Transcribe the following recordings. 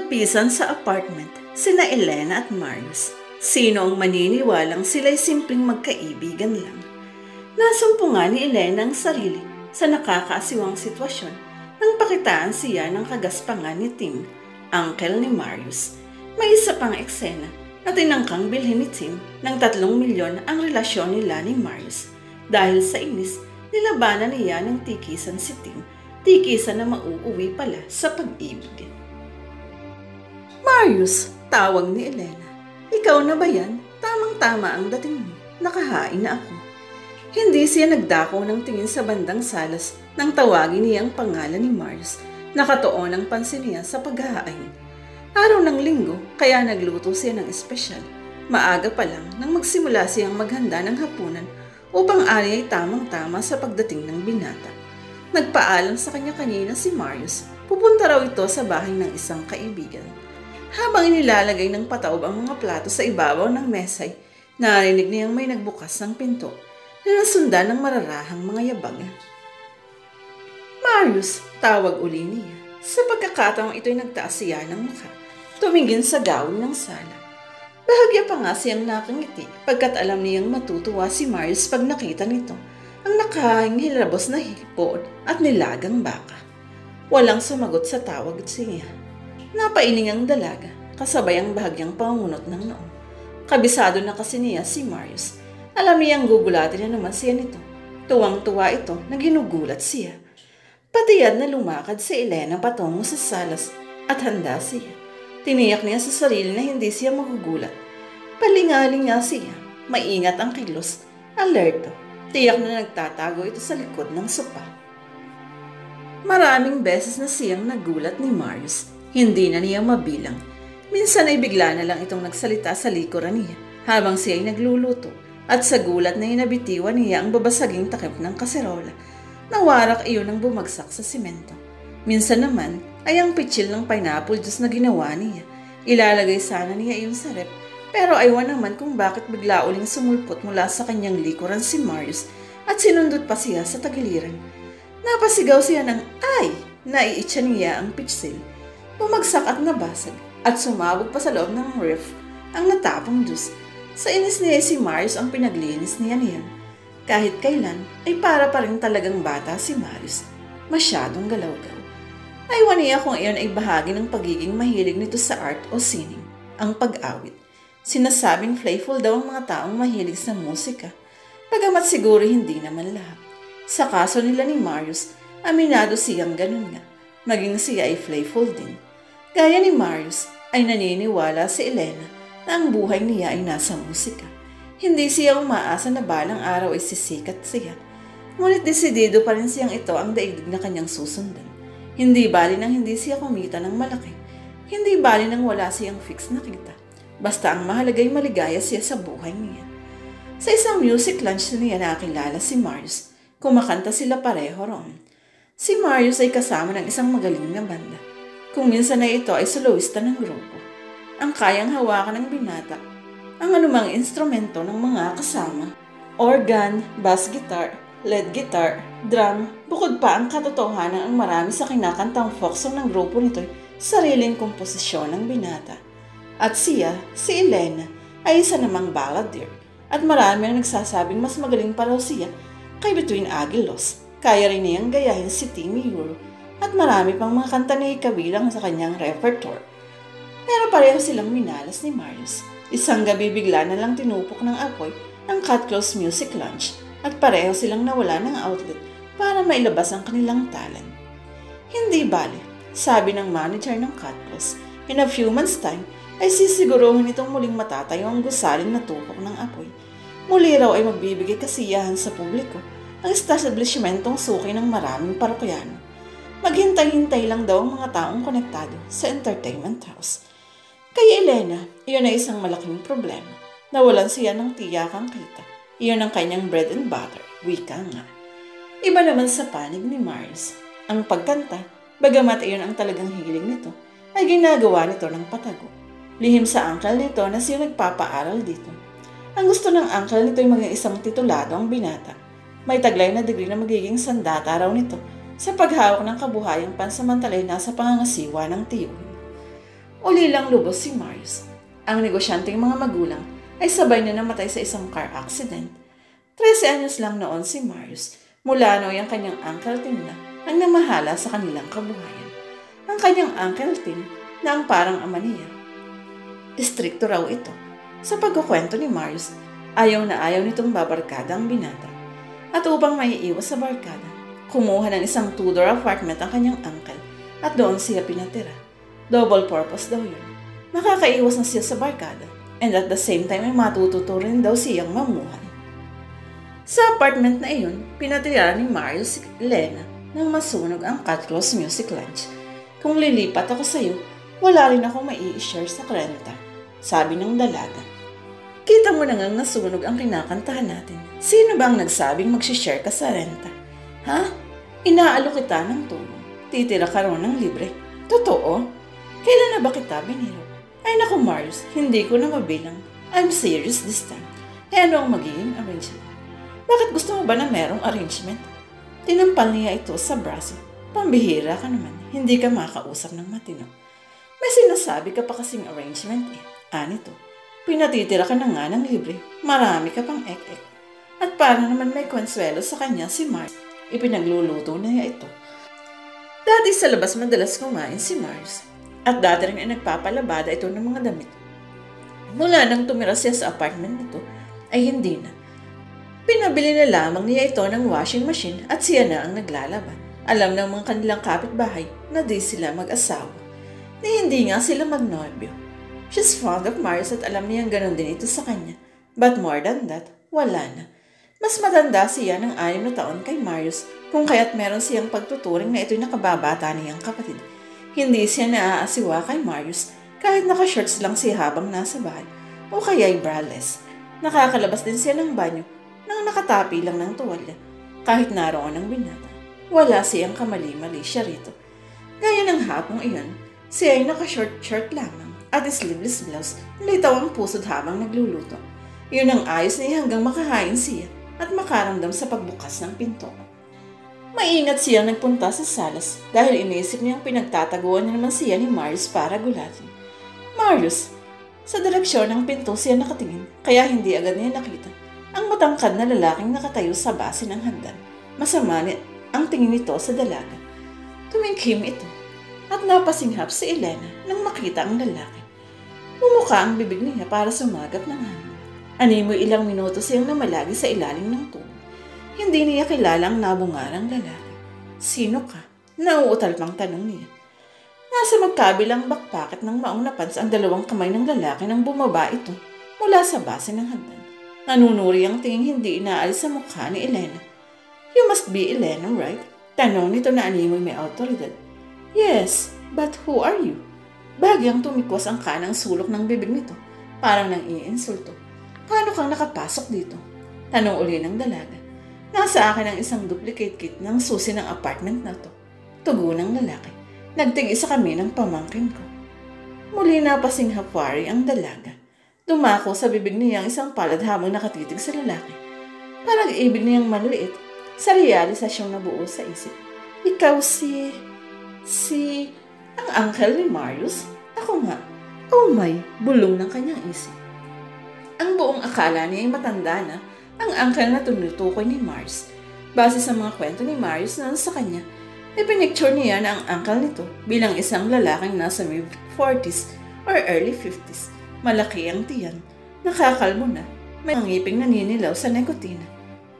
Nagpisan sa apartment sina Elena at Marius. Sino ang maniniwalang sila'y simpleng magkaibigan lang? Nasumpungan ni Elena ang sarili sa nakakaasiwang sitwasyon nang pakitaan siya ng kagaspangan ni Tim, uncle ni Marius. May isa pang eksena na tinangkang bilhin ni Tim ng 3 milyon ang relasyon nila ni Marius. Dahil sa inis, nilabanan niya ng tikisan si Tim, tikisan na mauuwi pala sa pag-ibig. Marius, tawag ni Elena. Ikaw na ba yan? Tamang-tama ang dating mo. Nakahain na ako. Hindi siya nagdako ng tingin sa bandang salas nang tawagin niya ang pangalan ni Marius. Nakatuon ang pansin niya sa paghahain. Araw ng linggo, kaya nagluto siya ng espesyal. Maaga pa lang nang magsimula siyang maghanda ng hapunan upang ari ay tamang-tama sa pagdating ng binata. Nagpaalam sa kanya kanina si Marius. Pupunta raw ito sa bahay ng isang kaibigan. Habang inilalagay ng pataob ang mga plato sa ibabaw ng mesay, narinig niyang may nagbukas ng pinto na nasundan ng mararahang mga yabag. Marius, tawag uli niya. Sa pagkakataong ito'y nagtaas siya ng mukha, tumingin sa gawin ng sala. Bahagya pa nga siyang nakangiti pagkat alam niyang matutuwa si Marius pag nakita nito ang nakahing hilabos na hipon at nilagang baka. Walang sumagot sa tawag siya. Napailing ang dalaga, kasabay ang bahagyang pangunot ng noon. Kabisado na kasi niya si Marius. Alam niyang gugulatin na naman siya nito. Tuwang-tuwa ito na ginugulat siya. Patiyad na lumakad si Elena patungo sa salas at handa siya. Tiniyak niya sa sarili na hindi siya magugulat. Palingaling nga siya. Maingat ang kilos. Alerto. Tiyak na nagtatago ito sa likod ng sopa. Maraming beses na siyang nagulat ni Marius. Hindi na niya mabilang. Minsan ay bigla na lang itong nagsalita sa likuran niya habang siya ay nagluluto at sa gulat na inabitiwan niya ang babasaging takip ng kaserola. Nawarak iyon ang bumagsak sa simento. Minsan naman ay ang pitsil ng pineapple juice na ginawa niya. Ilalagay sana niya iyon sa rep pero aywan naman kung bakit bigla uling sumulpot mula sa kanyang likuran si Marius at sinundot pa siya sa tagiliran. Napasigaw siya ng ay! Naiitsa niya ang pitsil. Bumagsak at nabasag at sumabog pa sa loob ng ref ang natapong juice. Sa inis niya si Marius ang pinaglinis niya niyan. Kahit kailan ay para pa rin talagang bata si Marius. Masyadong galaw-gaw. Aywan niya kung iyon ay bahagi ng pagiging mahilig nito sa art o sining, ang pag-awit. Sinasabing playful daw ang mga taong mahilig sa musika. Bagamat siguro hindi naman lahat. Sa kaso nila ni Marius, aminado siyang ganun nga. Maging siya ay playful din. Gaya ni Marius ay naniniwala si Elena na ang buhay niya ay nasa musika. Hindi siya umaasa na balang araw ay sisikat siya. Ngunit desidido pa rin siyang ito ang daigdig na kanyang susundan. Hindi bali nang hindi siya kumita ng malaki. Hindi bali nang wala siyang fix na kita. Basta ang mahalagay maligaya siya sa buhay niya. Sa isang music lunch niya nakilala si Marius. Kumakanta sila pareho roon. Si Marius ay kasama ng isang magaling na banda. Kung minsan na ito ay soloista ng grupo. Ang kayang hawakan ng binata, ang anumang instrumento ng mga kasama. Organ, bass guitar, lead guitar, drum, bukod pa ang katotohanan ang marami sa kinakantang folk song ng grupo nito'y sariling komposisyon ng binata. At siya, si Elena, ay isa namang balladeer. At marami ang nagsasabing mas magaling pa raw siya kay Between Aguilos. Kaya rin niyang gayahin si Timmy Euro at marami pang mga kanta na ikabilang sa kanyang repertoire. Pero pareho silang minalas ni Marius. Isang gabi bigla na lang tinupok ng apoy ang Cut Close Music Lunch at pareho silang nawala ng outlet para mailabas ang kanilang talent. Hindi bale, sabi ng manager ng Cut Close, in a few months time ay sisiguruhin itong muling matatayo ang gusaling na tupok ng apoy. Muli raw ay magbibigay kasiyahan sa publiko ang establishmentong suki ng maraming parokyano. Maghintay-hintay lang daw ang mga taong konektado sa entertainment house. Kay Elena, iyon ay isang malaking problema. Nawalan siya ng tiyakang kita. Iyon ang kanyang bread and butter, wika nga. Iba naman sa panig ni Marius. Ang pagkanta, bagamat iyon ang talagang hiling nito, ay ginagawa nito ng patago. Lihim sa uncle nito na siya nagpapaaral dito. Ang gusto ng uncle nito ay maging isang titulado ang binata. May taglay na degree na magiging sandata raw nito sa paghawak ng kabuhayang pansamantalay nasa pangangasiwa ng tiyuhin. Uli lang lubos si Marius. Ang negosyanteng mga magulang ay sabay na namatay sa isang car accident. 13 anyos lang noon si Marius. Mula noon ang kanyang Uncle Tim na ang namahala sa kanilang kabuhayan. Ang kanyang Uncle Tim na ang parang ama niya. Istrikto raw ito. Sa pagkukwento ni Marius, ayaw na ayaw nitong babarkada ang binata. At upang maiiwas sa barkada, kumuha ng isang two-door apartment ang kanyang uncle at doon siya pinatira. Double purpose daw yun. Makakaiwas na siya sa barkada and at the same time ay matututo rin daw siyang mamuhay. Sa apartment na iyon, pinatira ni Marius si Elena nang masunog ang Catclaws Music Lounge. Kung lilipat ako sa'yo, wala rin ako mai-share sa renta, sabi ng dalaga. Kita mo na ngang nasunog ang kinakantahan natin. Sino bang nagsabing mag-share ka sa renta? Ha? Inaalok kita ng tulong. Titira ka ron ng libre. Totoo? Kailan na ba kita biniro? Ay naku Marius, hindi ko na mabilang. I'm serious this time. Eh ano ang magiging arrangement? Bakit gusto mo ba na merong arrangement? Tinampal niya ito sa braso. Pambihira ka naman, hindi ka makausap ng matino. May sinasabi ka pa kasing arrangement eh. Anito, pinatitira ka na nga ng libre. Marami ka pang ek-ek. At para naman may konsuelo sa kanya si Marius, ipinagluluto na niya ito. Dati sa labas madalas kumain si Marius. At dati rin ay nagpapalabada ito ng mga damit. Mula nang tumira siya sa apartment nito, ay hindi na. Pinabili na lamang niya ito ng washing machine at siya na ang naglalaban. Alam ng mga kanilang kapitbahay na di sila mag-asawa. Ni hindi nga sila magnobyo. She's fond of Marius at alam niyang ganon din ito sa kanya. But more than that, wala na. Mas matanda siya ng 6 na taon kay Marius kung kaya't meron siyang pagtuturing na ito'y nakababata niyang kapatid. Hindi siya naaasiwa kay Marius kahit naka-shorts lang siya habang nasa bahay o kaya'y braless. Nakakalabas din siya ng banyo nang nakatapi lang ng tuwalya kahit naroon ang binata. Wala siyang kamali-mali siya rito. Gaya ng hapong iyon, siya ay naka-short lamang at sleeveless blouse, litaw ang pusod habang nagluluto. Yun ang ayos niya hanggang makahain siya at makaramdam sa pagbukas ng pinto. Maingat siyang nagpunta sa salas dahil iniisip niyang pinagtataguan na naman siya ni Marius para gulatin. Marius, sa direksyon ng pinto siya nakatingin kaya hindi agad niya nakita ang matangkad na lalaking nakatayo sa base ng hagdan. Masama ang tingin nito sa dalaga. Tumingkim ito at napasinghap si Elena nang makita ang lalaki. Bumuka ang bibig niya para sumagap ng hangin. Animoy ilang minuto siyang namalagi sa ilalim ng tubig. Hindi niya kilala ang nabungarang lalaki. Sino ka? Nauutal pang tanong niya. Nasa magkabilang bakpaket ng maong napansa ang 2 kamay ng lalaki nang bumaba ito mula sa base ng hagdan. Nanunuri ang tingin hindi inaalis sa mukha ni Elena. You must be Elena, right? Tanong nito na animoy may autoridad. Yes, but who are you? Bagyang tumikwas ang kanang sulok ng bibig nito, parang nang iinsulto. Paano kang nakapasok dito? Tanong uli ng dalaga. Nasa akin ang isang duplicate kit ng susi ng apartment na to. Tugo ng lalaki. Nagtig-isa kami ng pamangkin ko. Muli na pasinghapwari ang dalaga. Dumako sa bibig niya ang isang palad habang nakatitig sa lalaki. Parang ibig niyang manliit sa realisasyong nabuo sa isip. Ikaw ang uncle ni Marius? Ako nga. Oh my, bulong ng kanyang isip. Ang buong akala niya ay matanda na ang uncle na tinutukoy ni Marius. Base sa mga kwento ni Marius noon sa kanya, ipinicture niya na ang uncle nito bilang isang lalaking nasa mid-40s or early 50s. Malaki ang tiyan, nakakalmo na, may ngiping naninilaw sa nikotina.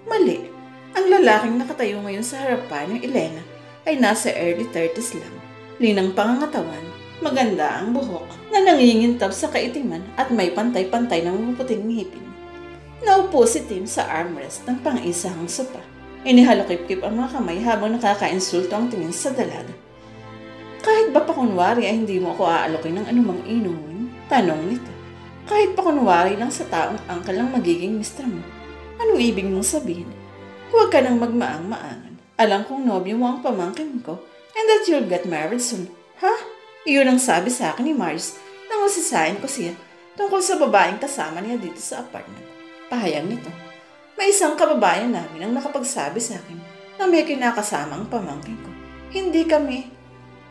Mali, ang lalaking nakatayo ngayon sa harapan ng Elena ay nasa early 30s lang. Linang pangangatawan, maganda ang buhok na nangingintab sa kaitiman at may pantay-pantay ng puting ngipin. Naupo si Tim sa armrest ng pang-isahang sopa. Inihalokip-kip ang mga kamay habang nakaka-insulto ang tingin sa dalaga. Kahit ba pa kunwari ay hindi mo ako aalokin ng anumang inumin? Tanong nito. Kahit pa kunwari lang sa taong angkal lang magiging mister mo. Anong ibig mong sabihin? Huwag ka nang magmaang-maangan. Alam kong nobyo mo ang pamangkin ko and that you'll get married soon. Ha? Iyon ang sabi sa akin ni Marius nang usisain ko siya tungkol sa babaeng kasama niya dito sa apartment. Pahayag nito. May isang kababayan namin ang nakapagsabi sa akin na may kinakasama ang pamangkin ko. Hindi kami.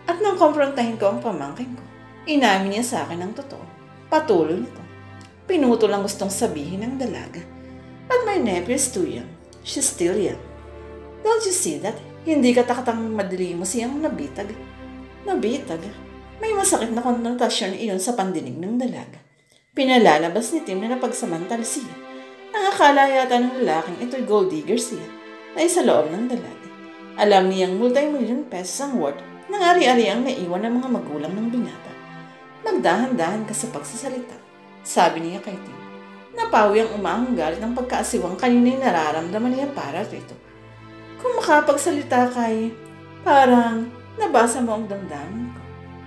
At nang komprontahin ko ang pamangkin ko, Inamin niya sa akin ang totoo. Patuloy nito. Pinutol ang gustong sabihin ng dalaga. But my nephew is too young. She's still young. Don't you see that? Hindi katakatang madali mo siyang nabitag. Nabitag? May masakit na konnotasyon iyon sa pandinig ng dalaga. Pinalalabas ni Tim na napagsamantal siya. Ang akala yata ng lalaking ito'y gold digger siya na isa loob ng dalaga. Alam niyang multi-million pesos ang worth ng ari-ari ang naiwan ng mga magulang ng binata. Magdahan-dahan ka sa pagsasalita, sabi niya kay Tim. Napawi ang umahong galit ng pagkaasiwang kanina'y nararamdaman niya para rito. Kung makapagsalita kay, parang nabasa mo ang damdamin ko.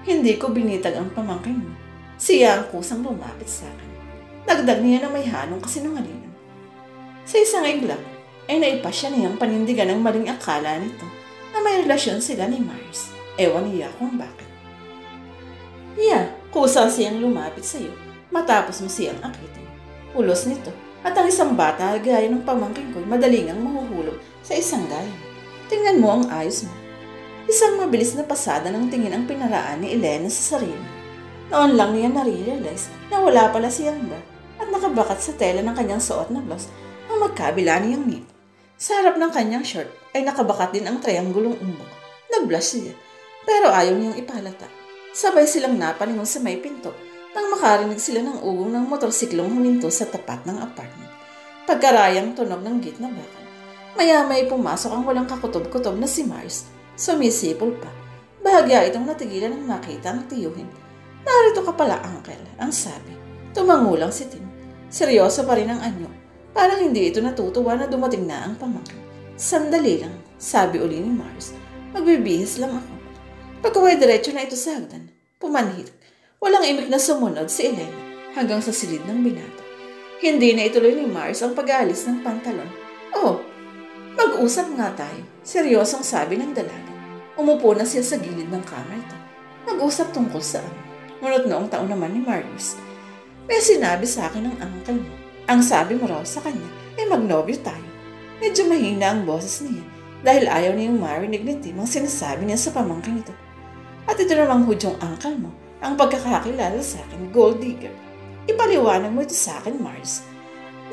Hindi ko binitag ang pamangkin mo. Siya ang kusang lumapit sa akin. Dagdag niya na may halong kasinungalingan. Sa isang iglap, ay naipasya niyang panindigan ang maling akala nito na may relasyon sila ni Mars. Ewan niya kung bakit. Kusa siyang lumapit sa iyo matapos mo siyang akitin. Ulos nito at ang isang bata gaya ng pamangkin ko'y madaling ang mahuhulog sa isang gayam. Tingnan mo ang ayos mo. Isang mabilis na pasada ng tingin ang pinaraan ni Elena sa sarili. Noon lang niya na-realize na wala pala siyang bra at nakabakat sa tela ng kanyang suot na blouse ang magkabila niyang ngip. Sa harap ng kanyang shirt ay nakabakat din ang trianggulong umbok. Nag-blush siya pero ayaw niyang ipalata. Sabay silang napalingon sa may pinto nang makarinig sila ng ugong ng motorsiklong huminto sa tapat ng apartment. Pagkarayang tunog ng gate na bakal. Maya-may pumasok ang walang kakutob-kutob na si Mars. Sumisipol pa. Bahagya itong natigilan ng makita ang tiyuhin. Narito ka pala, uncle, ang sabi. Tumangulang si Tim. Seryoso pa rin ang anyo. Parang hindi ito natutuwa na dumating na ang pamangkin. Sandali lang, sabi uli ni Mars. Magbibihis lang ako. Pagkaway diretso na ito sa hagdan. Pumanhit. Walang imik na sumunod si Elena hanggang sa silid ng binata. Hindi na ituloy ni Mars ang pag-aalis ng pantalon. Oh, mag-usap nga tayo. Seryosong sabi ng dalaga. Umupo na siya sa gilid ng kama ito. Mag-usap tungkol saan? Ngunit noong taon naman ni Marius, may sinabi sa akin ng uncle mo. Ang sabi mo raw sa kanya ay magnobyo tayo. Medyo mahina ang boses niya dahil ayaw niyang marinig ni Tim ang sinasabi niya sa pamangkin ito. At ito namang hudyong uncle mo, ang pagkakakilala sa akin, gold digger. Ipaliwanag mo ito sa akin, Mars.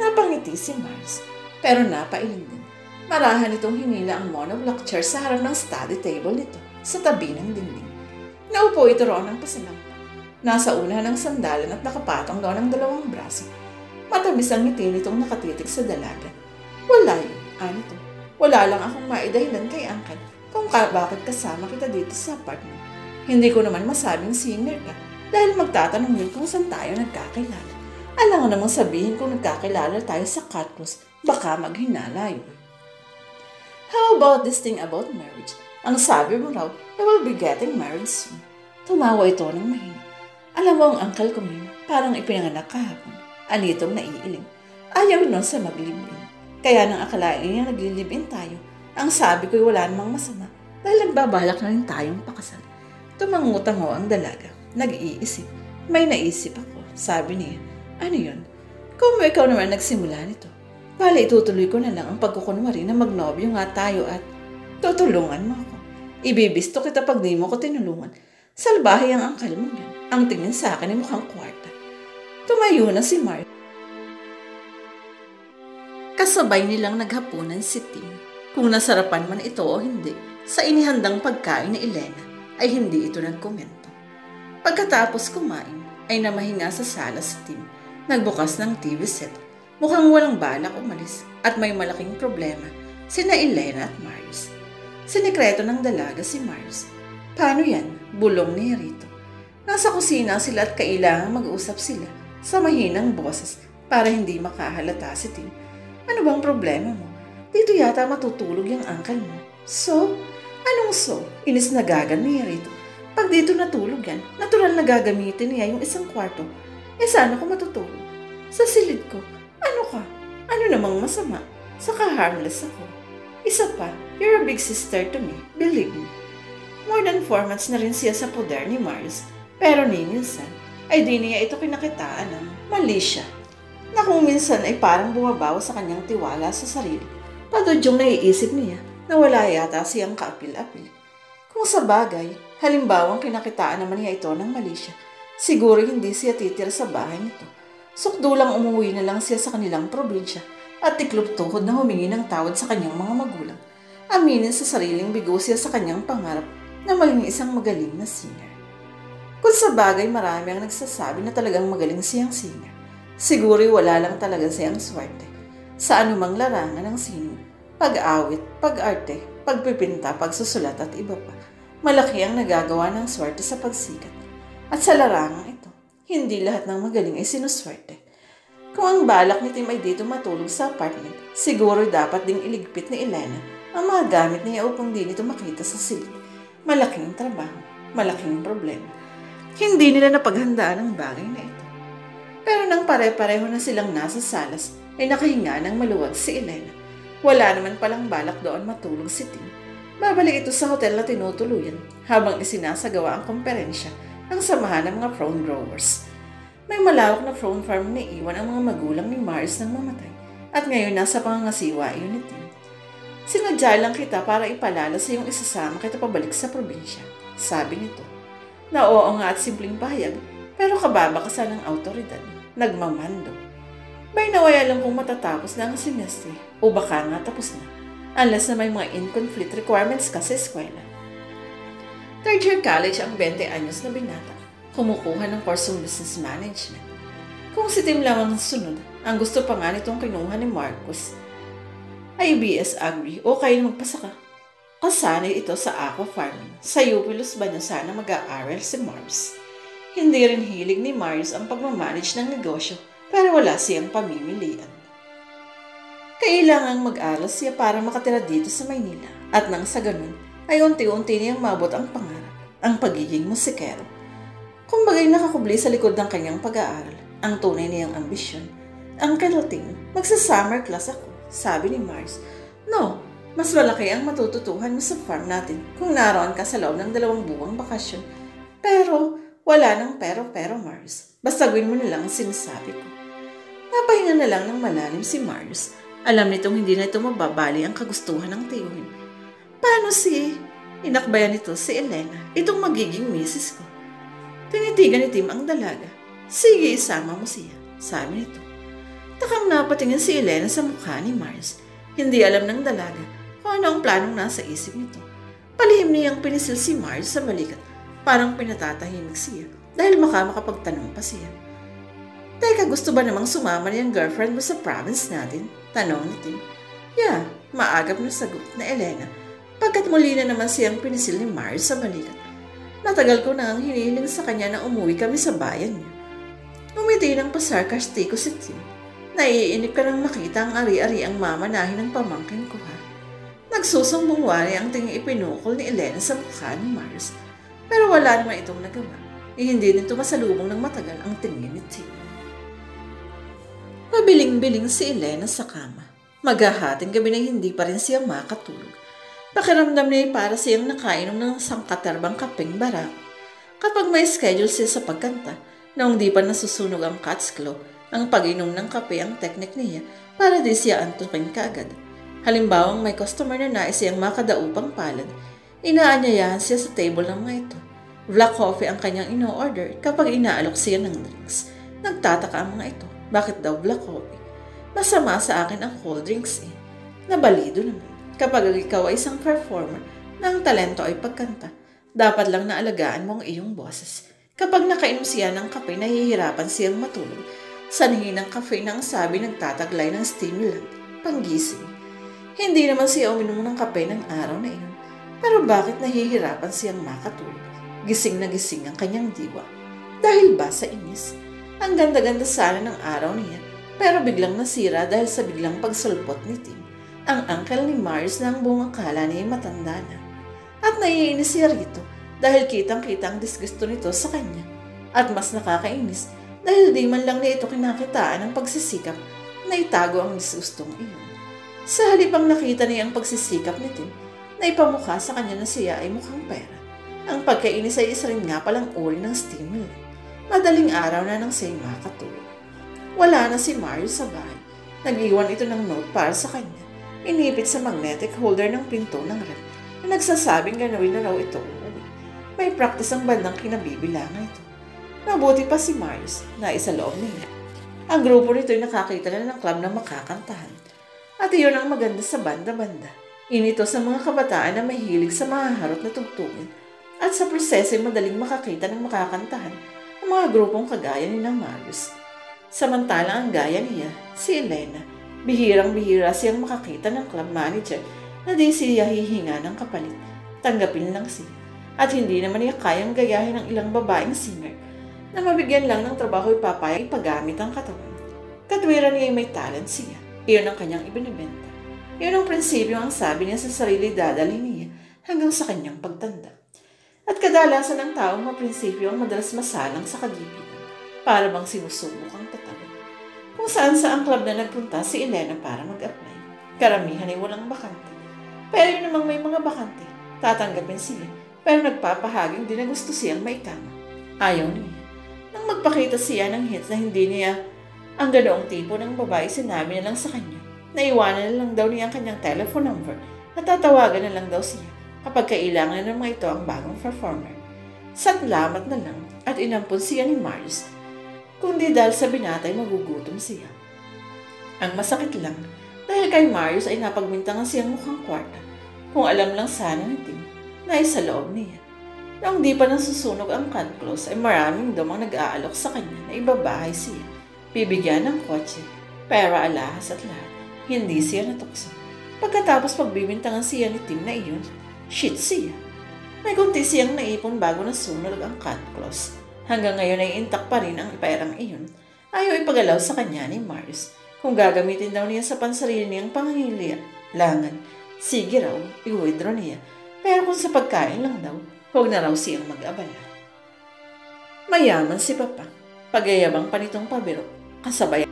Napangiti si Mars, pero napailing din. Marahan itong hinila ang monoblock chair sa harap ng study table nito, sa tabi ng dingding. Naupo ito roon ng pasalampa. Nasa unahan ng sandalan at nakapatong doon ang dalawang braso. Matamis ang ngiti nitong nakatitig sa dalaga. Wala yun, anito. Wala lang akong maidahilan kay Uncle kung bakit kasama kita dito sa apartment. Hindi ko naman masabing singer ka dahil magtatanong yun kung saan tayo nagkakilala. Alam ko namang sabihin kung nagkakilala tayo sa Catcross, baka maghinala yun. How about this thing about marriage? Ang sabi mo raw, I will be getting married soon. Tumawa ito ng mahina. Alam mo ang uncle ko yun, parang ipinanganak kahapon. Anitong naiiling. Ayaw nun sa maglibin. Kaya nang akalain niya naglilibin tayo, ang sabi ko'y wala namang masama dahil nagbabalak na rin tayong pakasal. Tumangutango ang dalaga. Nag-iisip. May naisip ako. Sabi niya, ano yun? Kung ikaw naman nagsimula nito, bale itutuloy ko na lang ang pagkukunwari na magnobyo nga tayo at tutulungan mo ako. Ibibisto kita pag di mo ko tinulungan. Salbahe ang angkal mo yan. Ang tingin sa akin ay mukhang kwarta. Tumayo na si Mark. Kasabay nilang naghapunan si Tim. Kung nasarapan man ito o hindi, sa inihandang pagkain ni Elena ay hindi ito nagkomento. Pagkatapos kumain, ay namahinga sa sala si Tim. Nagbukas ng TV set. Mukhang walang balak umalis at may malaking problema sina Elena at Marius. Sinikreto ng dalaga si Marius. Paano yan? Bulong niya rito. Nasa kusina sila at kailangang mag-usap sila sa mahinang boses para hindi makahalata si Tim. Ano bang problema mo? Dito yata matutulog yung uncle mo. So? Anong so? Inis na gagan niya rito. Pag dito natulog yan, natural na gagamitin niya yung isang kwarto. Eh saan ako matutulog? Sa silid ko. Ano ka? Ano namang masama? Saka harmless ako. Isa pa, you're a big sister to me. Believe me. More than 4 months na rin siya sa poder ni Marius. Pero ni minsan, ay di niya ito kinakitaan ng mali siya. Na kung minsan ay parang bumabaw sa kanyang tiwala sa sarili. Padudyong naiisip niya na wala yata siyang kaapil-apil. Kung sa bagay, halimbawang kinakitaan naman niya ito ng mali siya, Siguro hindi siya titira sa bahay nito. Sukdulang umuwi na lang siya sa kanilang probinsya at tiklop tuhod na humingi ng tawad sa kanyang mga magulang. Aminin sa sariling bigo siya sa kanyang pangarap na maging isang magaling na singer. Kung sa bagay marami ang nagsasabi na talagang magaling siyang singer, siguro wala lang talaga siyang swerte. Sa anumang larangan ng sining, pag-awit, pag-arte, pagpipinta, pagsusulat at iba pa, malaki ang nagagawa ng swerte sa pagsikat. At sa larangang ito, hindi lahat ng magaling ay sinuswerte. Kung ang balak ni Tim ay dito matulog sa apartment, siguro dapat ding iligpit ni Elena ang mga gamit niya upang di nito makita sa silid. Malaking trabaho, malaking problema. Hindi nila napaghandaan ang bagay na ito. Pero nang pare-pareho na silang nasa salas, ay nakahinga ng maluwag si Elena. Wala naman palang balak doon matulog si Tim. Babalik ito sa hotel na tinutuluyan habang isinasagawa ang komperensya ng samahan ng mga prawn growers. May malawak na prawn farm na iwan ang mga magulang ni Marius nang mamatay at ngayon nasa pangangasiwa iyon ni Tim. Sinadya lang kita para ipalala sa iyong isasama kita pabalik sa probinsya, sabi nito. Na oo nga at simpleng pahayag, pero kababakasan ng autoridad, nagmamando. May nawaya lang kung matatapos na ang semestre o baka nga tapos na, unless na may mga in-conflict requirements ka sa eskwela. Third year college ang 20 anyos na binata, kumukuha ng kursong business management. Kung si Tim lang ang sunod, ang gusto pa nga nitong kinuha ni Marcus ay BS Agri o kaya magpasaka. Kasanay ito sa aqua farming. Sa Eupilus ba niya sana mag-aaral si Mars? Hindi rin hilig ni Marius ang pagmamanage ng negosyo pero wala siyang pamimilian. Kailangang mag-aral siya para makatira dito sa Maynila at nang sa ganun ay unti-unti niyang mabot ang pangarap, ang pagiging musikero. Kumbagay nakakubli sa likod ng kanyang pag-aaral, ang tunay niyang ambisyon. Ang Tim, magsa-summer class ako, sabi ni Mars. No, mas malaki ang matututuhan mo sa farm natin kung naroon ka sa loob ng 2 buwang bakasyon. Pero, wala nang pero Mars. Basta gawin mo na lang ang sinasabi ko. Napahinga na lang ng malalim si Mars. Alam nitong hindi na ito mababali ang kagustuhan ng tiyuhin. Paano inakbayan nito si Elena, itong magiging misis ko? Tinitigan ni Tim ang dalaga. Sige, isama mo siya, sabi nito. Takang napatingin si Elena sa mukha ni Mars. Hindi alam ng dalaga kung ano ang planong nasa isip nito. Palihim niyang pinisil si Mars sa balikat. Parang pinatatahimik siya dahil makapagtanong pa siya. Teka, gusto ba namang sumama niyang girlfriend mo sa province natin? Tanong ni Tim. Yeah, maagap na sagot na Elena. Pagkat muli na naman siyang pinisil ni Mars sa balikat. Natagal ko na ang hinihiling sa kanya na umuwi kami sa bayan niya. Umiti ng pasarkastiko si Tim. Naiinip ka nang makita ang ari-ari ang mamanahin ng pamangkin ko ha. Nagsusumbong wari ang tingin ipinukol ni Elena sa mukha ni Mars. Pero wala naman itong nagawa. Hindi nito masalubong ng matagal ang tingin ni Tim. Mabiling-biling si Elena sa kama. Maghahating gabi na hindi pa rin siya makatulog. Pakiramdam niya para siyang nakainom ng sangkatarbang kapeng barako. Kapag may schedule siya sa pagkanta, noong di pa nasusunog ang cat's claw, ang pag-inom ng kape ang teknik niya para di siya antukin kaagad. Halimbawang may customer na nais siyang makadaupang palad, inaanyayahan siya sa table ng mga ito. Black coffee ang kanyang ino-order kapag inaalok siya ng drinks. Nagtataka ang mga ito. Bakit daw black coffee? Masama sa akin ang cold drinks eh. Nabalido naman. Kapag ikaw ay isang performer na ang talento ay pagkanta, dapat lang naalagaan mo ang iyong boses. Kapag nakainom siya ng kape, nahihirapan siyang matulog. Sanhi ng kape na ang sabi nagtataglay ng stimulant, panggising. Hindi naman siya uminom ng kape ng araw na iyon. Pero bakit nahihirapan siyang makatulog? Gising na gising ang kanyang diwa. Dahil ba sa inis? Ang ganda-ganda sana ng araw niya, pero biglang nasira dahil sa biglang pagsulpot ni Tim. Ang uncle ni Mars na ang buong akala niya matanda na. At naiinis siya rito dahil kitang-kita ang disgusto nito sa kanya. At mas nakakainis dahil di man lang niya ito kinakitaan ng pagsisikap na itago ang disgustong iyon. Sa halipang nakita niya ang pagsisikap ni Tim, na ipamukha sa kanya na siya ay mukhang pera. Ang pagkainis ay isa rin nga palang uri ng stimulant. Madaling araw na nang siya'y makatulog. Wala na si Marius sa bahay. Nag-iwan ito ng note para sa kanya. Inipit sa magnetic holder ng pinto ng ref na nagsasabing ganawin na raw ito uuwi. May practice ang bandang kinabibilangan ito. Mabuti pa si Marius na isa loob niya. Ang grupo nito ay nakakita na ng club na makakantahan. At iyon ang maganda sa banda-banda. Inito sa mga kabataan na mahilig sa mahaharot na tugtugin at sa proseso ay madaling makakita ng makakantahan ang mga grupong kagaya ni Marius. Samantalang ang gaya niya, si Elena, bihirang-bihira siyang makakita ng club manager na di siya hihinga ng kapalit. Tanggapin lang siya. At hindi naman niya kayang gayahin ng ilang babaeng singer na mabigyan lang ng trabaho ipapayag ipagamit ang katawan. Katwiran niya ay may talent siya. Iyon ang kanyang ibinibenta. Iyon ang prinsipyo ang sabi niya sa sarili dadali niya hanggang sa kanyang pagtanda. At kadalasan ng taong maprinsipyo ang madalas masalang sa kagipitan para bang sinusubok ang tatawid. Kung saan sa ang club na nagpunta si Elena para mag-apply. Karamihan ay walang bakante. Pero yun namang may mga bakante. Tatanggapin siya. Pero nagpapahaging di na gusto siyang maikama. Ayaw niya. Nang magpakita siya ng hits na hindi niya ang ganoong tipo ng babae, sinabi na lang sa kanya. Naiwanan na lang daw niya ang kanyang telephone number at tatawagan na lang daw siya kapag kailangan na naman ito ang bagong performer. Salamat na lang at inampun siya ni Marius. Kundi dahil sa binatay magugutom siya. Ang masakit lang, dahil kay Marius ay napagbintangan siyang mukhang kwarta. Kung alam lang sana ni Tim na isa loob niya. Noong di pa nasusunog ang close ay maraming domang nag-aalok sa kanya na ibabahay siya. Bibigyan ng kotse, pera alahas at lahat. Hindi siya natukso. Pagkatapos pagbibintangan siya ni Tim na iyon, shit siya. May kunti siyang naipon bago nasunog ang close. Hanggang ngayon ay intact pa rin ang perang iyon. Ayaw ipagalaw sa kanya ni Marius. Kung gagamitin daw niya sa pansarili niyang pangangailangan, sige raw, i-withdraw niya. Pero kung sa pagkain lang daw, huwag na raw siyang mag-abala. Mayaman si Papa. Pagayabang pa nitong pabiro, kasabay.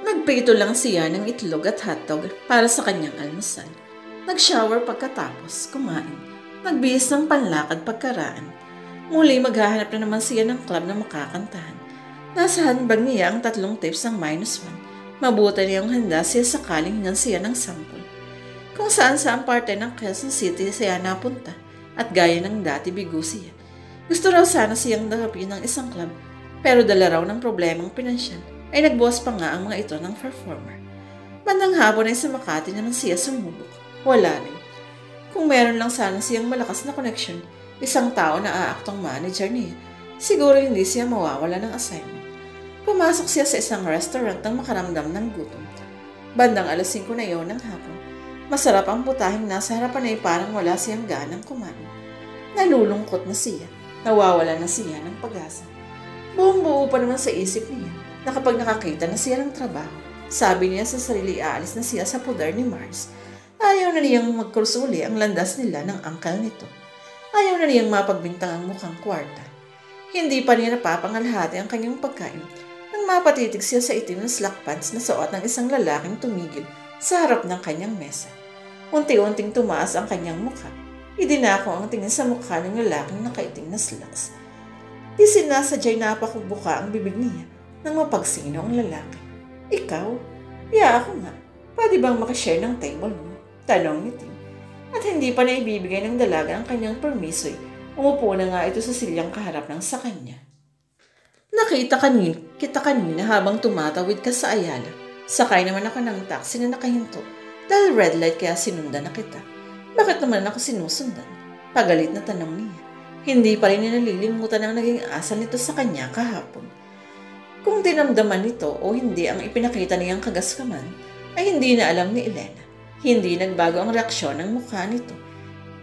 Nagprito lang siya ng itlog at hotdog para sa kanyang almusal. Nag-shower pagkatapos, kumain. Nagbihis ng panlakad pagkaraan. Muli maghahanap na naman siya ng club na makakantahan. Nasa handbag niya ang 3 tips ng -1. Mabuti niyang handa siya sakaling hingan siya ng sample. Kung saan sa ang parte ng Quezon City siya napunta at gaya ng dati bigo siya. Gusto raw sana siyang dakapin ng isang club pero dala raw ng problemang pinansyal ay nagbuwas pa nga ang mga ito ng performer. Bandang hapon ay sa Makati naman siya sumubok. Wala rin. Kung meron lang sana siyang malakas na connection, isang tao na aaktong manager niya, siguro hindi siya mawawala ng assignment. Pumasok siya sa isang restaurant nang makaramdam ng gutom. Bandang 5:00 na iyon ng hapon. Masarap ang putahing nasa harapan ay parang wala siyang ganang kumain. Nalulungkot na siya. Nawawala na siya ng pag-asa. Buong-buo pa naman sa isip niya na kapag nakakita na siya ng trabaho, sabi niya sa sarili aalis na siya sa poder ni Mars. Ayaw na niyang magkursuli ang landas nila ng angkal nito. Ayaw na niyang mapagbintang ang mukhang kwarta. Hindi pa niya napapangalhati ang kanyang pagkain nang mapatitig siya sa itim na slack pants na suot ng isang lalaking tumigil sa harap ng kanyang mesa. Unti-unting tumaas ang kanyang mukha. Idinako ang tingin sa mukha ng lalaking nakaitim na slacks. Di sinasadya'y napakugbuka ang bibig niya nang mapagsino ang lalaki. Ikaw? Ako nga. Pwede bang makashare ng table mo? Tanong ni Tim. At hindi pa na ibibigay ng dalaga ang kanyang permiso'y umupo na nga ito sa silyang kaharap ng sa kanya. Nakita kita kanina habang tumatawid ka sa Ayala. Sakay naman ako ng taxi na nakahinto dahil red light kaya sinundan na kita. Bakit naman ako sinusundan? Pagalit na tanong niya. Hindi pa rin niya nalilimutan ang naging asal nito sa kanya kahapon. Kung dinamdaman nito o hindi ang ipinakita niyang kagaskaman, ay hindi na alam ni Elena. Hindi nagbago ang reaksyon ng mukha nito.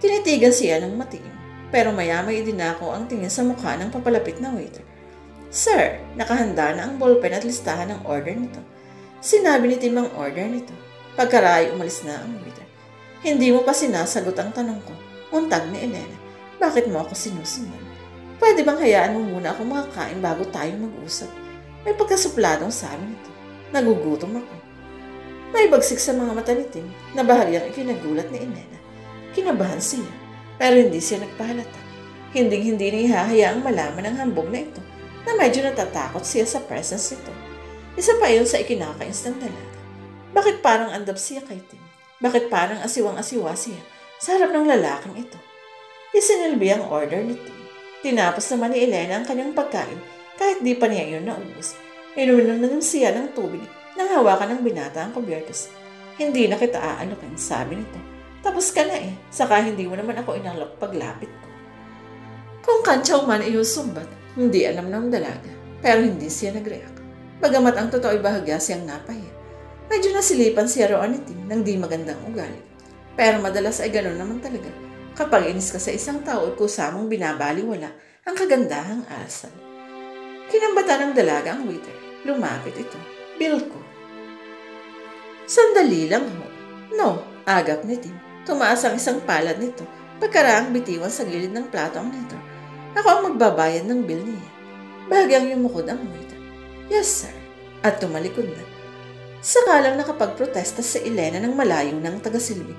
Tinitigan siya ng matiim, pero maya-may idinako ang tingin sa mukha ng papalapit na waiter. Sir, nakahanda na ang ballpen at listahan ng order nito. Sinabi ni Tim ang order nito. Pagkaray umalis na ang waiter. Hindi mo pa sinasagot ang tanong ko. Untag ni Elena. Bakit mo ako sinusundan? Pwede bang hayaan mo muna ako makakain bago tayo mag-usap? May pagkasupladong sabi nito. Nagugutom ako. May bagsik sa mga mata ni Tim na bahagyang ikinagulat ni Elena. Kinabahan siya, pero hindi siya nagpahalata. Hinding-hindi niya hahayaang malaman ang hambog na ito na medyo natatakot siya sa presence nito. Isa pa yun sa ikinakainstant dalaga. Bakit parang andap siya kay Tim? Bakit parang asiwang-asiwa siya sa harap ng lalaking ito? Isinilbi ang order ni Tim. Tinapos naman ni Elena ang kanyang pagkain kahit di pa niya iyon naubos. Inuminom na siya ng tubig nang hawakan ng binata ang kubyertos. Hindi na kita aalokin, sabi nito. Tapos ka na saka hindi mo naman ako inalok paglapit ko. Kung kantsaw man iusumbat, hindi alam ng dalaga, pero hindi siya nag-react. Bagamat ang totoo ay bahagya siyang napahiya. Medyo nasilipan siya roon ni Tim ng di magandang ugali. Pero madalas ay gano'n naman talaga. Kapag inis ka sa isang tao at kusamang binabaliwala ang kagandahang asal. Kinambata ng dalaga ang waiter. Lumapit ito. Bill ko. Sandali lang ho. No, agap ni Tim. Tumaas ang isang palad nito. Pagkaraang bitiwan sa gilid ng plato ang nito. Ako ang magbabayad ng bill niya. Bahagyang yumukod ang waiter. Yes, sir. At tumalikod na. Sakalang nakapagprotesta si Elena ng malayo ng tagasilbi.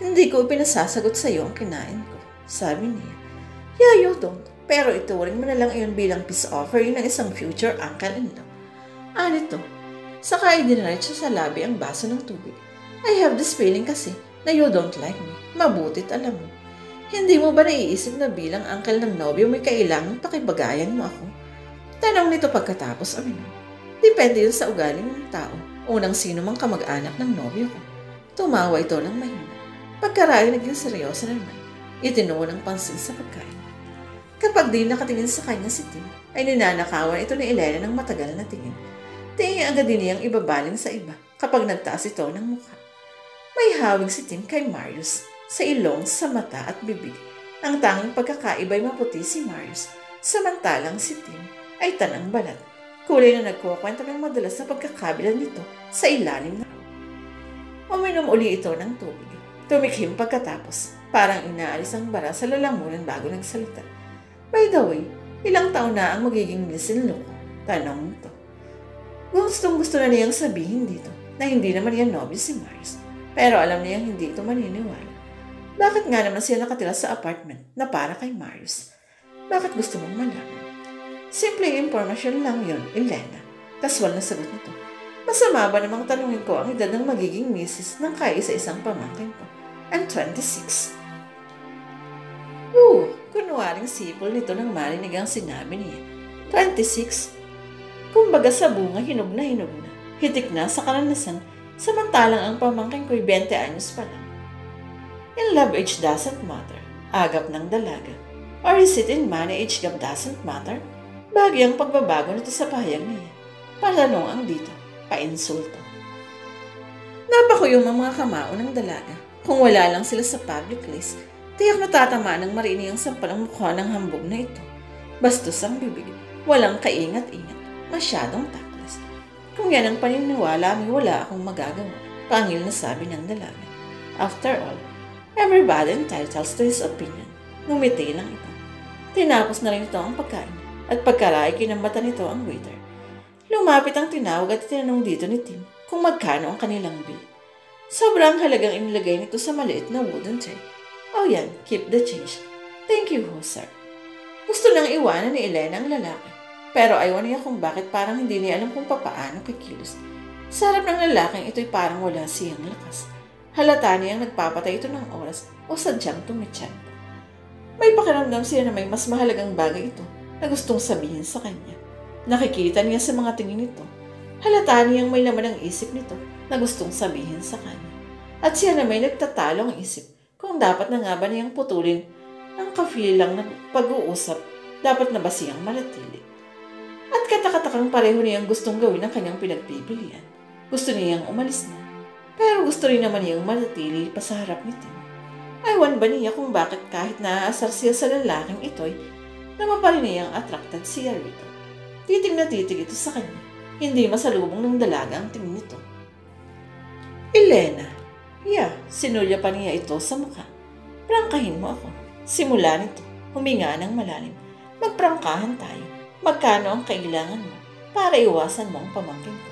Hindi ko pinasasagot sa iyo ang kinain ko. Sabi niya. Yeah, you don't. Pero ituring mo na lang iyon bilang peace offering ng isang future uncle-in-law. Anito, saka idiniretso sa labi ang baso ng tubig. I have this feeling kasi na you don't like me. Mabutit alam mo. Hindi mo ba naiisip na bilang uncle ng nobyo may kailangang pakibagayan mo ako? Tanong nito pagkatapos aminon. Depende yun sa ugali ng tao. Unang sino mang kamag-anak ng nobyo ko. Tumawa ito ng mahina. Pagkaraya naging seryoso na naman. Itinuo ng pansin sa pagkain. Kapag di nakatingin sa kanya si Tim, ay ninanakawan ito ni Elena ng matagal na tingin. Tingin agad din niyang ibabaling sa iba kapag nagtaas ito ng mukha. May hawig si Tim kay Marius sa ilong, sa mata at bibig. Ang tanging pagkakaiba ay maputi si Marius, samantalang si Tim ay tanang balat. Kulay na nagkukwento ng madalas na pagkakabilan nito sa ilalim na araw. Uminom uli ito ng tubig. Tumikhim pagkatapos, parang inaalis ang bara sa lalamunan bago nagsalita. By the way, ilang taon na ang magiging miss-in-law ko? Tanong nito. Gustong-gusto na niyang sabihin dito na hindi naman niya nobyo si Marius, pero alam niyang hindi ito maniniwala. Bakit nga naman siya nakatira sa apartment na para kay Marius? Bakit gusto mong malaman? Simpleng impormasyon lang yon, Elena. Kaswal na sagot nito. Masama ba namang tanungin ko ang edad ng magiging misis ng kaisa-isang pamangkin ko? I'm 26. Kunwaring sipol nito nang marinig ang sinabi niya. 26? Kumbaga sa bunga, hinog na. Hitik na sa karanasan, samantalang ang pamangkin ko'y 20 anyos pa lang. In love age doesn't matter, agap ng dalaga. Or is it in money age gap doesn't matter? Bagyang pagbabago nito sa pahayag niya. Patanong ang dito, painsulto. Napakuyong ang mga kamao ng dalaga. Kung wala lang sila sa public place, tiyak natatamaan ng marinig ang sampalang mukha ng hambog na ito. Bastos ang bibig, walang kaingat-ingat, masyadong taklas. Kung yan ang paniniwala, may wala akong magagawa, pangil na sabi ng dalaga. After all, everybody entitled to his opinion. Ngumiti lang ito. Tinapos na rin ito ang pagkain, at pagkaray kinambatan nito ang waiter. Lumapit ang tinawag at tinanong dito ni Tim kung magkano ang kanilang bill. Sobrang halagang inilagay nito sa maliit na wooden tray. Oh yan, keep the change. Thank you ho, sir. Gusto nang iwanan ni Elena ang lalaki. Pero ayaw niya kung bakit parang hindi niya alam kung papaano kikilos. Sa harap ng lalaking ito'y parang wala siyang lakas. Halata niyang nagpapatay ito ng oras o sadyang tumityan. May pakiramdam siya na may mas mahalagang bagay ito na gustong sabihin sa kanya. Nakikita niya sa mga tingin nito. Halata niyang may laman ang isip nito na gustong sabihin sa kanya. At siya na may nagtatalong isip kung dapat na nga ba niyang putulin ang kafilang na pag-uusap, dapat na ba siyang manatili. At katakatakang pareho niyang gustong gawin ang kanyang pinagpipilian. Gusto niyang umalis na, pero gusto rin naman niyang manatili pa sa harap ni Tim. Aywan ba niya kung bakit kahit naaasar siya sa lalaking ito'y naman pa rin niyang attracted siya rito. Titig na titig ito sa kanya. Hindi masalubong ng dalaga ang tingin nito. Elena. Sinulya pa niya ito sa mukha. Prangkahin mo ako. Simula nito, huminga ng malalim. Magprangkahan tayo. Magkano ang kailangan mo para iwasan mo ang pamangkin ko?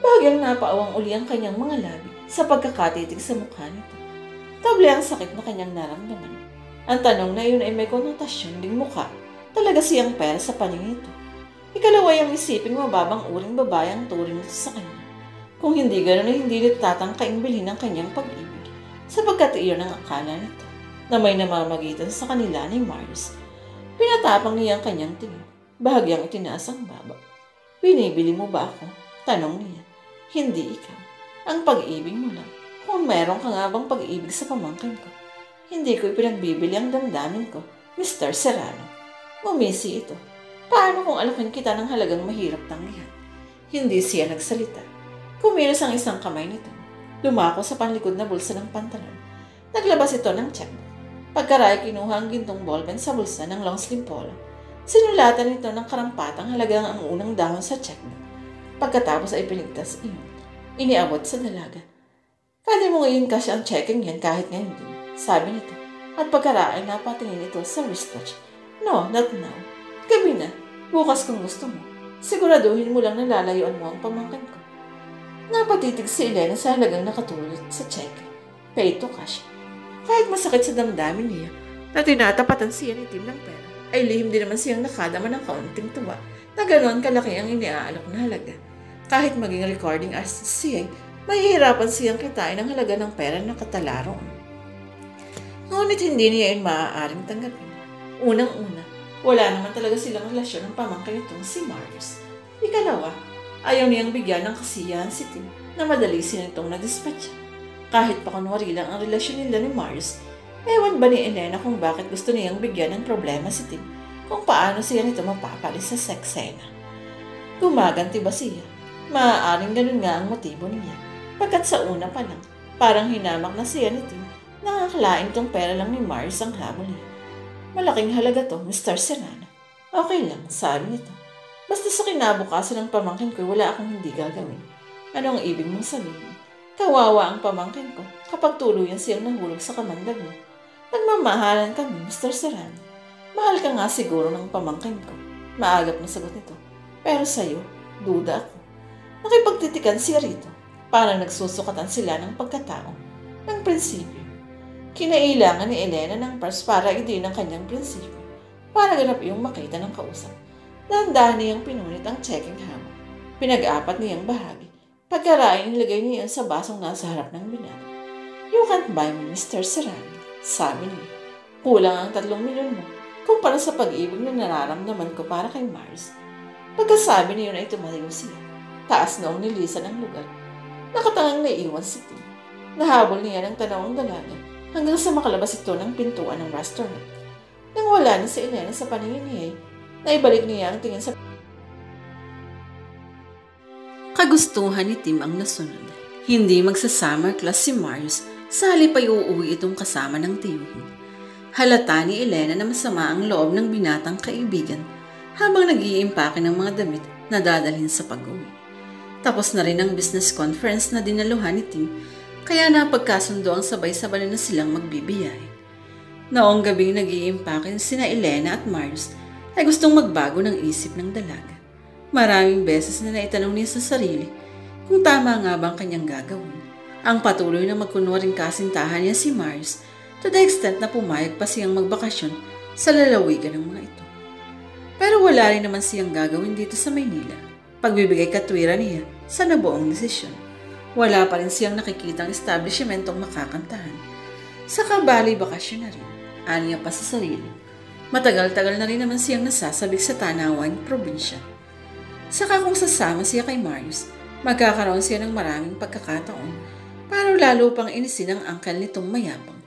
Bagyang napaawang uli ang kanyang mga labi sa pagkakatitig sa mukha nito. Table ang sakit na kanyang naramdaman. Ang tanong na iyon ay may konotasyon ding mukha. Talaga siyang pera sa paningin ito. Ikalaway ang isiping mababang uring babae ang turing nito sa kanya. Kung hindi gano'n ay hindi nito tatangkaing bilhin ang kanyang pag-ibig, sapagkat iyon ang akala nito na may namamagitan sa kanila ni Marius. Pinatapang niya ang kanyang tingin. Bahagyang itinaas ang baba. Binibili mo ba ako? Tanong niya. Hindi ikaw. Ang pag-ibig mo lang. Kung meron ka nga bang pag-ibig sa pamangkin ko, hindi ko ipinagbibili ang damdamin ko, Mr. Serrano. Ngumisi ito. Paano kung alakin kita ng halagang mahirap tanggihan? Hindi siya nagsalita. Kumilos ang isang kamay nito. Lumako sa panlikod na bulsa ng pantalon. Naglabas ito ng checkbook. Pagkaray kinuha ang gintong ballpen sa bulsa ng long sleeve polo. Sinulatan nito ng karampatang halagang ang unang dahon sa checkbook. Pagkatapos ay pinigtas iyon. Iniabot sa dalaga. Pwede mo ngayon kasi ang checking yan kahit ngayon din, sabi nito. At pagkaray napatingin ito sa wristwatch. No, not now. Gabi na. Bukas kung gusto mo. Siguraduhin mo lang na lalayuan mo ang pamangkin ko. Napatitig si Elena sa halagang nakatulad sa check. Pay to cash. Kahit masakit sa damdamin niya na tinatapatan siya ni Tim ng pera, ay lihim din naman siyang nakadama ng kaunting tuwa na ganoon kalaki ang iniaalok na halaga. Kahit maging recording artist siya, mahihirapan siyang kitain ang halaga ng pera na katalaroon. Ngunit hindi niya yun maaaring tanggapin. Unang-una, wala naman talaga silang relasyon ng pamangkin itong si Marius. Ikalawa, ayaw niyang bigyan ng kasiyahan si Tim na madali siya nitong na-dispatcha. Kahit pa kunwari lang ang relasyon nila ni Marius, ewan ba ni Elena kung bakit gusto niyang bigyan ng problema si Tim kung paano siya nito mapapalis sa seksena. Gumaganti ba siya? Maaaring ganun nga ang motibo niya. Pagkat sa una pa lang, parang hinamak na siya ni Tim na akalain tong pera lang ni Marius ang habol niya. Malaking halaga to, Mr. Serrano. Okay lang, sabi nito. Basta sa kinabukasan ng pamangkin ko, wala akong hindi gagawin. Ano ang ibig mong sabihin? Kawawa ang pamangkin ko kapag tuluyan siyang nahulog sa kamandag mo. Nagmamahalan kami, Mr. Serrano. Mahal ka nga siguro ng pamangkin ko. Maagap na sagot nito. Pero sa'yo, duda ako. Nakipagtitikan siya rito. Parang nagsusukatan sila ng pagkatao. Ng prinsipyo. Kinailangan ni Elena ng pars para i-din ang kanyang prinsipyo. Para ganap yung makita ng kausap. Dahan-dahan niyang pinunit ang checking hammer. Pinag-apat niyang bahagi. Pagkarain, nilagay niya sa basong nasa harap ng binata. You can't buy me, Mr. Serrano, sabi niya. Kulang ang 3 milyon mo kumpara sa pag-ibig na nararamdaman ko para kay Mars. Pagkasabi niyo na ito maliw siya. Taas noong nilisan ang lugar. Nakatangang naiiwan si Tim. Nahabol niya ng tanawang dalaga hanggang sa makalabas ito ng pintuan ng restaurant. Nang wala na si Elena sa paningin niya, naibalik niya ang tingin sa kagustuhan ni Tim ang nasunod. Hindi magsa-summer class si Marius, sa halip ay uuwi itong kasama ng tiyuhin. Halata ni Elena na masama ang loob ng binatang kaibigan habang nag-iimpake ng mga damit na dadalhin sa pag-uwi. Tapos na rin ang business conference na dinaluhan ni Tim, kaya napagkasundo ang sabay-sabay na silang magbibiyahe. Noong gabing nag-iimpake sina Elena at Marius ay gustong magbago ng isip ng dalaga. Maraming beses na naitanong niya sa sarili kung tama nga bang kanyang gagawin. Ang patuloy na magkunwaring kasintahan niya si Marius to the extent na pumayag pa siyang magbakasyon sa lalawigan ng mga ito. Pero wala rin naman siyang gagawin dito sa Maynila. Pagbibigay katwiran niya sa nabuong desisyon. Wala pa rin siyang nakikitang establishmentong makakantahan. Saka bali bakasyon na rin. Aniya pa sa sarili. Matagal-tagal na rin naman siyang nasasabik sa Tanawan, probinsya. Saka kung sasama siya kay Marius, magkakaroon siya ng maraming pagkakataon para lalo pang inisin ang angkal nitong mayabang.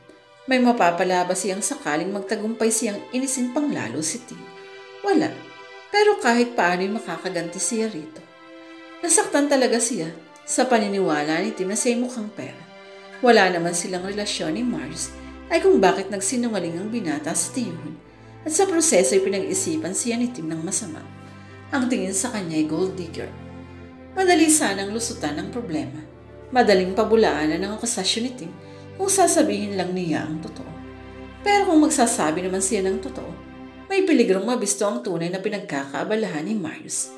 May mapapalaba siyang sakaling magtagumpay siyang inisin pang lalo si Tim. Wala, pero kahit paano'y makakaganti siya rito. Nasaktan talaga siya sa paniniwala ni Tim na siya mukhang pera. Wala naman silang relasyon ni Marius ay kung bakit nagsinungaling ang binata sa tiyuhin at sa proseso ay pinag-isipan siya ni Tim ng masama. Ang tingin sa kanya ay gold digger. Madali sanang lusutan ang problema. Madaling pabulaanan ng akusasyon ni Tim kung sasabihin lang niya ang totoo. Pero kung magsasabi naman siya ng totoo, may peligrong mabisto ang tunay na pinagkakaabalahan ni Marius.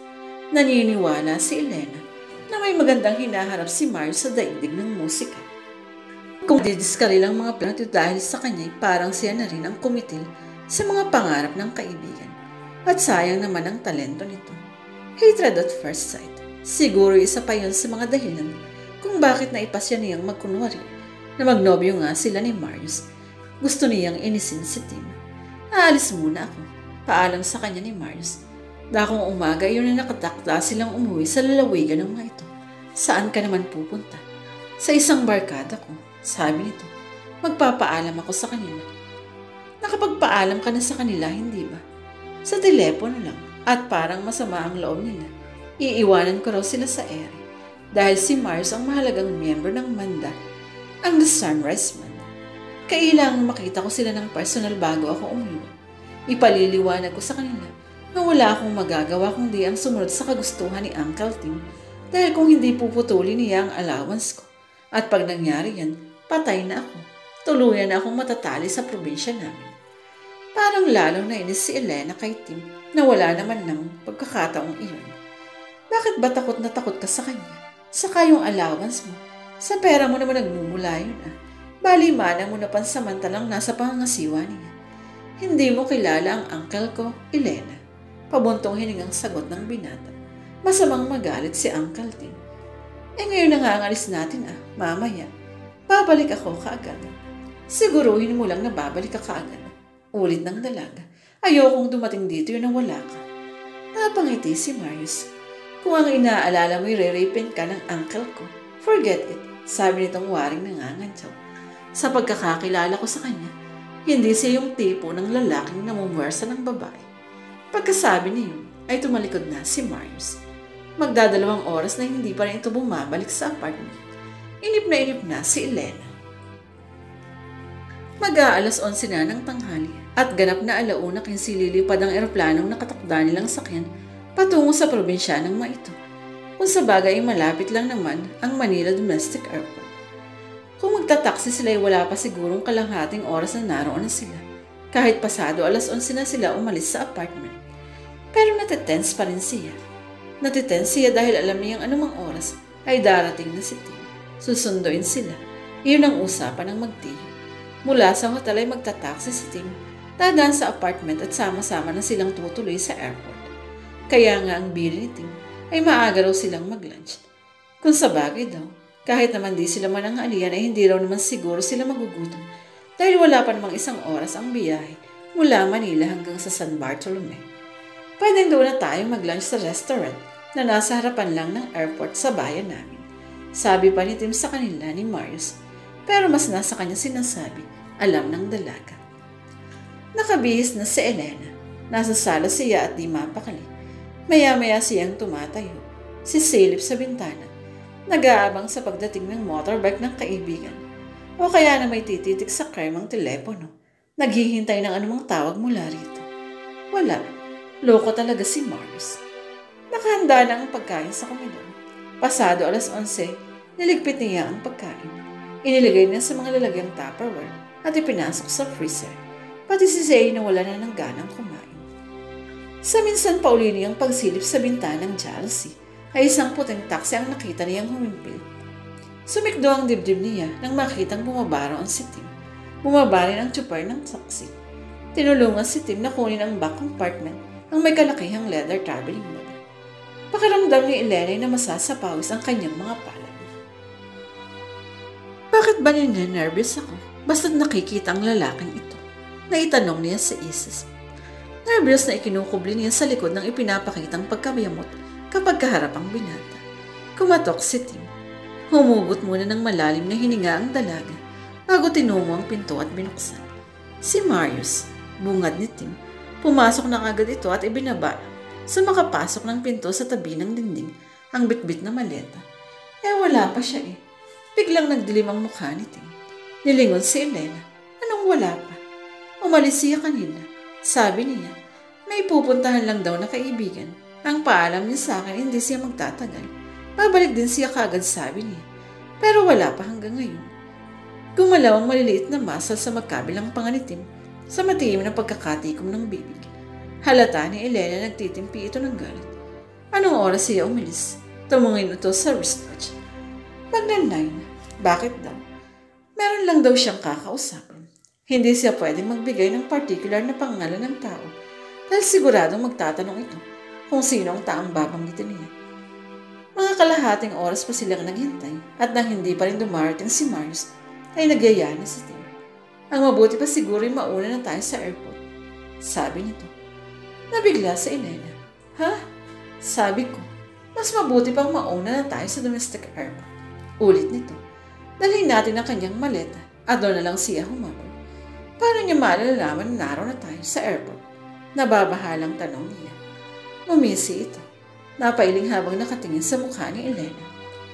Naniniwala si Elena na may magandang hinaharap si Marius sa daigdig ng musika. Kung didiskari lang mga plano dahil sa kanya ay parang siya na rin ang kumitil sa mga pangarap ng kaibigan. At sayang naman ang talento nito. Hatred at first sight. Siguro isa pa yun sa mga dahilan kung bakit naipasya niyang magkunwari na magnobyo nga sila ni Marius. Gusto niyang inisin si Tim. Aalis muna ako. Paalam sa kanya ni Marius. Dakong umaga yun na nakatakda silang umuwi sa lalawigan ng mga ito. Saan ka naman pupunta? Sa isang barkada ko, sabi nito. Magpapaalam ako sa kanila. Nakapagpaalam ka na sa kanila, hindi ba? Sa telepono lang at parang masama ang loob nila. Iiwanan ko raw sila sa ere dahil si Marius ang mahalagang miyembro ng Manda, ang The Sunrise Man. Kailangang makita ko sila ng personal bago ako umuwi. Ipaliliwanag ko sa kanila na wala akong magagawa kundi ang sumunod sa kagustuhan ni Uncle Tim dahil kung hindi puputulin niya ang allowance ko at pag nangyari yan, patay na ako. Tuluyan na akong matatali sa probinsya namin. Parang lalo na inis si Elena kay Tim na wala naman ng pagkakataong iyon. Bakit ba takot na takot ka sa kanya? Saka yung allowance mo. Sa pera mo naman nagmumula yun Bali-mana mo na pansamantalang nasa pangangasiwa niya. Hindi mo kilala ang uncle ko, Elena. Pabuntong hiningang sagot ng binata. Masamang magalit si Uncle Tim. Ngayon na nga ang alis natin mamaya. Babalik ako kaagad. Siguruhin mo lang na babalik ka kaagad. Ulit ng dalaga. Ayokong dumating dito yun na wala ka. Napangiti si Marius. Kung ang inaalala mo'y re-rapin ka ng uncle ko, forget it, sabi nitong waring nangangantsaw. Sa pagkakakilala ko sa kanya, hindi siya yung tipo ng lalaking namumuwersa ng babae. Pagkasabi niyo, ay tumalikod na si Marius. Magdadalawang oras na hindi pa rin ito bumabalik sa apartment. Inip na si Elena. Mag-aalas 11 na ng tanghali at ganap na 1:15 lilipad ang eroplanong nakatakda nilang sakyan patungo sa probinsya ng mga ito. Kung sa bagay malapit lang naman ang Manila Domestic Airport. Kung magtataksi sila ay wala pa sigurong kalahating oras na naroon na sila. Kahit pasado 11:00 na sila umalis sa apartment. Pero natitense pa rin siya. Natitense siya dahil alam niyang anumang oras ay darating na si Tim. Susunduin sila. Iyon ang usapan ng magtiyo. Mula sa hotel ay magtataksi si Tim. Dadaan sa apartment at sama-sama na silang tutuloy sa airport. Kaya nga ang bili ni Tim ay maaga raw silang mag-lunch. Kung sa bagay daw, kahit naman di sila mananghalian ay hindi raw naman siguro sila magugutom dahil wala pa namang 1 oras ang biyahe mula Manila hanggang sa San Bartolome. Pwedeng doon na tayo mag-lunch sa restaurant na nasa harapan lang ng airport sa bayan namin. Sabi pa ni Tim sa kanila ni Marius, pero mas nasa kanya sinasabi, alam ng dalaga. Nakabihis na si Elena. Nasa sala siya at di mapakali. Maya-maya siyang tumatayo. Sisilip sa bintana. Nag-aabang sa pagdating ng motorbike ng kaibigan. O kaya na may tititik sa kremang telepono. Naghihintay ng anumang tawag mula rito. Wala. Loko talaga si Marius. Nakahanda na ang pagkain sa komedor. Pasado 11:00, niligpit niya ang pagkain. Inilagay niya sa mga lalagyang Tupperware at ipinasok sa freezer. Pati si Zay na wala na ng ganang kumain. Sa minsan pauli niyang pagsilip sa bintanang jealousy, ay isang puting taksi ang nakita niyang humimpil. Sumikdo ang dibdib niya nang makitang bumabaro ang si Tim. Bumaba rin ang tsuper ng taksi. Tinulungan si Tim na kunin ang back compartment ng may kalakihang leather traveling bag. Pakiramdam ni Elena na masasapawis ang kanyang mga palad. Bakit ba nervous ako basta't nakikita ang lalaking ito? Naitanong niya sa isis. Nervous na ikinukubli niya sa likod ng ipinapakitang pagkamayamot kapag kaharap ang binata. Kumatok si Tim. Humugot muna ng malalim na hininga ang dalaga bago tinungo ang pinto at binuksan. Si Marius, bungad ni Tim, pumasok na kagad ito at ibinaba sa makapasok ng pinto sa tabi ng dingding ang bitbit na maleta. Wala pa siya Biglang nagdilim ang mukha ni Tim. Nilingon si Elena. Anong wala pa? Umalis siya kanina. Sabi niya, may pupuntahan lang daw na kaibigan. Ang paalam niya sa akin, hindi siya magtatagal. Babalik din siya kagad, sabi niya. Pero wala pa hanggang ngayon. Gumalaw ang maliliit na muscle sa magkabilang panganitim sa matiim na pagkakatikom ng bibig. Halata ni Elena nagtitimpi ito ng galit. Anong oras siya umalis? Tumungin ito sa wristwatch. Magnanay. Bakit daw? Meron lang daw siyang kakausapin. Hindi siya pwedeng magbigay ng particular na pangalan ng tao dahil siguradong magtatanong ito kung sino ang taong babanggitin niya. Mga kalahating oras pa silang naghintay at nang hindi pa rin dumarating si Marius ay nagyaya na si Tim. Ang mabuti pa siguro ay mauna na tayo sa airport. Sabi nito. Nabigla si Elena. Ha? Sabi ko, mas mabuti pang mauna na tayo sa domestic airport. Ulit nito. Dalhin natin ang kanyang maleta at doon na lang siya humabol. Paano niya malalaman na naroon na tayo sa airport? Nababahalang tanong niya. Umisi ito. Napailing habang nakatingin sa mukha ni Elena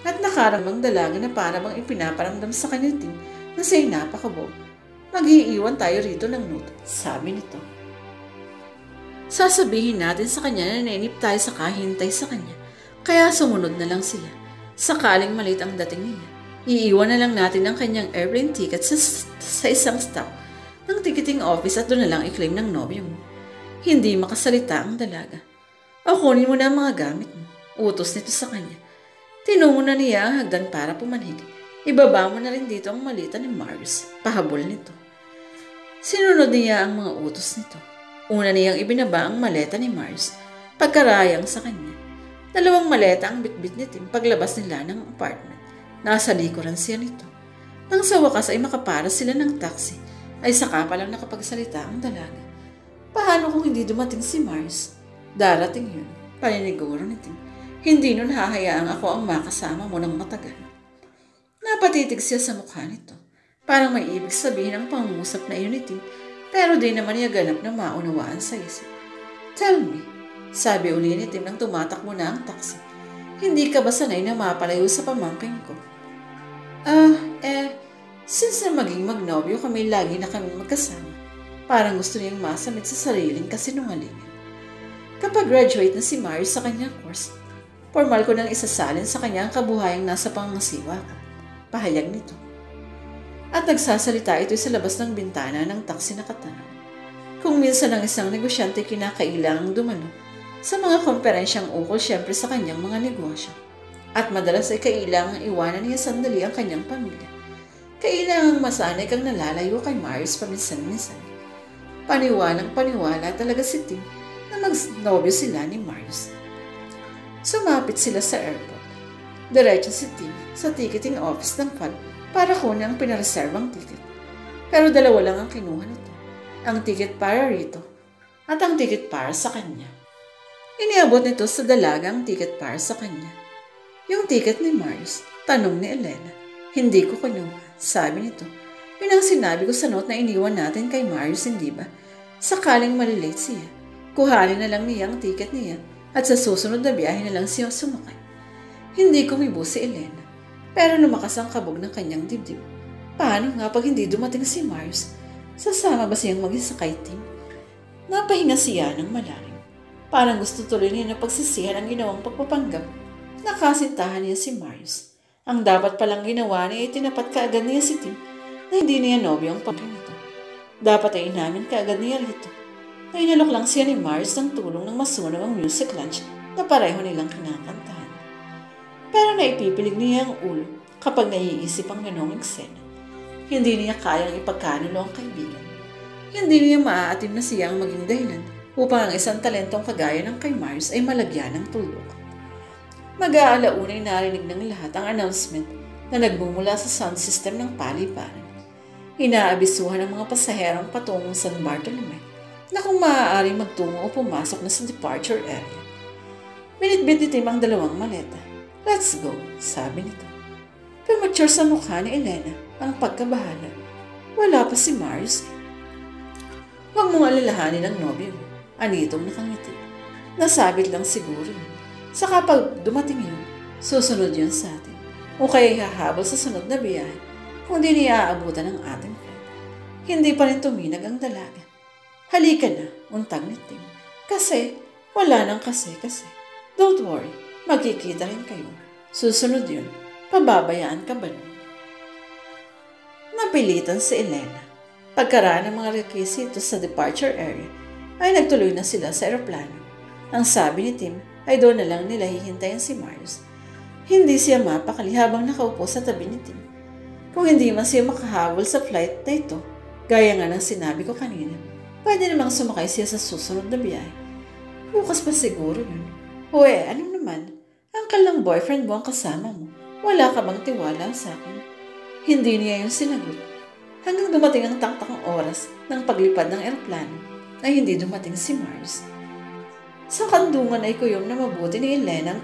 at nakaramang dalaga na para bang ipinaparamdam sa kanya na siya'y napakabog. Mag-iiwan tayo rito ng note, sabi nito. Sasabihin natin sa kanya na nainip tayo sa kahintay sa kanya, kaya sumunod na lang siya. Sakaling malit ang dating niya, iiwan na lang natin ang kanyang airplane ticket sa isang stop ng ticketing office at doon na lang i-claim ng nobyo mo. Hindi makasalita ang dalaga. O kunin mo na ang mga gamit mo. Utos nito sa kanya. Tinungo na niya ang hagdan para pumanhig. Ibaba mo na rin dito ang malita ni Marius. Pahabol nito. Sinunod niya ang mga utos nito. Una niyang ibinaba ang maleta ni Marius. Pagkarayang sa kanya. 2 maleta ang bitbit ni Tim paglabas nila ng apartment. Nasa likuran siya nito. Nang sa wakas ay makapara sila ng taxi, ay saka pa lang nakapagsalita ang dalaga. Paano kung hindi dumating si Marius? Darating yun, paniniguro ni Tim. Hindi nun hahayaang ako ang makasama mo ng matagal. Napatitig siya sa mukha nito. Parang may ibig sabihin ang pangungusap na iyon ni Tim, pero di naman niya ganap na maunawaan sa isip. Tell me, sabi uli ni Tim nang tumatakbo na ang taxi. Hindi ka ba sanay na mapalayo sa pamangkin ko? Since na maging magnobyo kami lagi na kami magkasama, parang gusto niyang masamit sa sariling kasinungalingan. Kapag graduate na si Marius sa kanyang course, formal ko nang isasalin sa kanya ang kabuhayang nasa pangasiwa ko. Pahayag nito. At nagsasalita ito sa labas ng bintana ng taxi na katanaw. Kung minsan ang isang negosyante kinakailangang dumalo sa mga komperensyang ukol siyempre sa kanyang mga negosyo. At madalas ay kailangang iwanan niya sandali ang kanyang pamilya. Kailangang masanay kang nalalayo kay Marius paminsan-minsan. Paniwalang-paniwala talaga si Tim na magnobyo sila ni Marius. Sumapit sila sa airport. Diretso si Tim sa ticketing office ng PAL para kunin ang pinareservang ticket. Pero 2 lang ang kinuha nito. Ang ticket para rito at ang ticket para sa kanya. Iniabot nito sa dalaga ang ticket para sa kanya. Yung ticket ni Marius, tanong ni Elena. Hindi ko kinuha, sabi nito. Yun ang sinabi ko sa note na iniwan natin kay Marius, hindi ba? Sakaling malilate siya. Kuhanin na lang niya ang ticket niya at sa susunod na biyahe na lang siya sumakay. Hindi kumibo si Elena, pero lumakas ang kabog ng kanyang dibdib. Paano nga pag hindi dumating si Marius? Sasama ba siyang mag-isa kay Tim? Napahinga siya ng malalim. Parang gusto tuloy niya na pagsisihan ang ginawang pagpapanggap. Nakasintahan niya si Marius. Ang dapat palang ginawa niya ay tinapat kaagad niya si Tim na hindi niya nobyo ang pamilya nito. Dapat ay inamin kaagad niya rito. Nainalok lang siya ni Marius ng tulong ng masunaw ang music lunch na pareho nilang kinakantahan. Pero naipipilig niya ang ulo kapag naiisip ang ganong eksena. Hindi niya kayang ipagkanulo ang kaibigan. Hindi niya maaatim na siya ang maging dahilan upang ang isang talentong kagaya ng kay Marius ay malagyan ng tulog. Mag-aalaunay narinig ng lahat ang announcement na nagbumula sa sound system ng paliparan. Inaabisuhan ng mga pasaherong patungong San Bartolome na kung maaaring magtungo o pumasok na sa departure area. Binitbit ni Tim ang 2 maleta. Let's go, sabi nito. Premature sa mukha ni Elena ang pagkabahala. Wala pa si Marius. Huwag mong alalahanin ang nobyo mo. Anitong nakangiti. Nasabit lang siguro yun. Sa kapag dumating yun, susunod yun sa atin. O kaya hahabol sa sunod na biyahe kung di niya aabutan ng ating flight. Hindi pa rin tuminag ang dalaga. Halika na, untang ni Tim. Kasi, wala nang kasi. Don't worry, magkikita rin kayo. Susunod yun, pababayaan ka ba nun? Napilitan si Elena. Pagkaraan ng mga requisitos sa departure area, ay nagtuloy na sila sa eroplano. Ang sabi ni Tim ay doon na lang nila hihintayin si Marius. Hindi siya mapakali habang nakaupo sa tabi ni Tim. Kung hindi man siya makahabol sa flight na ito, gaya nga ng sinabi ko kanina, pwede namang sumakay siya sa susunod na biyahe. Bukas pa siguro yun. Ano naman? Angkal ng boyfriend mo ang kasama mo. Wala ka bang tiwala sa akin? Hindi niya yung sinagot. Hanggang dumating ang taktakang oras ng paglipad ng eroplano ay hindi dumating si Marius. Sa kandungan ay kuyom na mabuti ni Elena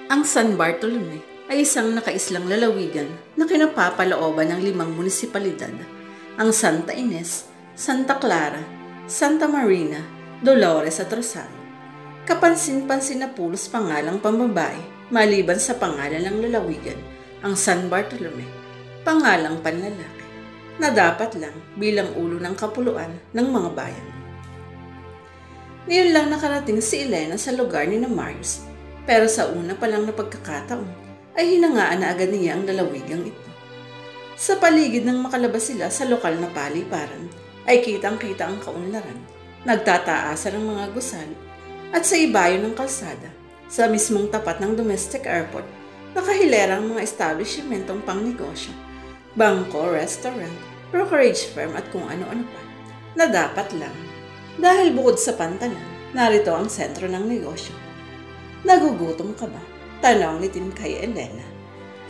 ang San Bartolome ay isang nakaislang lalawigan na kinapapalooban ng 5 munisipalidad, ang Santa Ines, Santa Clara, Santa Marina, Dolores at Rosario. Kapansin-pansin na pulos pangalang pambabae maliban sa pangalan ng lalawigan, ang San Bartolome, pangalang panlalaki, na dapat lang bilang ulo ng kapuluan ng mga bayan. Ngayon lang nakarating si Elena sa lugar ni Marius, pero sa una pa lang na pagkakataon ay hinangaan na agad niya ang lalawigang ito. Sa paligid ng makalabas sila sa lokal na paliparan ay kitang-kita ang kaunlaran, nagtataasan ng mga gusal at sa ibayo ng kalsada, sa mismong tapat ng domestic airport, nakahilerang mga establishmentong pangnegosyo, bangko, restaurant, brokerage firm at kung ano-ano pa, na dapat lang. Dahil bukod sa pantanan, narito ang sentro ng negosyo. Nagugutom ka ba? Tanong ni Tim kay Elena.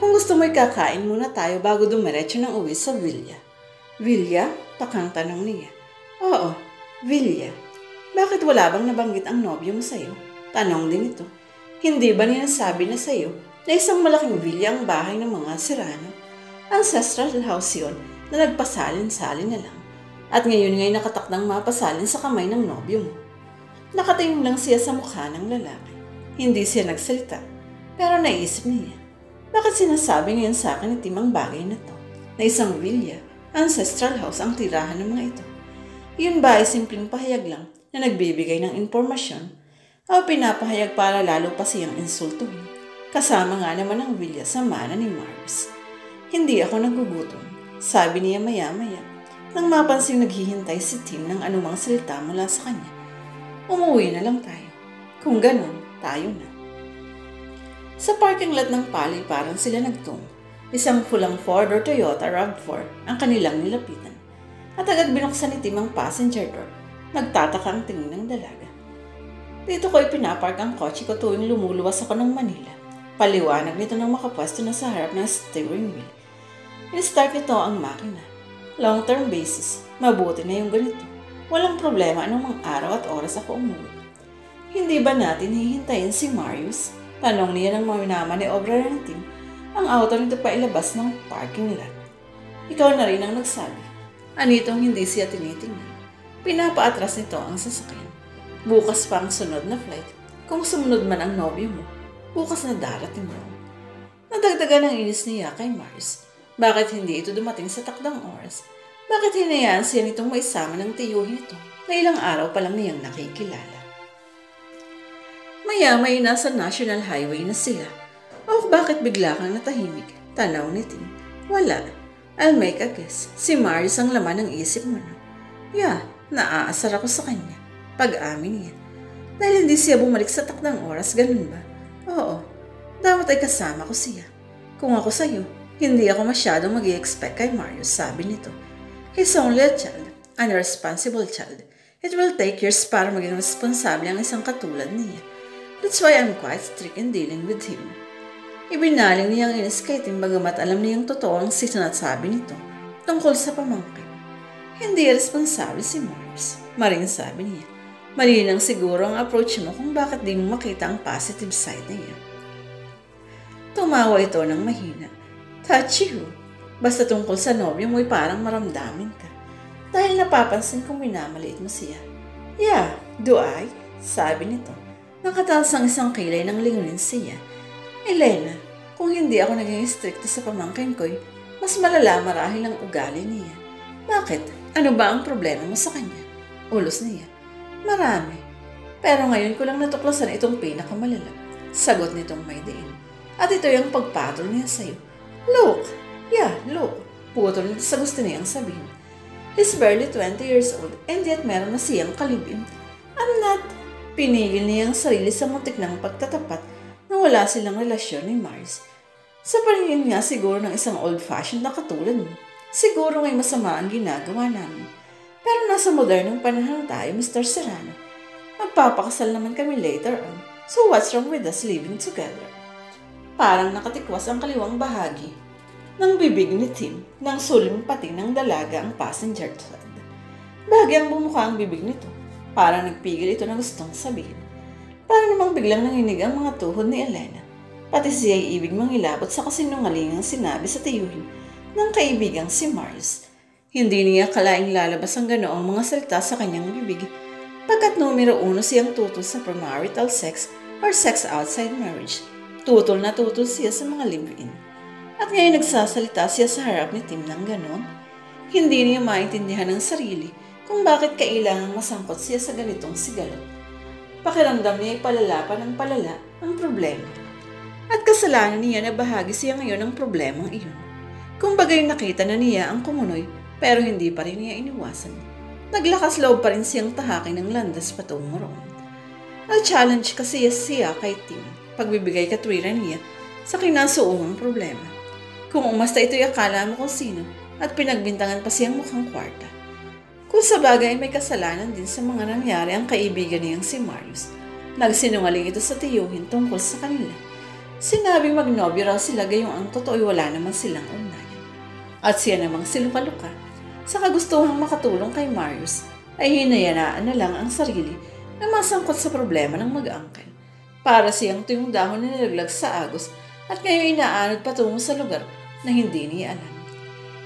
Kung gusto mo'y kakain muna tayo bago dumiretso ng uwi sa Villa. Villa? Takang tanong niya. Oo, Villa. Bakit wala bang nabanggit ang nobyo mo sa'yo? Tanong din ito. Hindi ba niya nasabi na sa'yo na isang malaking villa ang bahay ng mga Serrano? Ancestral house yun na nagpasalin-salin na lang. At ngayon nga'y nakatakdang mapasalin sa kamay ng nobyo mo. Nakatingin lang siya sa mukha ng lalaki. Hindi siya nagsalita, pero naisip niya. Bakit sinasabi ngayon sa akin ni Tim ang bagay na to? Na isang villa, ancestral house ang tirahan ng mga ito. Yun ba ay simpleng pahayag lang na nagbibigay ng impormasyon o pinapahayag para lalo pa siyang insultuhin? Kasama nga naman ang villa sa mana ni Marius. Hindi ako nagugutom, sabi niya maya-maya nang mapansing naghihintay si Tim ng anumang salita mula sa kanya. Umuwi na lang tayo. Kung ganon, tayo na. Sa parking lot ng paliparan sila nagtungo. Isang fulang Ford or Toyota RAV4 ang kanilang nilapitan. At agad binuksan ni Tim ang passenger door. Nagtataka ang tingin ng dalaga. Dito ko ipinapark ang kotse ko tuwing lumuluwas ako ng Manila. Paliwanag nito nang makapwesto na sa harap ng steering wheel. In-start nito ang makina. Long-term basis, mabuti na yung ganito. Walang problema anumang araw at oras ako umuwi. Hindi ba natin hihintayin si Marius? Tanong niya ng minamaniobra ng Tim ang auto nito pa ilabas ng parking lot. Ikaw na rin ang nagsabi. Anitong hindi siya tinitingnan. Pinapaatras nito ang sasakyan. Bukas pa ang sunod na flight. Kung sumunod man ang nobyo mo, bukas na darating mo. Nadagdagan ang inis niya kay Marius. Bakit hindi ito dumating sa takdang oras? Bakit hinayaan siya nitong maisama ng tiyuhin ito na ilang araw pa lang niyang nakikilala? Maya-may nasa National Highway na sila. Oh, bakit bigla kang natahimik? Tanaw ni Tim. Wala. I'll make a guess. Si Marius ang laman ng isip mo, no? Yeah, naaasar ako sa kanya. Pag-amin niya. Dahil hindi siya bumalik sa takdang oras, ganun ba? Oo. Dapat ay kasama ko siya. Kung ako sa'yo, hindi ako masyadong mag-i-expect kay Marius, sabi nito. He's only a child, an irresponsible child. It will take years para maging responsable ang isang katulad niya. That's why I'm quite strict in dealing with him. Ibinaling niya ang inis kay Tim bagamat alam niyang totoo ang sinasabi nito tungkol sa pamangkin. Hindi responsable si Marius, maring sabi niya. Malinang siguro ang approach mo kung bakit di mo makita ang positive side niya. Tumawa ito ng mahina. Touchy ho. Basta tungkol sa nobyo mo'y parang maramdamin ka. Dahil napapansin kong minamaliit mo siya. Yeah, do I? Sabi nito. Nakataas ang isang kilay ng lingunin siya. Elena, kung hindi ako naging stricto sa pamangkin ko'y, mas malala marahil ang ugali niya. Bakit? Ano ba ang problema mo sa kanya? Ulos niya. Marami. Pero ngayon ko lang natuklasan itong pinakamalala. Sagot nitong may diin. At ito yung pagpatol niya sa'yo. Look! Yeah, look! Putol nito sa gusto niyang sabihin. He's barely 20 years old and yet meron na siyang kalibin. I'm not... Pinigil niya ang sarili sa muntik ng pagtatapat na wala silang relasyon ni Marius. Sa paningin nga siguro ng isang old-fashioned na katulad mo, siguro ngay masama ang ginagawa namin. Pero nasa modernong panahon tayo, Mr. Serrano. Magpapakasal naman kami later on, so what's wrong with us living together? Parang nakatikwas ang kaliwang bahagi ng bibig ni Tim nang sulim pati ng dalaga ang passenger side. Bahagyang bumuka ang bibig nito. Parang nagpigil ito na gustong sabihin. Para namang biglang nanginig ang mga tuhod ni Elena. Pati siya ay ibig mangilabot sa kasinungalingang sinabi sa tiyuhin ng kaibigang si Marius. Hindi niya kalaing lalabas ang ganoong mga salita sa kanyang bibig, pagkat numero 1 siyang tutol sa premarital sex or sex outside marriage. Tutol na tutol siya sa mga live-in. At ngayon nagsasalita siya sa harap ni Tim ng ganon. Hindi niya maintindihan ng sarili kung bakit kailangang masangkot siya sa ganitong sigalot. Pakiramdam niya ay palala pa ng palala ang problema. At kasalanan niya na bahagi siya ngayon ng problemang iyon. Kung bagay nakita na niya ang kumunoy pero hindi pa rin niya iniwasan. Naglakas loob pa rin siyang tahakin ng landas patungo roon. Nag-challenge kasi siya kay Tim pagbibigay katwiran niya sa kinasuungang problema. Kung umasta ito'y akala mo kung sino at pinagbintangan pa siyang mukhang kwarta. Kung sa bagay may kasalanan din sa mga nangyari ang kaibigan niyang si Marius. Nagsinungaling ito sa tiyuhin tungkol sa kanila. Sinabing magnobyo raw sila gayong ang totoo'y wala naman silang ugnayan. At siya namang siluka-luka, sa kagustuhang makatulong kay Marius, ay hinayanaan na lang ang sarili na masangkot sa problema ng mag-angkel. Para siyang tuyong dahon na nilaglag sa agos at ngayon inaanod patungo sa lugar na hindi niya alam.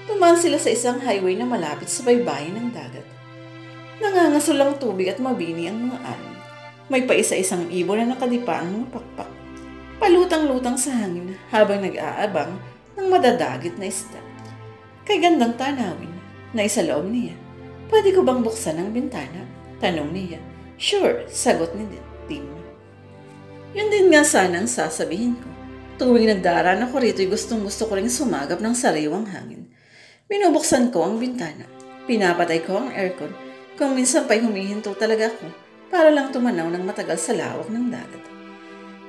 Tumaan sila sa isang highway na malapit sa baybayin ng dagat. Nangangasul tubig at mabini ang mga alon. May paisa-isang ibon na nakadipa ang mga pakpak. Palutang-lutang sa hangin habang nag-aabang ng madadagit na isda. Kay gandang tanawin na isa loob niya. Pwede ko bang buksan ang bintana? Tanong niya. Sure, sagot ni Tim. Yun din nga sana ang sasabihin ko. Tuwing nagdaraan ako rito'y gustong-gusto ko rin sumagap ng sariwang hangin. Binubuksan ko ang bintana. Pinapatay ko ang aircon. Kung minsan pa'y humihinto talaga ako para lang tumanaw ng matagal sa lawak ng dagat.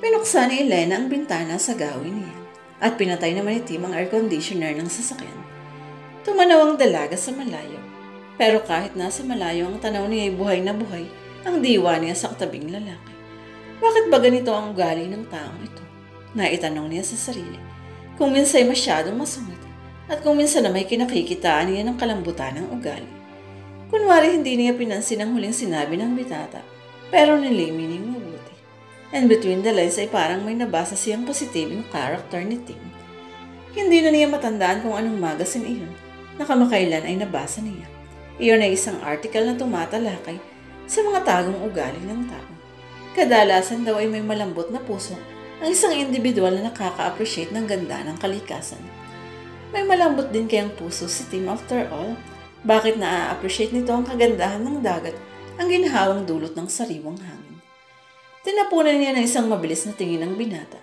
Pinuksan ni Elena ang bintana sa gawin niya at pinatay naman ni Tim ang air conditioner ng sasakyan. Tumanaw ang dalaga sa malayo. Pero kahit nasa malayo ang tanaw niya ay buhay na buhay ang diwa niya sa katabing lalaki. Bakit ba ganito ang ugali ng taong ito? Naitanong niya sa sarili. Kung minsan ay masyadong masungit at kung minsan na may kinakikitaan niya ng kalambutan ng ugali. Kunwari hindi niya pinansin ang huling sinabi ng bitata pero nilimi niyang mabuti. And between the lines ay parang may nabasa siyang positibong character ni Tim. Hindi na niya matandaan kung anong magazine iyon na kamakailan ay nabasa niya. Iyon ay isang article na tumatalakay sa mga tagong ugali ng tao. Kadalasan daw ay may malambot na puso ang isang individual na nakaka-appreciate ng ganda ng kalikasan. May malambot din kayang puso si Tim after all. Bakit na-appreciate nito ang kagandahan ng dagat ang ginhawang dulot ng sariwang hangin? Tinapunan niya ng isang mabilis na tingin ng binata.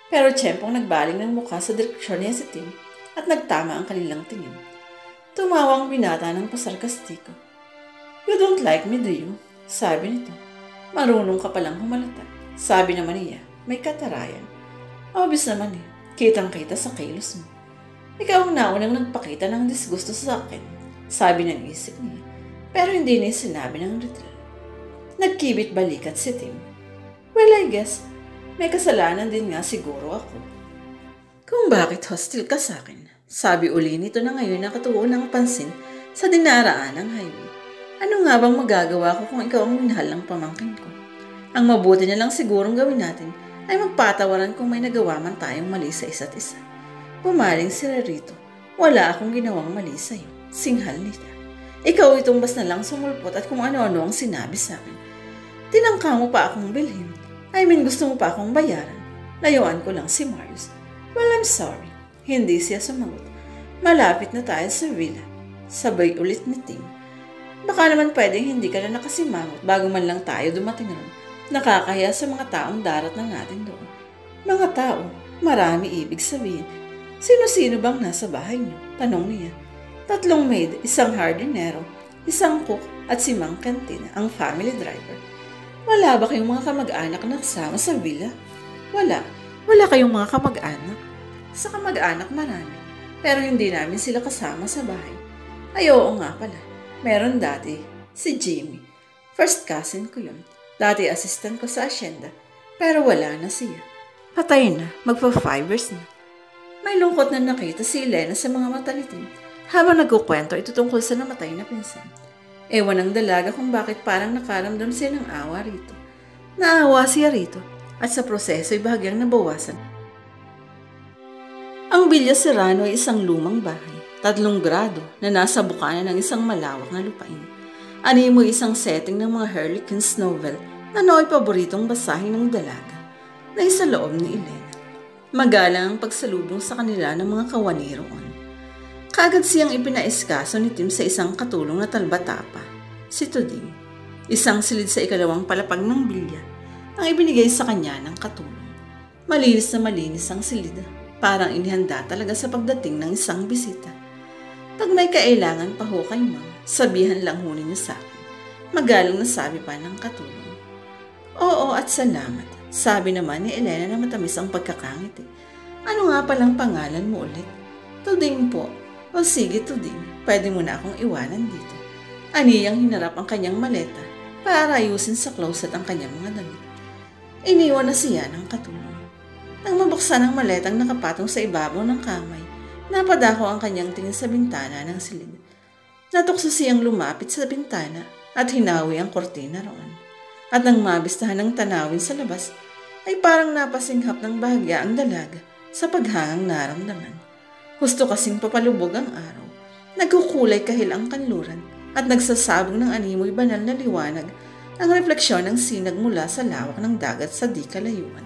Pero tiyempong nagbaling ng mukha sa direksyon niya si Tim at nagtama ang kanilang tingin. Tumawa ang binata ng pasarkastiko. You don't like me, do you? Sabi nito. Marunong ka palang humalata. Sabi naman niya, may katarayan. Obvious naman eh, kitang-kita sa kilos mo. Ikaw ang naunang nagpakita ng disgusto sa akin. Sabi ng isip niya, pero hindi niya sinabi ng literal. Nagkibit balikat si Tim. Well, I guess, may kasalanan din nga siguro ako. Kung bakit hostile ka sa akin, sabi uli nito na ngayon nakatuon ng pansin sa dinaraan ng highway. Ano nga bang magagawa ko kung ikaw ang minahal ng pamangkin ko? Ang mabuti na lang sigurong gawin natin ay magpatawaran kung may nagawa man tayong mali sa isa't isa. Pumaling si Rarito, wala akong ginawang mali sa'yo. Singhal nita. Ikaw itumbas na lang sumulpot at kung ano-ano ang sinabi sa akin. Tinangka mo pa akong bilhin. Gusto mo pa akong bayaran. Layuan ko lang si Marius. Well, I'm sorry. Hindi siya sumagot. Malapit na tayo sa villa. Sabay ulit ni Tim. Baka naman pwedeng hindi ka na nakasimangot bago man lang tayo dumating ron. Nakakahiya sa mga taong darat na natin doon. Mga tao, marami ibig sabihin. Sino-sino bang nasa bahay niyo? Tanong niya. 3 maid, isang hardinero, isang cook at si Mang Cantina, ang family driver. Wala ba kayong mga kamag-anak na kasama sa villa? Wala. Wala kayong mga kamag-anak? Sa kamag-anak marami. Pero hindi namin sila kasama sa bahay. Ay oo nga pala. Meron dati, si Jimmy. First cousin ko yun. Dati assistant ko sa asyenda. Pero wala na siya. Patay na, magpa-5 years na. May lungkot na nakita si Elena sa mga mata ni Tim habang nagkukwento ito tungkol sa namatay na pinsan. Ewan ng dalaga kung bakit parang nakaramdam siya ng awa rito. Naawa siya rito at sa proseso ay bahagyang nabawasan. Ang Villa Serrano ay isang lumang bahay, 3 grado na nasa bukana ng isang malawak na lupain. Animo isang setting ng mga Harlequin's novel na nooy paboritong basahin ng dalaga na isa loob ni Elena. Magalang ang pagsalubong sa kanila ng mga kawani roon. Kagad siyang ipinaiskaso ni Tim sa isang katulong na talbatapa, si Tuding. Isang silid sa ikalawang palapag ng bilya ang ibinigay sa kanya ng katulong. Malinis na malinis ang silid, parang inihanda talaga sa pagdating ng isang bisita. Pag may kailangan pa ho kay ma'am, sabihan lang ho ninyo sa akin. Magalang na sabi pa ng katulong. Oo at salamat, sabi naman ni Elena na matamis ang pagkakangiti. Ano nga palang pangalan mo ulit? Tuding po. O sige Tuding, pwede mo na akong iwanan dito. Aniyang hinarap ang kanyang maleta para ayusin sa closet ang kanyang mga damit. Iniwan na siya ng katulong. Nang mabuksan ang maletang nakapatong sa ibabaw ng kamay, napadako ang kanyang tingin sa bintana ng silid. Natukso siyang lumapit sa bintana at hinawi ang kortina roon. At nang mabistahan ng tanawin sa labas, ay parang napasinghap ng bahagya ang dalaga sa paghangang naramdaman. Husto kasing papalubog ang araw. Nagkukulay kahil ang kanluran at nagsasabog ng animoy banal na liwanag ang refleksyon ng sinag mula sa lawak ng dagat sa di kalayuan.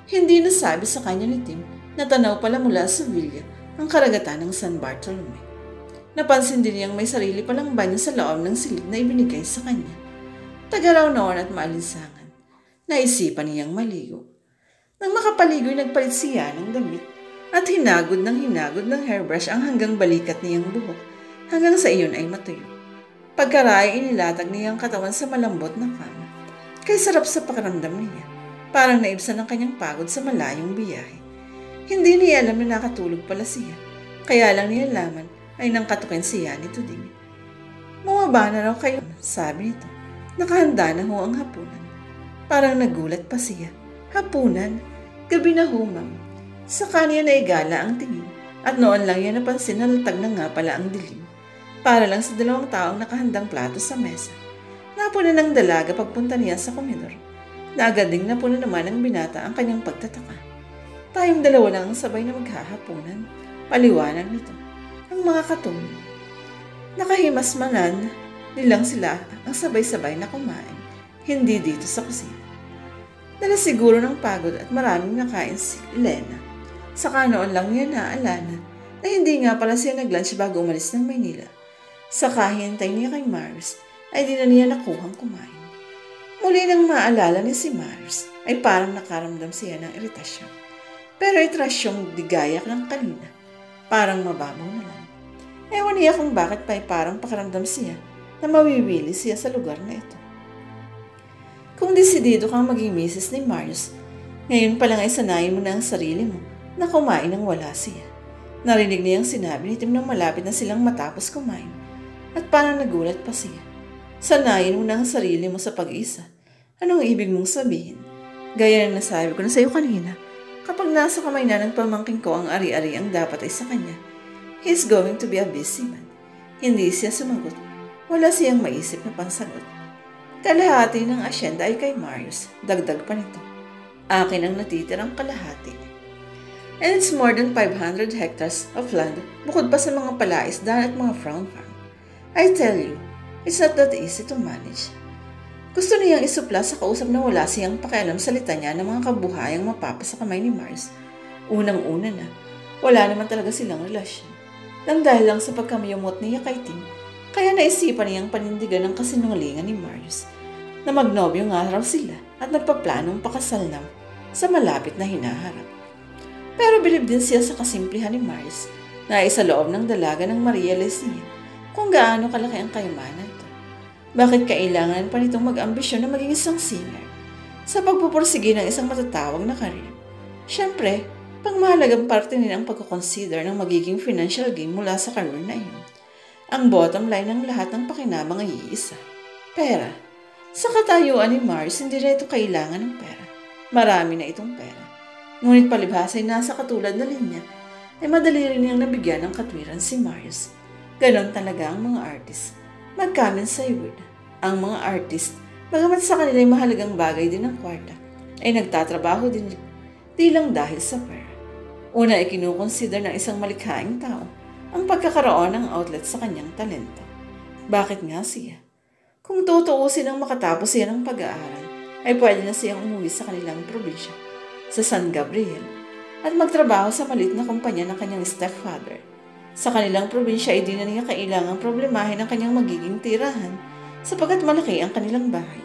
Hindi nasabi sa kanya ni Tim na tanaw pala mula sa villa ang karagatan ng San Bartolome. Napansin din niyang may sarili palang banyo sa loob ng silid na ibinigay sa kanya. Tagaraw noon at maalinsangan. Naisipan niyang maligo. Nang makapaligo'y nagpalit siya ng damit at hinagod ng hairbrush ang hanggang balikat niyang buhok hanggang sa iyon ay matuyo. Pagkaray inilatag niyang katawan sa malambot na kama. Kay sarap sa pakiramdam niya. Parang naibsan ang kanyang pagod sa malayong biyahe. Hindi niya alam na nakatulog pala siya. Kaya lang niya laman ay nang katukin siya ni Tuding. Bumaba na raw kayo, sabi nito. Nakahanda na ho ang hapunan. Parang nagulat pa siya. Hapunan? Gabi na ho, ma'am. Sa kanya naigala ang tingin at noon lang yan napansin na latag na nga pala ang dilim. Para lang sa 2 taong nakahandang plato sa mesa. Napuna ng dalaga pagpunta niya sa komedor. Naagad ding napuna naman ng binata ang kanyang pagtataka. Tayong 2 lang sabay na maghahapunan. Paliwanag nito. Ang mga katulong. Nakahimasmanan nilang sila ang sabay-sabay na kumain. Hindi dito sa kusina. Dala siguro ng pagod at maraming nakain si Elena. Saka noon lang niya naalala na hindi nga pala siya nag-lunch bago umalis ng Maynila. Saka hintay niya kay Mars ay di na niya nakuhang kumain. Muli nang maalala ni si Mars ay parang nakaramdam siya ng iritasyon. Pero iritrasyong digayak ng kanina, parang mababaw na lang. Ewan niya kung bakit pa ay parang pakiramdam siya na mawiwili siya sa lugar na ito. Kung desidido kang maging misis ni Marius, ngayon pa lang ay sanayin mo na ang sarili mo na kumain nang wala siya. Narinig niyang sinabi ni Tim nang malapit na silang matapos kumain at parang nagulat pa siya. Sanayin mo na ang sarili mo sa pag-isa. Anong ibig mong sabihin? Gaya na nasabi ko na sa iyo kanina, kapag nasa kamay na ng pamangkin ko ang ari-ari ang dapat ay sa kanya, he is going to be a busy man. Hindi siya sumagot. Wala siyang maisip na pansagot. Kalahati ng asyenda ay kay Marius. Dagdag pa nito. Akin ang natitirang kalahati. And it's more than 500 hectares of land bukod pa sa mga palaisdaan at mga farm. I tell you, it's not that easy to manage. Gusto niyang isupla sa kausap na wala siyang pakialam sa litanya ng mga kabuhayang mapapa sa kamay ni Mars. Unang-una na, wala naman talaga silang relasyon. Nang dahil lang sa pagkamiyamot niya kay Tim, kaya naisipan niyang panindigan ng kasinungalingan ni Marius na magnobyo nga raw sila at nagpaplanong pakasal na sa malapit na hinaharap. Pero bilib din siya sa kasimplihan ni Marius na isa loob ng dalaga ng ma-realize niya kung gaano kalaki ang kayamanan ito. Bakit kailangan pa nitong mag-ambisyon na maging isang singer sa pagpupursige ng isang matatawag na karir? Siyempre, pangmahalagang parte nila ang pagkukonsider ng magiging financial gain mula sa career na iyon. Ang bottom line ng lahat ng pakinabang ay iisa. Pera. Sa katayuan ni Mars, hindi na ito kailangan ng pera. Marami na itong pera. Ngunit palibhas ay nasa katulad na linya, ay madali rin niyang nabigyan ng katwiran si Marius. Ganon talaga ang mga artist. Mag-comment sa word. Ang mga artist, bagamat sa kanila ay mahalagang bagay din ang kwarta, ay nagtatrabaho din di lang dahil sa pera. Una ay kinukonsider ng isang malikhaing tao ang pagkakaroon ng outlet sa kanyang talento. Bakit nga siya? Kung tutuusin ang makatapos siya ng pag-aaral, ay pwede na siyang umuwi sa kanilang probinsya, sa San Gabriel, at magtrabaho sa maliit na kumpanya ng kanyang stepfather. Sa kanilang probinsya ay di na niya kailangang problemahin ang kanyang magiging tirahan sapagkat malaki ang kanilang bahay.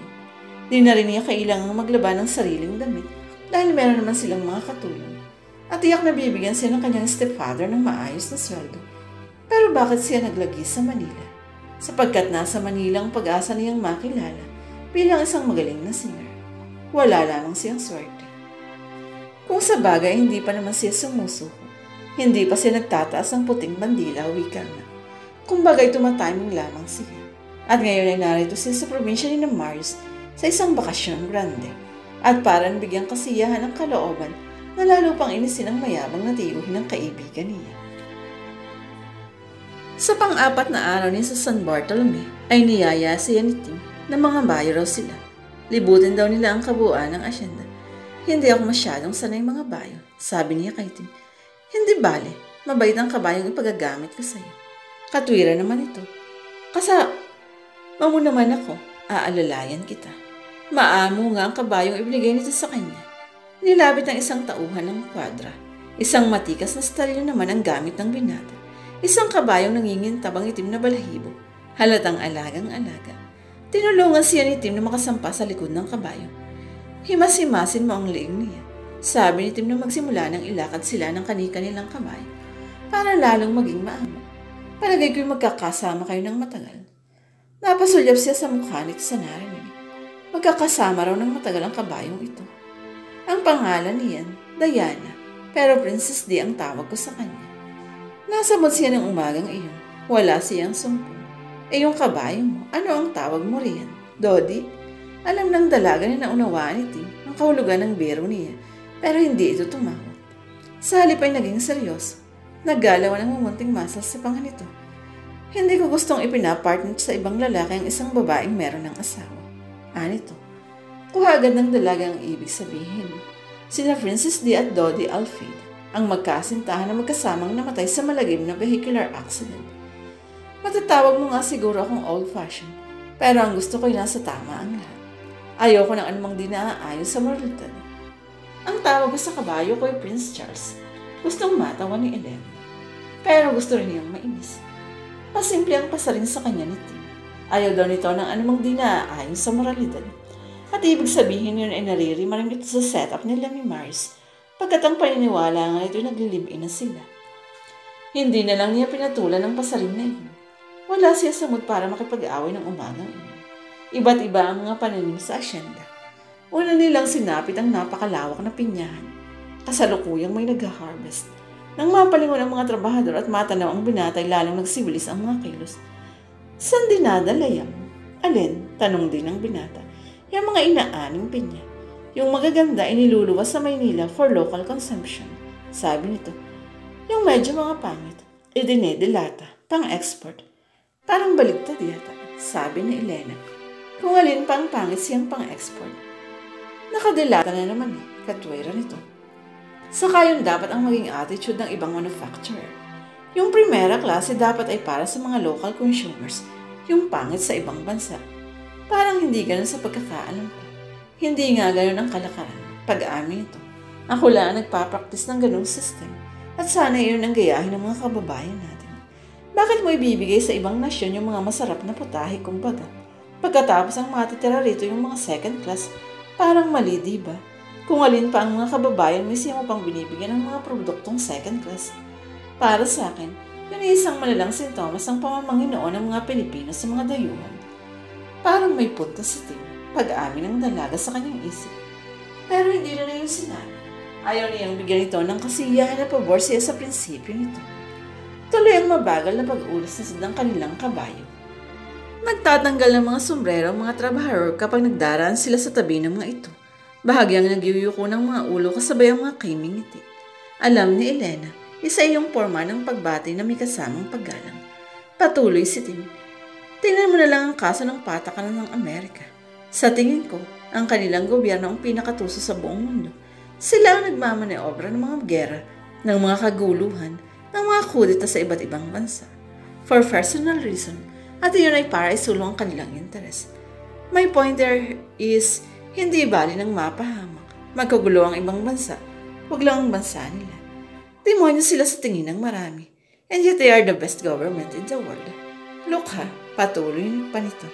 Di na rin niya kailangang maglaba ng sariling damit dahil meron naman silang mga katulong. At tiyak na bibigyan siya ng kanyang stepfather ng maayos na sweldo. Pero bakit siya naglagi sa Manila? Sapagkat nasa Manila ang pag-asa niyang makilala bilang isang magaling na singer. Wala lamang siyang swerte. Kung sa bagay hindi pa naman siya sumusuko, hindi pa siya nagtataas ng puting bandila o wika na. Kumbaga'y tumatiming lamang siya. At ngayon ay narito siya sa probinsya ni Marius sa isang bakasyon grande. At parang bigyang kasiyahan ng kalooban na lalo pang inisin ang mayabang na tiyuhin ng kaibigan niya. Sa pang-apat na araw niya sa San Bartolome, ay niyaya siya ni Tim na mga bayo raw sila. Libutin daw nila ang kabuuan ng asyenda. Hindi ako masyadong sanay mga bayo, sabi niya kay Tim. Hindi bale, mabait ang kabayong ipagagamit ko sa'yo. Katwira naman ito. Mamu naman ako, aalalayan kita. Maamo nga ang kabayong ibinigay nito sa kanya. Nilabit ang isang tauhan ng kwadra. Isang matikas na stalyo naman ang gamit ng binata. Isang kabayong nangingintabang itim na balahibo. Halatang alagang-alaga. Tinulungan siya ni Tim na makasampa sa likod ng kabayo. Himas-himasin mo ang leeg niya. Sabi ni Tim na magsimula nang ilakad sila ng kani-kanilang kabayo para lalong maging maamo. Palagay ko'y magkakasama kayo ng matagal. Napasulyap siya sa mukha nito sa narinig. Magkakasama raw ng matagal ang kabayong ito. Ang pangalan niyan, Diana, pero Princess D ang tawag ko sa kanya. Nasamot siya ng umagang iyon. Wala siyang sumpong. Yung kabayo mo, ano ang tawag mo riyan? Dodi? Alam ng dalaga na naunawaan ni Tim ang kahulugan ng biro niya, pero hindi ito tumawag. Sa halip ay naging seryoso. Naggalawan ang mumunting muscles sa panga nito. Hindi ko gustong ipinapartner sa ibang lalaki ang isang babaeng meron ng asawa. Anito. Kuha agad ng dalaga ang ibig sabihin. Sina Princess D at Dodi Alfred ang magkasintahan na magkasamang namatay sa malagim na vehicular accident. Matatawag mo nga siguro akong old-fashioned, pero ang gusto ko'y nasa tama ang lahat. Ayoko ng anumang di naaayon sa moralidad. Ang tawag ko sa kabayo ko'y Prince Charles. Gustong matawa ni Ellen, pero gusto rin niyang mainis. Pasimple ang pasarin sa kanya ni Tim. Ayaw daw nito ng anumang di naaayon sa moralidad. At ibig sabihin yun ay naririma rin ito sa setup nila ni Mars pagkat ang paniniwala nga ito ay naglilibin na sila. Hindi na lang niya pinatulan ng pasarin na yun. Wala siya sa mood para makipag-away ng umagang iyon. Iba't iba ang mga pananim sa asyenda. Una nilang sinapit ang napakalawak na pinyahan. Kasalukuyang may nag-harvest. Nang mapalingon ang mga trabahador at matanaw ang binatay, lalong nagsibilis ang mga kilos. Saan dinadala yan? Alin? Tanong din ng binata. Yung mga inaaning pinya. Yung magaganda iniluluwas sa Maynila for local consumption. Sabi nito. Yung medyo mga pangit, idinedilata, pang-export. Parang baligtad yata, sabi ni Elena. Kung alin pang pangit siyang pang-export. Nakadilata na naman katwera nito. Saka yun dapat ang maging attitude ng ibang manufacturer. Yung primera klase dapat ay para sa mga local consumers, yung pangit sa ibang bansa. Parang hindi ganun sa pagkakaalam ko. Hindi nga ganun ang kalakaran. Pag-amin ito. Ako lang nagpa-practice ng ganung system at sana yun ang gayahin ng mga kababayan natin. Bakit mo ibibigay sa ibang nasyon yung mga masarap na putahe kumbaga? Pagkatapos ang matitira rito yung mga second class, parang mali diba? Kung alin pa ang mga kababayan, may siya mo pang binibigyan ng mga produktong second class. Para sa akin, yun ay isang malalang sintomas ng pamamanginoon ng mga Pilipino sa mga dayuhan. Parang may punta si Tim, pag-amin ng dalaga sa kanyang isip. Pero hindi na yung sinabi. Ayaw niyang bigyan ito ng kasiyahan na pabor siya sa prinsipyo nito. Tuloy ang mabagal na pag-ulas na ng kanilang kabayo. Nagtatanggal ng mga sombrero ang mga trabahador kapag nagdaraan sila sa tabi ng mga ito. Bahagyang nagyuyuko ng mga ulo kasabay ang mga kiming ngiti. Alam ni Elena, isa yung forma ng pagbati na may kasamang paggalang. Patuloy si Tim. Tingnan mo na lang ang kaso ng patakaran ng Amerika. Sa tingin ko, ang kanilang gobyerno ang pinakatuso sa buong mundo. Sila ang nagmamaneobra ng mga gera, ng mga kaguluhan, ng mga kudeta sa iba't ibang bansa. For personal reason, at iyon ay para isulong ang kanilang interes. My point there is, hindi bali ng mapahamak. Magkagulo ang ibang bansa, huwag lang ang bansa nila. Demonyo sila sa tingin ng marami, and yet they are the best government in the world. Look ha, patuloy pa nito.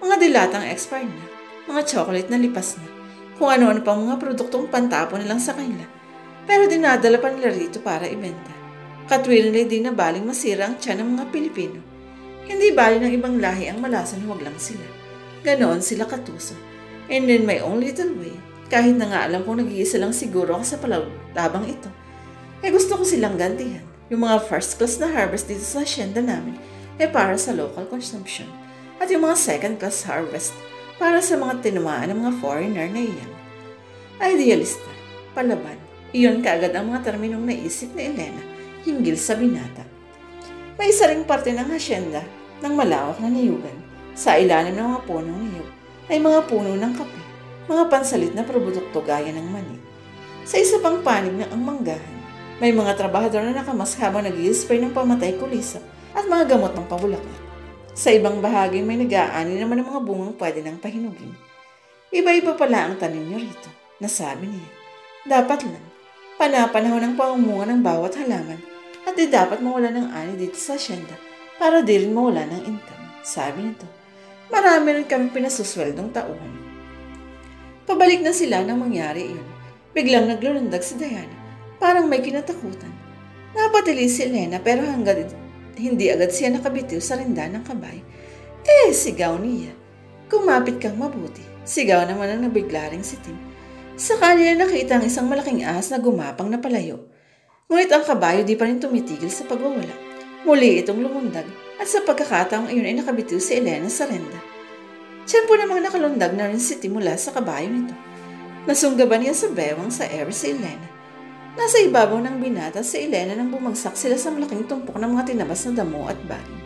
Mga dilatang expired na, mga chocolate na lipas na, kung ano-ano pang mga produktong pantapon nilang sa kanila. Pero dinadala pa nila rito para ibenta. Katwiran nila din na baling masira ang tiyan ng mga Pilipino. Hindi bali ng ibang lahi ang malasan, huwag lang sila. Ganoon sila katuso. And in my own little way, kahit na nga alam kong nag-iisa lang siguro ako sa palabang ito, ay gusto ko silang gantihan. Yung mga first class na harvest dito sa hacienda namin ay para sa local consumption. At yung mga second class harvest para sa mga tinamaan ng mga foreigner na iyan. Idealista, palaban, iyon kaagad ang mga terminong naisip ni Elena hinggil sa binata. May isa ring parte ng hacienda ng malawak na niyugan. Sa ilalim ng mga punong niyug ay mga puno ng kape, mga pansalit na produkto gaya ng mani. Sa isa pang panig ng ang manggahan, may mga trabahador na nakamas habang nag-i-spray ng pamatay kulisa at mga gamot ng pabulaklak. Sa ibang bahagi may nag-aani naman ng mga bungang pwede nang pahinugin. Iba-iba pala ang tanim niyo rito, nasabi niya. Dapat lang, panapanahon ng pangumunga ng bawat halaman at di dapat mawala ng ani dito sa hacienda para di rin mawala ng income, sabi nito. Marami rin kami pinasusweldong tauhan. Pabalik na sila nang mangyari iyon. Biglang naglulundag si Diana, parang may kinatakutan. Napatili si Elena pero hanggang hindi agad siya nakabitiw sa rinda ng kabay. Sigaw niya. Kumapit kang mabuti. Sigaw naman ang nabigla ring si Tim. Sa kanila nakita ang isang malaking ahas na gumapang na palayo. Ngunit ang kabayo di pa rin tumitigil sa pagwawala. Muli itong lumundag at sa pagkakataong iyon ay nakabitiw si Elena sa renda. Tiyempo namang nakalundag na rin si Tim mula sa kabayo nito. Nasunggaban niya sa bewang sa air si Elena. Nasa ibabaw ng binata si Elena nang bumagsak sila sa malaking tumpok ng mga tinabas na damo at baging.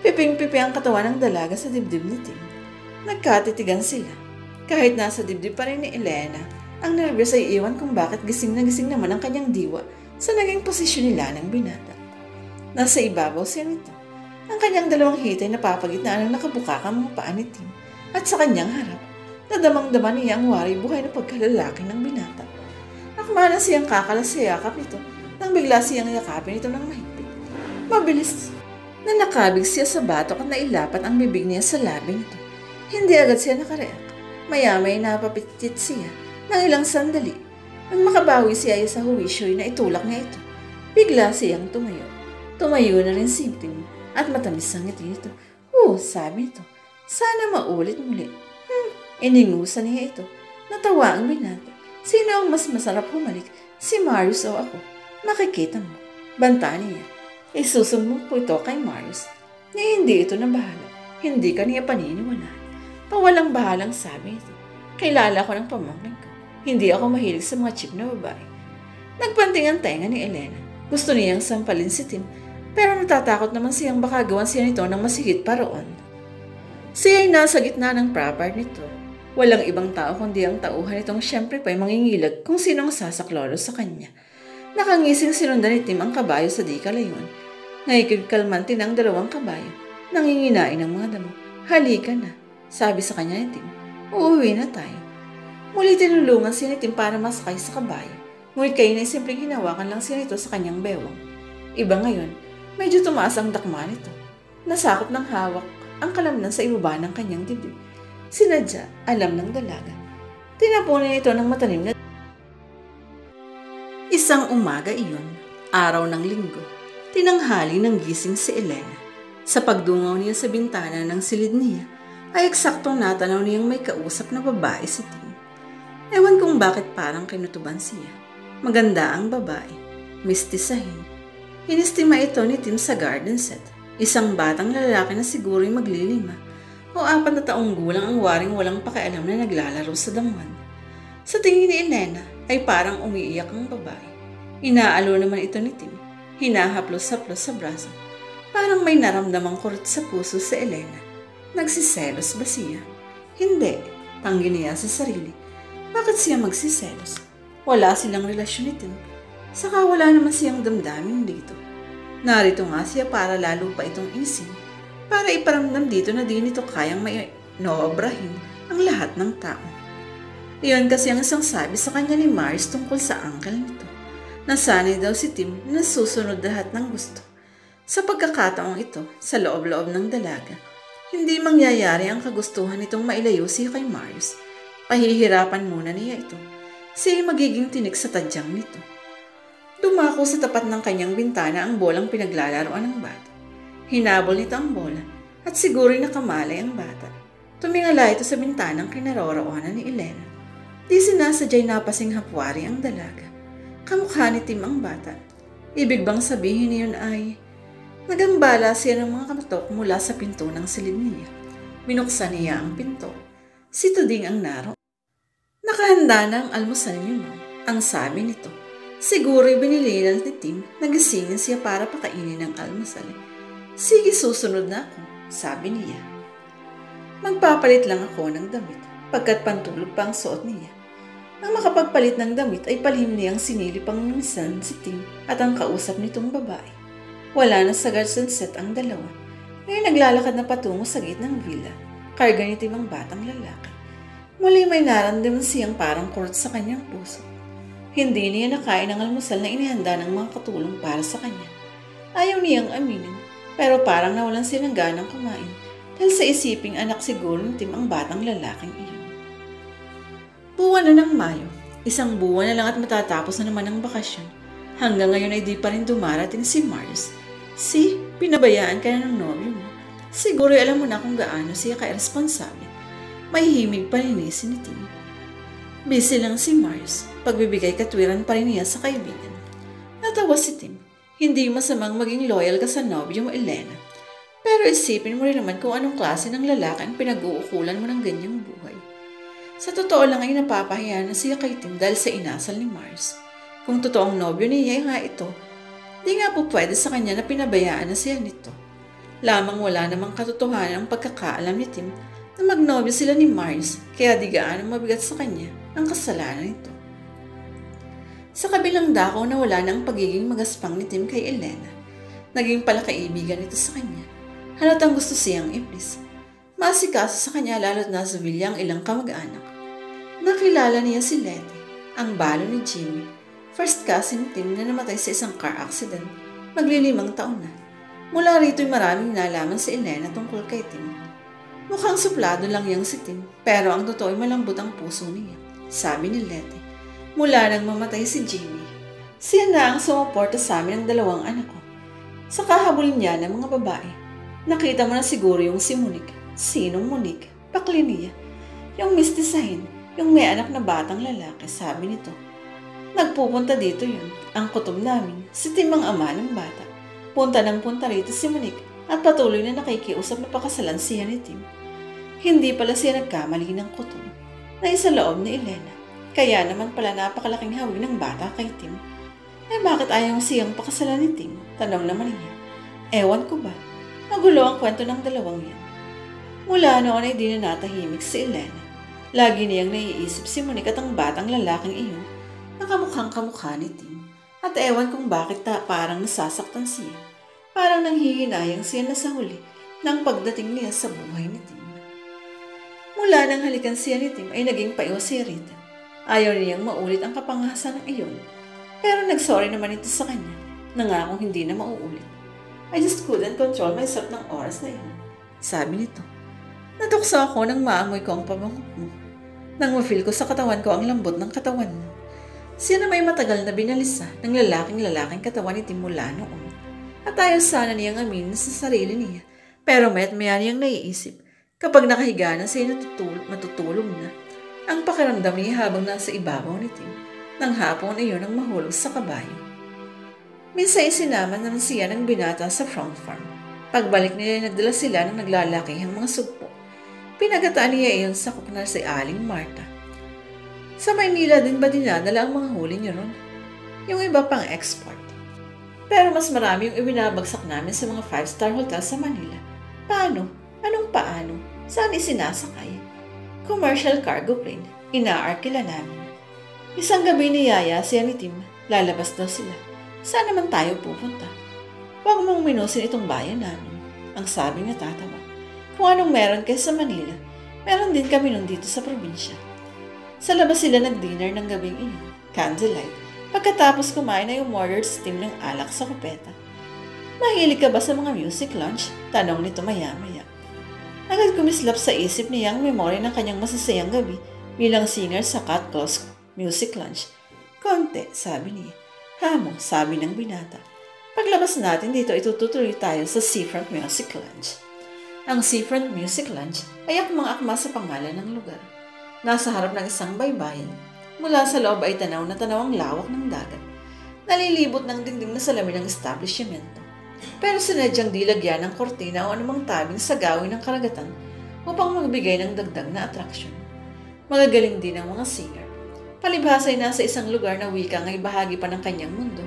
Piping-pipi ang katawan ng dalaga sa dibdib ni Tim. Nagkatitigan sila. Kahit nasa dibdib pa rin ni Elena, ang nervyos ay iwan kung bakit gising naman ang kanyang diwa sa naging posisyon nila ng binata. Nasa ibabaw siya nito. Ang kanyang dalawang hitay napapagitnaan ng nakabukakang mga paa ni Tim at sa kanyang harap, nadamang-dama niya ang wari buhay na pagkalalaki ng binata. Nakmana siyang kakalas sa yakap nito nang bigla siyang yakapin ito ng mahigpit. Mabilis na nakabig siya sa batok at nailapat ang bibig niya sa labi nito. Hindi agad siya nakareak. Maya-may napapitit siya ng ilang sandali. Nang makabawi siya sa huwisyo'y na itulak niya ito. Bigla siyang tumayo. Tumayo na rin si Tim at matamis ang ngiti nito. Sabi ito. Sana maulit muli. Iningusan niya ito. Natawa ang binata. Sino ang mas masarap humalik? Si Marius o ako? Makikita mo. Banta niya. Isusumbong po ito kay Marius. Hindi ito na bahala. Hindi ka niya paniniwalaan. Pawalang bahalang sabi ito. Kilala ko ng pamangkin ko. Hindi ako mahilig sa mga cheap na babae. Nagpanting ang tenga ni Elena. Gusto niyang sampalin si Tim, pero natatakot naman siyang baka gawan siya nito ng masigit pa roon. Siya ay nasa gitna ng proper nito. Walang ibang tao kundi ang tauhan itong siyempre pa'y mangingilag kung sino ang sasaklolo sa kanya. Nakangising sinundan ni Tim ang kabayo sa di kalayuan. Ngayon kalmantin ang dalawang kabayo. Nanginginain ang mga damo. Halika na, sabi sa kanya ni Tim. Uuwi na tayo. Muli tinulungan si Tim para masakay sa kabayo. Ngunit kayo na simpleng hinawakan lang siya nito sa kanyang bewang. Iba ngayon, medyo tumaas ang dakma nito. Nasakop ng hawak ang kalamnan sa ibaba ng kanyang dibdib. Sinadya, alam ng dalaga. Tinapunan ito ng matalim na. Isang umaga iyon, araw ng linggo, tinanghali ng gising si Elena. Sa pagdungaw niya sa bintana ng silid niya, ay eksaktong natanaw niyang may kausap na babae si Tim. Ewan kung bakit parang kinutuban siya. Maganda ang babae, mistisahin. Inistima ito ni Tim sa garden set. Isang batang lalaki na siguro'y maglilima o 4 na taong gulang ang waring walang pakialam na naglalaro sa damuhan. Sa tingin ni Elena ay parang umiiyak ang babae. Inaalo naman ito ni Tim. Hinahaplos-haplos sa braso. Parang may naramdamang kurot sa puso sa Elena. Nagsiselos ba siya? Hindi, tanggi niya sa sarili. Bakit siya magsiselos? Wala silang relasyon ni Tim. Saka wala naman siyang damdamin dito. Narito nga siya para lalo pa itong inisin. Para iparamdam dito na di nito kayang may noobrahin ang lahat ng tao. Iyon kasi ang isang sabi sa kanya ni Marius tungkol sa uncle nito. Nasanay daw si Tim na nasusunod lahat ng gusto. Sa pagkakataong ito, sa loob-loob ng dalaga, hindi mangyayari ang kagustuhan nitong mailayo siya kay Marius. Pahihirapan muna niya ito. Siya magiging tinik sa tadyang nito. Dumako sa tapat ng kanyang bintana ang bolang pinaglalaroan ng bata. Hinabol nito ang bola at siguro'y nakamalay ang bata. Tumingala ito sa bintanang kinaroroonan ni Elena. Di sinasadya'y napasing hapwari ang dalaga. Kamukha ni Tim ang bata. Ibig bang sabihin niyon ay nagambala siya ng mga kamatok mula sa pinto ng silid niya. Binuksan niya ang pinto. Si Tuding ang naro. Nakahanda na ang almusal niyo, ma'am. Ang sabi nito. Siguro'y binilinan ni Tim, nagisingin siya para pakainin ng almusal. Sige, susunod na ako, sabi niya. Magpapalit lang ako ng damit, pagkat pantulog pa ang suot niya. Ang makapagpalit ng damit ay palihim niyang sinilip ang minsan si Tim at ang kausap nitong babae. Wala na sa garden set ang dalawa. Ngayon naglalakad na patungo sa gitnang villa. Karga ni Tim ang batang lalaki. Muli may naramdaman siyang parang kurot sa kanyang puso. Hindi niya nakain ang almusal na inihanda ng mga katulong para sa kanya. Ayaw niyang aminin, pero parang nawalan siya ng ganang kumain dahil sa isiping anak siguro ni Tim ang batang lalaking iyon. Buwan na ng Mayo. Isang buwan na lang at matatapos na naman ang bakasyon. Hanggang ngayon ay di pa rin dumarating si Marius. Pinabayaan ka na ng nobyo mo. Siguro alam mo na kung gaano siya ka-irresponsable. May himig paninisin ni Tim. Busy lang si Marius. Pagbibigay katwiran pa rin niya sa kaibigan. Natawa si Tim. Hindi masamang maging loyal ka sa nobyo mo, Elena. Pero isipin mo rin naman kung anong klase ng lalaki ang pinag-uukulan mo ng ganyang buhay. Sa totoo lang ay napapahiya na siya kay Tim dahil sa inasal ni Marius. Kung totoong nobyo niya nga ito, di nga po pwede sa kanya na pinabayaan na siya nito. Lamang wala namang katotohanan ang pagkakaalam ni Tim na magnobyo sila ni Marius, kaya di gaano mabigat sa kanya ang kasalanan nito. Sa kabilang dako na wala na ang pagiging magaspang ni Tim kay Elena. Naging palakaibigan ito sa kanya. Halatang gusto siyang iblis. Masikaso sa kanya lalo't nasa villa ang ilang kamag-anak. Nakilala niya si Letty, ang balo ni Jimmy, first cousin ni Tim na namatay sa isang car accident, maglilimang taon na. Mula rito'y maraming nalaman si Elena tungkol kay Tim. Mukhang suplado lang yang si Tim, pero ang totoo'y malambot ang puso niya, sabi ni Letty. Mula nang mamatay si Jimmy, siya na ang sumuporta sa amin ng 2 anak ko. Sa kahabol niya ng mga babae, nakita mo na siguro yung si Monique. Sinong Monique? Pakli niya. Yung mistisahin, yung may anak na batang lalaki, sabi nito. Nagpupunta dito yun, ang kutob namin, si Tim ang ama ng bata. Punta ng punta rito si Monique at patuloy na nakikiusap na pakasalan siya ni Tim. Hindi pala siya nagkamali ng kutob na isa loob ni Elena. Kaya naman pala napakalaking hawig ng bata kay Tim. Bakit ayaw siyang pakasalan ni Tim? Tanong naman niya. Ewan ko ba? Magulo ang kwento ng dalawang yan. Mula noon ay di na natahimik si Elena. Lagi niyang naiisip si Monique at ang batang lalaking iyon na kamukhang kamukha ni Tim. At ewan kung bakit parang nasasaktan siya. Parang nanghihinayang siya na sa huli ng pagdating niya sa buhay ni Tim. Mula nang halikan siya ni Tim ay naging payo si Rita. Ayaw niyang maulit ang kapangasan ng iyon. Pero nagsorry naman ito sa kanya. Nangakong hindi na mauulit. I just couldn't control myself ng oras na iyon. Sabi nito. Natukso ako nang maamoy ko ang pabango mo. Nang ma-feel ko sa katawan ko ang lambot ng katawan mo. Siya na may matagal na binalisa ng lalaking katawan ni Tim mula noon. At ayaw sana niyang aminin sa sarili niya. Pero maya't maya niyang naiisip kapag nakahiga na siya matutulog na. Ang pakiramdam niya habang nasa ibabaw ni Tim. Nang hapon iyon ang mahulog sa kabayo. Minsan isinama naman siya ng binata sa front farm. Pagbalik nila nagdala sila ng naglalakihang mga sugpo. Pinagataan niya iyon sa cook na si Aling Marta. Sa Maynila din ba dinadala ang mga huli niyo ron? Yung iba pang export. Pero mas marami yung ibinabagsak namin sa mga 5-star hotel sa Manila. Paano? Anong paano? Saan isinasakay? Commercial cargo plane. Inaarkila namin. Isang gabi niyaya siya ni Tim. Lalabas daw sila. Saan naman tayo pupunta? Huwag mong minusin itong bayan namin. Ang sabi niya tatawa. Kung anong meron kayo sa Manila, meron din kami nun dito sa probinsya. Sa labas sila nag-dinner ng gabing iyon. Candlelight. Pagkatapos kumain ay umordered si Tim ng alak sa kupeta. Mahilig ka ba sa mga music lunch? Tanong nito maya-maya. Agad kumislap sa isip niya ang memory ng kanyang masasayang gabi bilang singer sa Cat Claws Music Lunch. Konti, sabi niya. Hamo, sabi ng binata. Paglabas natin dito, itutuloy tayo sa Seafront Music Lunch. Ang Seafront Music Lunch ay akmang-akma sa pangalan ng lugar. Nasa harap ng isang baybayin. Mula sa loob ay tanaw na tanaw ang lawak ng dagat. Nalilibot ng dingding na salamin ng establishmento. Pero sinadyang di lagyan ng kortina o anumang tabing sa gawin ng karagatan upang magbigay ng dagdag na atraksyon. Magagaling din ang mga singer. Palibhasa ay nasa isang lugar na wika ay bahagi pa ng kanyang mundo.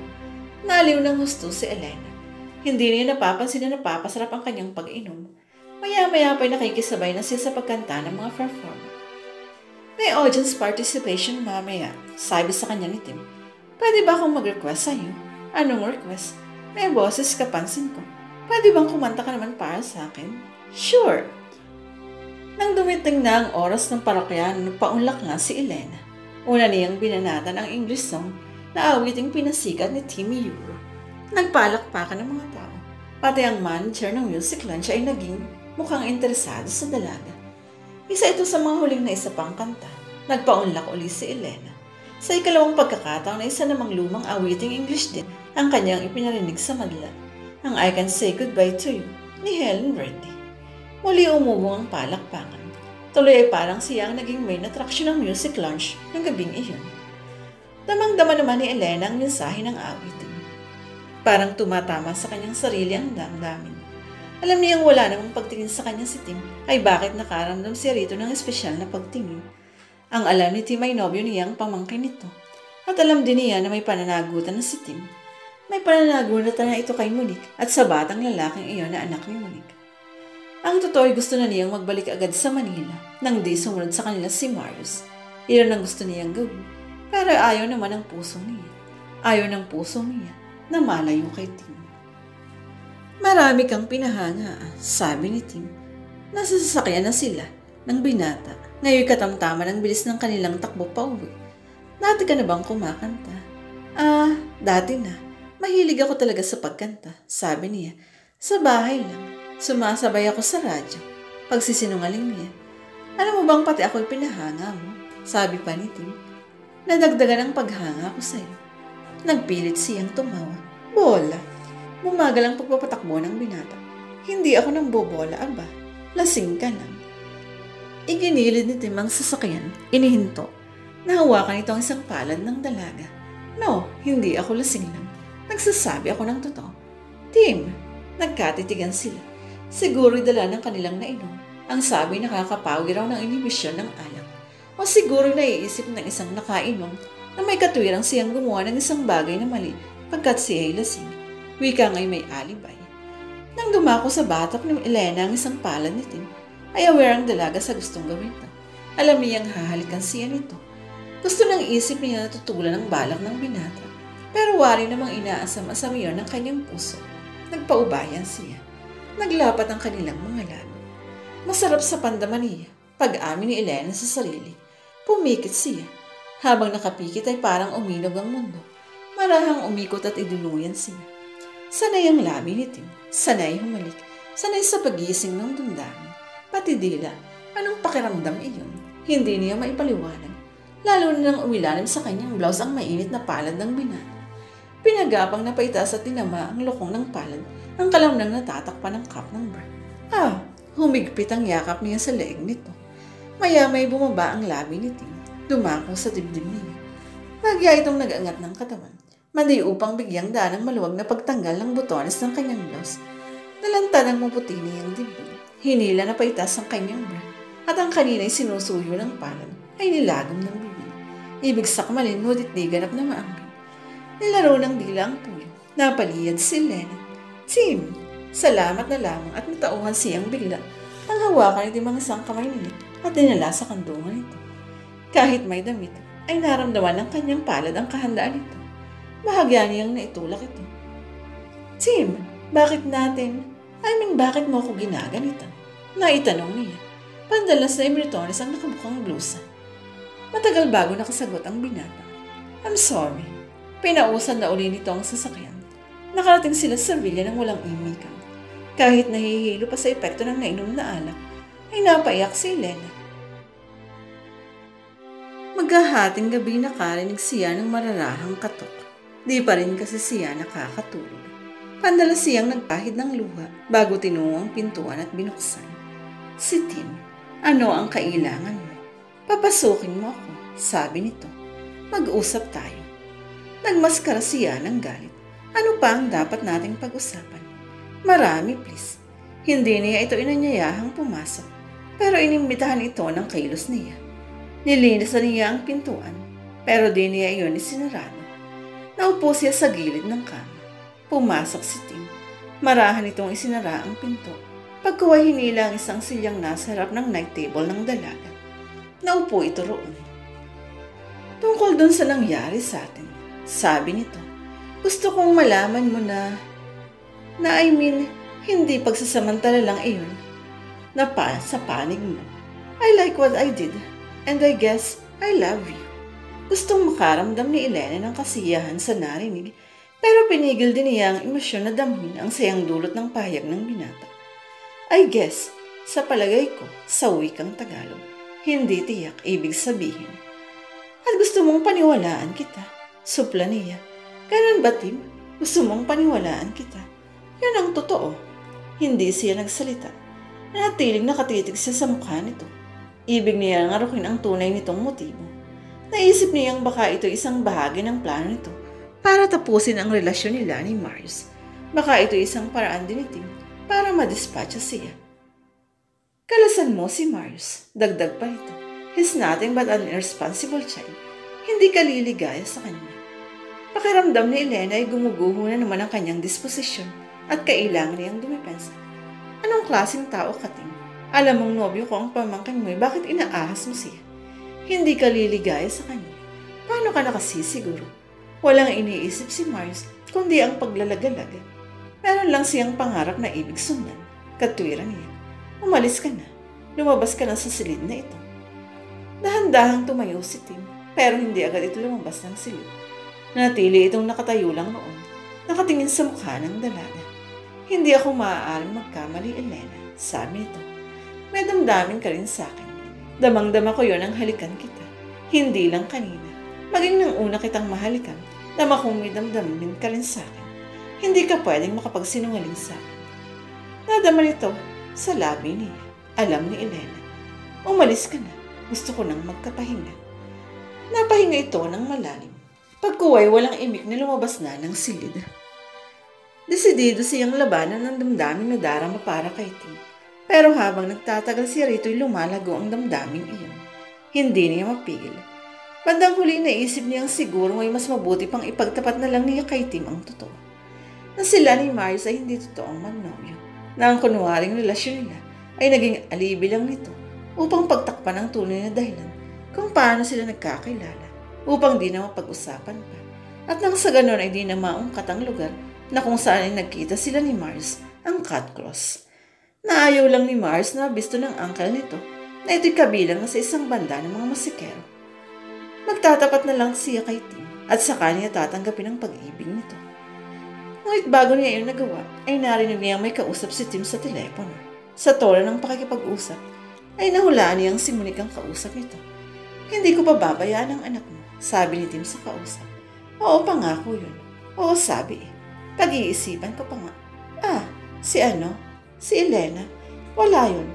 Naaliw ng gusto si Elena. Hindi niya napapansin na napapasarap ang kanyang pag-inom. Maya-maya pa'y nakikisabay na siya sa pagkanta ng mga performer. May audience participation mamaya, sabi sa kanya ni Tim. Pwede ba akong mag-request sa iyo? Anong request? May boses kapansin ko. Pwede bang kumanta ka naman para sa akin? Sure. Nang dumiting na ang oras ng parokyan, paunlak nga si Elena. Una niyang binanatan ang English song na awiting pinasikat ni Timmy Euro. Nagpalakpakan ng mga tao. Pati ang manager ng music lunch ay naging mukhang interesado sa dalaga. Isa ito sa mga huling na isa pang kanta. Nagpaunlak uli si Elena. Sa ikalawang pagkakataon na isa namang lumang awiting English din ang kanyang ipinarinig sa madla, ang I Can Say Goodbye to You ni Helen Reddy. Muli umubong ang palakpakan. Tuloy ay parang siya ang naging main attraction ng music lunch ng gabing iyon. Damang-dama naman ni Elena ang mensahe ng awitin. Parang tumatama sa kanyang sarili ang damdamin. Alam niyang wala namang pagtingin sa kanya si Tim ay bakit nakaramdam siya rito ng espesyal na pagtingin. Ang alam ni Tim ay nobyo niya ang pamangkin nito. At alam din niya na may pananagutan na si Tim. May pananagutan na ito kay Monique at sa batang lalaking iyon na anak ni Monique. Ang totoo ay gusto na niyang magbalik agad sa Manila nang di sumunod sa kanila si Marius. Iyon ang gusto niyang gawin. Pero ayaw naman ang puso niya. Ayaw ng puso niya na malayo kay Tim. Marami kang pinahanga, sabi ni Tim. Nasa sasakyan na sila ng binata. Ngayon katamtaman ang bilis ng kanilang takbo pa uwi. Dati ka na bang kumakanta? Dati na. Mahilig ako talaga sa pagkanta, sabi niya. Sa bahay lang. Sumasabay ako sa radyo. Pagsisinungaling niya. Alam mo bang pati ako'y pinahanga mo? Sabi pa ni Tim. Nadagdagan ang paghanga ko sa'yo. Nagpilit siyang tumawa. Bola. Bumagal ang pagpapatakbo ng binata. Hindi ako nang bobola, aba. Lasing ka lang. Iginilid ni Tim ang sasakyan. Inihinto. Nahawakan ito ang isang palad ng dalaga. No, hindi ako lasing lang. Nagsasabi ako ng totoo. Tim, nagkatitigan sila. Siguro'y dala ng kanilang nainom. Ang sabi nakakapawi raw ng inhibisyon ng alak. O siguro naiisip ng isang nakainom na may katwirang siyang gumawa ng isang bagay na mali pagkat siya ay lasing. Wika nga'y may alibay. Nang dumako sa batok ni Elena ang isang palad ni Tim, ay aware ang dalaga sa gustong gawin ito. Alam niyang hahalikan siya nito. Gusto ng isip niya na tutulan ang balak ng binata. Pero wari namang inaasam-asam iyon ng kanyang puso. Nagpaubayan siya. Naglapat ang kanilang mga labi. Masarap sa pandaman niya. Pag-amin ni Elena sa sarili. Pumikit siya. Habang nakapikit ay parang uminog ang mundo. Marahang umikot at iduluyan siya. Sanay ang labi ni Tim. Sanay humalik. Sanay sa pagising ng damdamin. Pati dila. Anong pakiramdam iyon? Hindi niya maipaliwanag. Lalo na nang umilalim sa kanyang blouse ang mainit na palad ng binata. Pinagapang napaitaas at tinama ang lokong ng palad ang kalamnang natatakpan ng cup ng bra. Humigpit ang yakap niya sa leeg nito. Maya-may bumaba ang labi ni Tim. Dumako sa dibdib niya. Nagya itong nag-angat ng katawan. Mandi upang bigyang daan ng maluwag na pagtanggal ng butones ng kanyang blouse. Nalantad ang maputi niyang dibdib. Hinila na paitas ang kanyang bra. At ang kanina'y sinusuyo ng palad ay nilagom ng bibig. Ibig sakmalin, ngunit di ganap na maangkin. Nilaro ng dila ang puyo. Napaliyad si Elena. Tim, salamat na lamang at natauhan siyang bigla. Nang hawakan ito mga isang kamay niya at dinala sa kandungan nito. Kahit may damit, ay naramdaman ng kanyang palad ang kahandaan nito. Bahagya niyang naitulak ito. Tim, bakit bakit mo ako ginaganito? Naitanong niya. Pandalas na imritones ang nakabukang blusa. Matagal bago nakasagot ang binata. I'm sorry. Pinausan na uli nito ang sasakyan. Nakarating sila sa villa ng walang imikan. Kahit nahihilo pa sa epekto ng nainom na alak, ay napaiyak si Elena. Maghahating gabi nakarinig siya ng mararahang katok. Di pa rin kasi siya nakakatulog. Pandalas siyang nagpahid ng luha bago tinungo ang pintuan at binuksan. Si Tim, ano ang kailangan mo? Papasukin mo ako, sabi nito. Mag-usap tayo. Nagmaskara siya ng galit. Ano pa ang dapat nating pag-usapan? Marami, please. Hindi niya ito inanyayahang pumasok, pero inimbitahan ito ng kilos niya. Nilinisan niya ang pintuan, pero di niya iyon isinarado. Naupo siya sa gilid ng kama. Pumasok si Tim. Marahan itong isinara ang pinto. Pagkuha hinila ang isang silyang nasa harap ng night table ng dalaga. Naupo ito roon. Tungkol dun sa nangyari sa atin, sabi nito. Gusto kong malaman mo hindi pagsasamantala lang iyon. Sa panig mo. I like what I did, and I guess I love you. Gustong makaramdam ni Elena ng kasiyahan sa narinig, pero pinigil din niya ang emosyon na damhin ang sayang dulot ng pahayag ng binata. I guess, sa palagay ko, sa wikang Tagalog, hindi tiyak ibig sabihin. At gusto mong paniwalaan kita, supla niya. Ganun ba, Tim? Gusto mong paniwalaan kita? Yan ang totoo. Hindi siya nagsalita. Natiling nakatitig siya sa mukha nito. Ibig niya ngarukin ang tunay nitong motibo. Naisip niyang baka ito isang bahagi ng plano nito para tapusin ang relasyon nila ni Marius. Baka ito isang paraan din ni Tim para madispatcha siya. Kalasan mo si Marius, dagdag pa nito. He's nothing but an irresponsible child. Hindi ka liligaya sa kanya. Pakiramdam ni Elena ay gumuguho na naman ang kanyang disposisyon at kailangan niyang dumipensa. Anong klaseng tao ka, Tim? Alam mong nobyo ko ang pamangkin mo, bakit inaahas mo siya? Hindi ka liligaya sa kanya. Paano ka nakasisiguro? Walang iniisip si Marius kundi ang paglalagalag. Meron lang siyang pangarap na ibig sundan. Katwiran niya. Umalis ka na. Lumabas ka na sa silid na ito. Dahan-dahang tumayo si Tim, pero hindi agad ito lumabas ng silid. Nanatili itong nakatayo lang noon, nakatingin sa mukha ng dalaga. Hindi ako maaaring magkamali, Elena, sabi nito. May damdamin ka rin sa akin. Damang-dama ko yon ang halikan kita. Hindi lang kanina. Maging nang una kitang mahalikan, dama kong may damdamin ka rin sa akin. Hindi ka pwedeng makapagsinungaling sa akin. Nadama nito sa labi niya. Alam ni Elena. Umalis ka na. Gusto ko nang magkapahinga. Napahinga ito ng malalim. Pagkuway, walang imik na lumabas na ng silid. Desidido siyang labanan ng damdamin na darama para kay Tim. Pero habang nagtatagal siya rito'y lumalago ang damdamin iyon. Hindi niya mapigil. Bandang huli naisip niyang siguro may mas mabuti pang ipagtapat na lang niya kay Tim ang totoo. Na sila ni Marius ay hindi totoong magnobyo. Na ang kunwaring relasyon nila ay naging alibi lang nito upang pagtakpan ang tunay na dahilan kung paano sila nagkakilala. Upang di na mapag-usapan pa. At nang sa ganon ay di na maungkat ang lugar na kung saan ay nagkita sila ni Marius ang cut cross. Naayaw lang ni Marius na bisto ng uncle nito na ito'y kabilang na sa isang banda ng mga musikero. Magtatapat na lang siya kay Tim at saka niya tatanggapin ang pag-ibig nito. Ngunit bago niya iyon nagawa ay narinig niya may kausap si Tim sa telepono. Sa tono ng pakikipag-usap ay nahulaan niyang si Monique ang kausap nito. Hindi ko pababayaan ang anak mo, sabi ni Tim sa kausap. Oo, pangako yun. Oo, sabi eh. Pag-iisipan ko pa nga. Si Elena. Wala yun.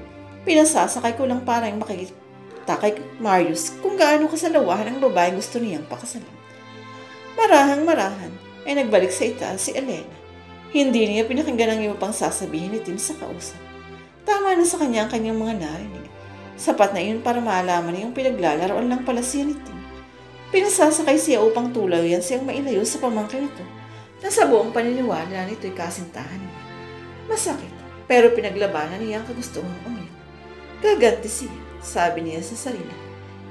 Pinasasakay ko lang para yung makikita kay Marius kung gaano kasalawahan ang babae gusto niyang pakasalan. Marahang ay nagbalik sa itaas si Elena. Hindi niya pinakinggan ang iba pang sasabihin ni Tim sa kausap. Tama na sa kanya ang kanyang mga narinig. Sapat na iyon para maalaman niyang pinaglalaroan lang pala siya ni Tim. Pinasasakay siya upang tulayan siyang mailayo sa pamangkin nito na sa buong paniniwala nito'y kasintahan niya. Masakit, pero pinaglabanan niya ang kagustuhang umiyak. Gaganti siya, sabi niya sa sarili.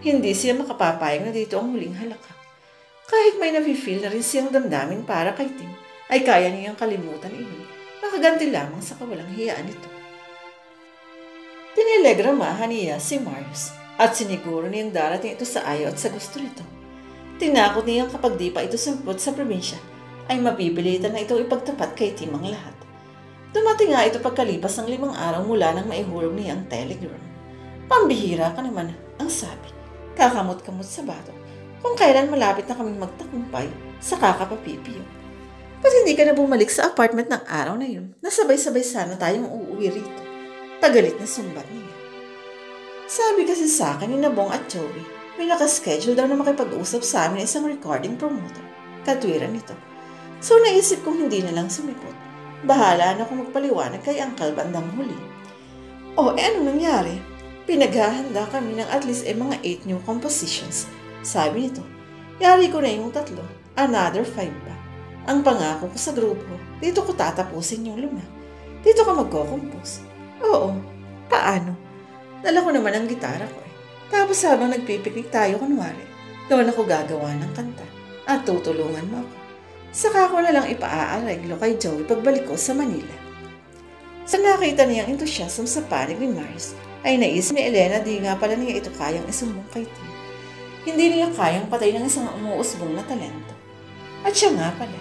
Hindi siya makapapayag na dito ang huling halakak. Kahit may nafe-feel na rin siyang damdamin para kay Tim, ay kaya niyang kalimutan iyon. Makaganti lamang sa kawalang hiyaan nito. Tinelegramahan niya si Marius at siniguro niyang darating ito sa ayaw at sa gusto nito. Tinakot niyang kapag di pa ito sumpot sa probinsya, ay mapipilitan na itong ipagtapat kay Tim ang lahat. Dumating nga ito pagkalipas ng 5 araw mula nang maihulog niya ang telegram. Pambihira ka naman, ang sabi. Kakamot-kamot sa bato. Kung kailan malapit na kaming magtakumpay, saka ka papipiyo. Ba't hindi ka na bumalik sa apartment ng araw na yun? Nasabay-sabay sana tayong uuwi rito. Pagalit na sumbat niya. Sabi kasi sa akin ni Nabong at Joey, may nakaschedule daw na makipag-usap sa amin isang recording promoter. Katwiran nito. So naisip kong hindi na lang sumipot. Bahala na kung magpaliwanag kay Uncle bandang huli. Anong nangyari? Pinaghahanda kami ng at least mga 8 new compositions. Sabi nito, yari ko na yung 3, another 5 pa. Ang pangako ko sa grupo, dito ko tatapusin yung 5. Dito ka magko-compose. Oo, paano? Dala ko naman ang gitara ko eh. Tapos habang nagpipiknik tayo kunwari, doon ako gagawa ng kanta at tutulungan mo ako. Saka ko na lang ipaareglo kay Joey pagbalik ko sa Manila. Sa nakita niyang entusiasm sa panig ni Marius, ay naisip ni Elena di nga pala niya ito kayang isumbong kay Tim. Hindi niya kayang patay ng isang umuusbong na talento. At siya nga pala,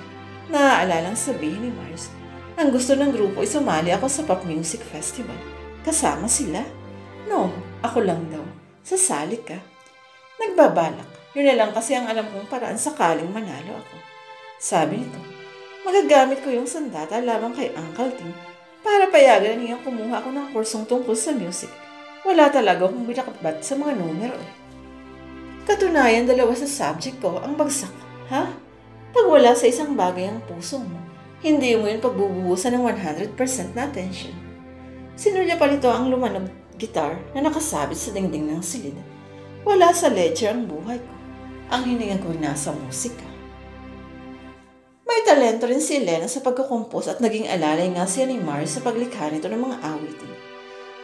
naaalalang sabihin ni Marius, ang gusto ng grupo ay sumali ako sa pop music festival. Kasama sila? No, ako lang daw. Sasali ka. Nagbabalak. Yun na lang kasi ang alam kong paraan sakaling manalo ako. Sabi nito, magagamit ko yung sandata lamang kay Uncle Tim para payagan niyang kumuha ako ng kursong tungkol sa music. Wala talaga akong binakabat sa mga numero eh. Katunayan 2 sa subject ko ang bagsak. Ha? Pag wala sa isang bagay ang puso mo, hindi mo yun pagbubuhusan ng 100% na attention. Sinulya pa nito ang lumanog gitar na nakasabit sa dingding ng silid. Wala sa ledger ang buhay ko. Ang hininga ko nasa musika. May talento rin si Elena sa pagkukompos at naging alalay nga siya ni Marius sa paglikha nito ng mga awitin.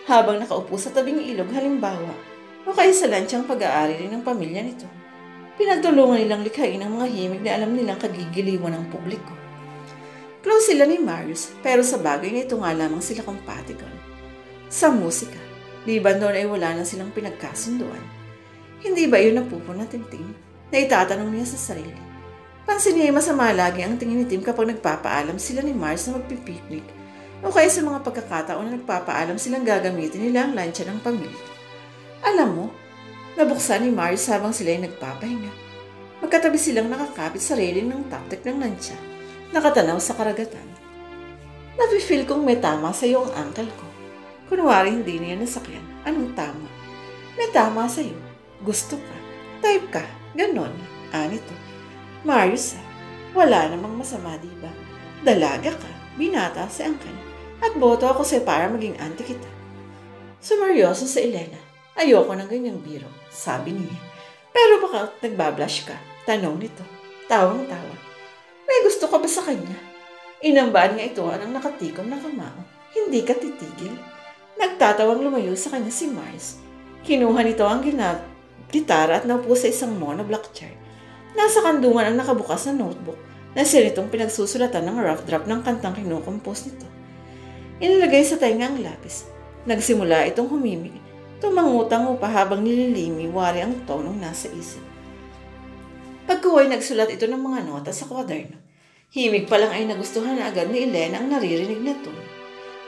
Habang nakaupo sa tabing ilog halimbawa, o kaya sa lansyang pag-aari rin ng pamilya nito, pinagtulungan nilang likhain ang mga himig na alam nilang kagigiliwan ng publiko. Close sila ni Marius, pero sa bagay na ito nga lamang sila compatible. Sa musika, liban doon ay wala na silang pinagkasunduan. Hindi ba yun napupuna ng Tim? Na itatanong niya sa sarili. Pansin niya ay masama lagi ang tingin ni Tim kapag nagpapaalam sila ni Marius na magpipiknik o kaya sa mga pagkakataon na nagpapaalam silang gagamitin nila ang lansya ng pamilya. Alam mo, nabuksan ni Marius habang sila ay nagpapahinga. Magkatabi silang nakakapit sa railing ng taktik ng lansya, nakatanaw sa karagatan. Nafe-feel kong may tama sa iyo ang uncle ko. Kunwari hindi niya nasakyan. Anong tama? May tama sa iyo. Gusto ka. Type ka. Ganon. Anito. Marius, wala namang masama, diba? Dalaga ka. Binata si uncle. At boto ako sa'yo para maging auntie kita. Sumeryoso sa Elena. Ayoko ng ganyang biro, sabi niya. Pero baka nagbablush ka? Tanong nito. Tawang-tawa. May gusto ka ba sa kanya? Inambaan niya ito ang nakatikom na kamao. Hindi ka titigil. Nagtatawang lumayo sa kanya si Marius. Kinuha nito ang gitara at naupo sa isang monoblock chair. Nasa kandungan ang nakabukas na notebook na siya nitong pinagsusulatan ng rough draft ng kantang kinukompose nito. Inilagay sa tainga ang lapis. Nagsimula itong humimig. Tumangutang pa habang nililimi wari ang tonong nasa isip. Pagkuhay nagsulat ito ng mga nota sa kwaderno. Himig pa lang ay nagustuhan na agad ni Elena ang naririnig na tono.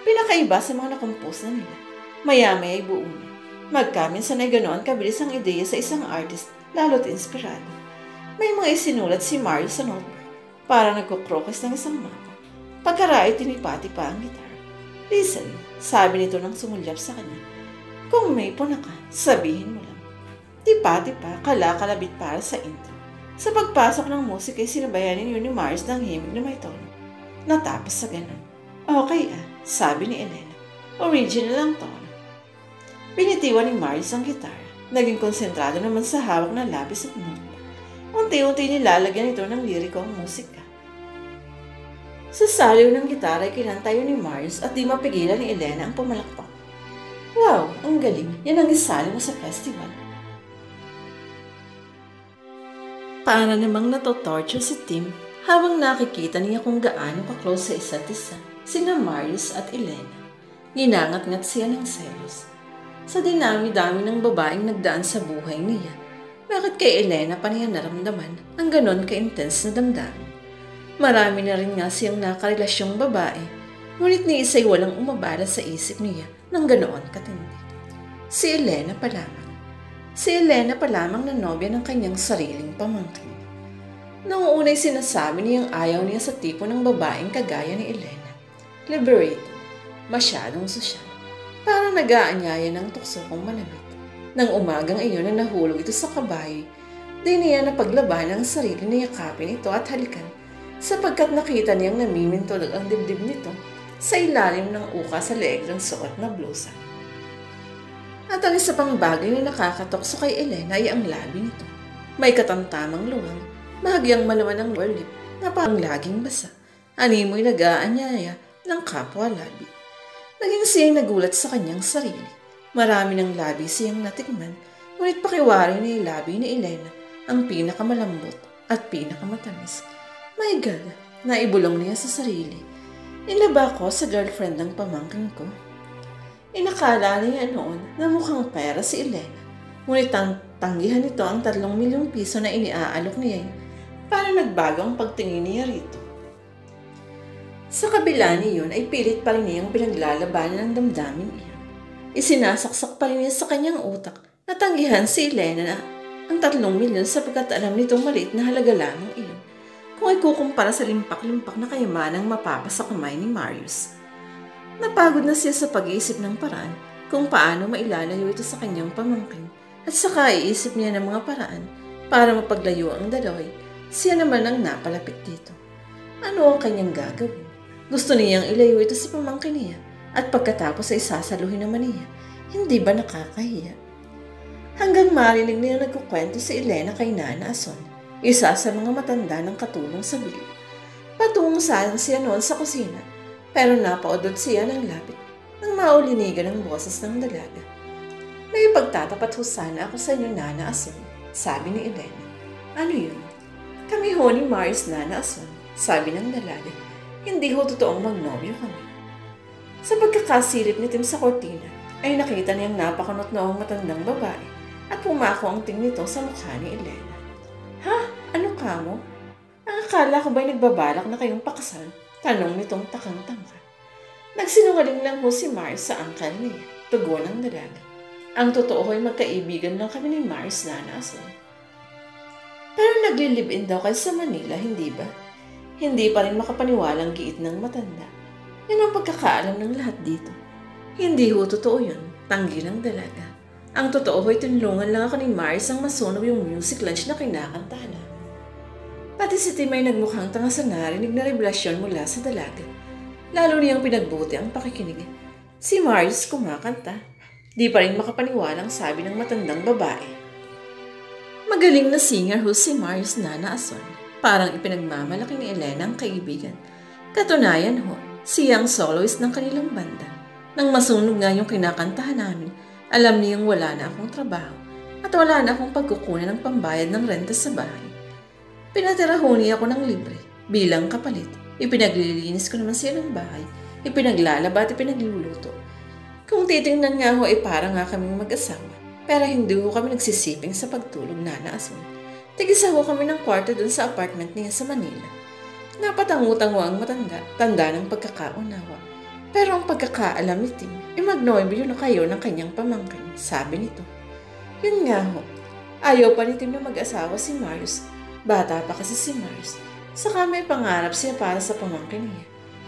Pinakaiba sa mga nakompose na nila. Maya-maya ay buo na. Magkaminsan ay ganoon kabilis ang ideya sa isang artist, lalo't inspirado. May mga isinulat si Marius sa notebook. Parang nagkukrokes ng isang mapa. Pagkarait tinipati pa ang gitar. Listen, sabi nito nang sumulyap sa kanya. Kung may puna ka, sabihin mo lang. Tipa-tipa, kala-kalabit para sa intro. Sa pagpasok ng musika ay sinabayanin yun ni Marius ng himig na may tono. Natapos sa ganun. Okay sabi ni Elena. Original ang tono. Binitiwan ni Marius ang gitara. Naging konsentrado naman sa hawak ng lapis at notebook. Unti-unti nilalagyan ito ng liriko ang musika. Sa saliw ng gitara ay kinantayo ni Marius at di mapigilan ni Elena ang pumalakpak. Wow, ang Ang galing, yan ang isali mo sa festival. Para namang natotorture si Tim habang nakikita niya kung gaano ka-close sa isa't isa, sina Marius at Elena. Ginangat-ngat siya ng selos. Sa dinami-dami ng babaeng nagdaan sa buhay niya, bakit kay Elena pa niya naramdaman ang ganon ka-intense na damdamin? Marami na rin nga siyang nakarelasyong babae, ngunit ni isa'y walang umabala sa isip niya ng ganoon katindi. Si Elena pa lamang. Si Elena pa lamang na nobya ng kanyang sariling pamangkin. Noong una'y sinasabi niyang ayaw niya sa tipo ng babaeng kagaya ni Elena. Liberated, masyadong sosyal, parang nag-aanyaya ng tukso kong manamit. Nang umagang iyon na nahulog ito sa kabayo, di niya napaglaban ang sarili na yakapin ito at halikan sapagkat nakita niyang namimintulog ang dibdib nito sa ilalim ng uka sa leeg ng suot na blusa. At ang isa pang bagay na nakakatokso kay Elena ay ang labi nito. May katamtamang luwang, bahagyang malaman ng lower lip na parang laging basa. Animoy nag-aanyaya ng kapwa labi. Naging siyang nagulat sa kanyang sarili. Marami ng labi siyang natikman, ngunit pakiwari ni labi ni Elena ang pinakamalambot at pinakamatamis. My God, naibulong niya sa sarili. Inlaba ko sa girlfriend ng pamangkin ko. Inakala niya noon na mukhang pera si Elena, ngunit tanggihan nito ang 3 milyong piso na iniaalok niya para nagbago ang pagtingin niya rito. Sa kabila niyon ay pilit pa rin niyang pinaglalabanan ng damdamin iyon. Isinasaksak pa rin niya sa kanyang utak na tanggihan si Elena na ang 3 milyon sapagkat alam nitong maliit na halaga lamang iyon kung ikukumpara sa limpak-limpak na kayamanang mapapa sa kamay ni Marius. Napagod na siya sa pag-iisip ng paraan kung paano mailalayo ito sa kanyang pamangkin at saka iisip niya ng mga paraan para mapaglayo ang daloy. Siya naman ang napalapit dito. Ano ang kanyang gagawin? Gusto niyang ilayo ito sa pamangkin niya at pagkatapos ay sasaluhin naman niya. Hindi ba nakakahiya? Hanggang marinig niya nagkukwento si Elena kay Nana Ason, isa sa mga matanda ng katulong sa bilib. Patungo saan siya noon sa kusina, pero napaudod siya ng lapit nang maulinigan ang boses ng dalaga. May pagtatapat ho sana ako sa inyo, Nana Ason, sabi ni Elena. Ano yun? Kami ho ni Marius, Nana Ason, sabi ng dalaga. Hindi ho totoong magnobyo kami. Sa pagkakasilip ni Tim sa kortina, ay nakita niyang napakunot noong matandang babae at pumako ang tingin nito sa mukha ni Elena. Ha? Ano ka mo? Ang akala ko ba'y nagbabalak na kayong pakasal? Tanong nitong takang-tangka. Nagsinungaling lang ho si Marius sa angkan niya, tugon ng dalaga. Ang totoo ay magkaibigan lang kami ni Marius, Nana Ason. Pero naglilib-in daw kayo sa Manila, hindi ba? Hindi pa rin makapaniwalang giit ng matanda. Yan ang pagkakaalam ng lahat dito. Hindi ho totoo yun, tanggi ng dalaga. Ang totoo ay tinulungan lang ako ni Marius ang masunog yung music lunch na kinakanta na. Pati si Tim ay nagmukhang tanga sa narinig na revelasyon mula sa dalaga. Lalo niyang pinagbuti ang pakikinig. Si Marius kumakanta. Di pa rin makapaniwalang sabi ng matandang babae. Magaling na singer ho si Marius, Nana Ason. Parang ipinagmamalaki ni Elena ang kaibigan. Katunayan ho, siya ang soloist ng kanilang banda. Nang masunog nga yung kinakantahan namin, alam niyang wala na akong trabaho at wala na akong pagkukunan ng pambayad ng renta sa bahay. Pinatira ho niya ako ng libre bilang kapalit. Ipinaglilinis ko naman siya ng bahay, ipinaglalaba at ipinagluluto. Kung titingnan nga ho ay parang nga kaming mag-asawa, pero hindi ho kami nagsisiping sa pagtulog, Nana Ason. Tigisa ho kami ng kwarto dun sa apartment niya sa Manila. Napatangu-tango ang matanda, tanda ng pagkakaunawa. Pero ang pagkakaalam ni Tim, mag-noibyo na kayo ng kanyang pamangkin, sabi nito. Yun nga ho, ayaw pa ni Tim na mag-asawa si Marius. Bata pa kasi si Marius. Saka may pangarap siya para sa pamangkin niya.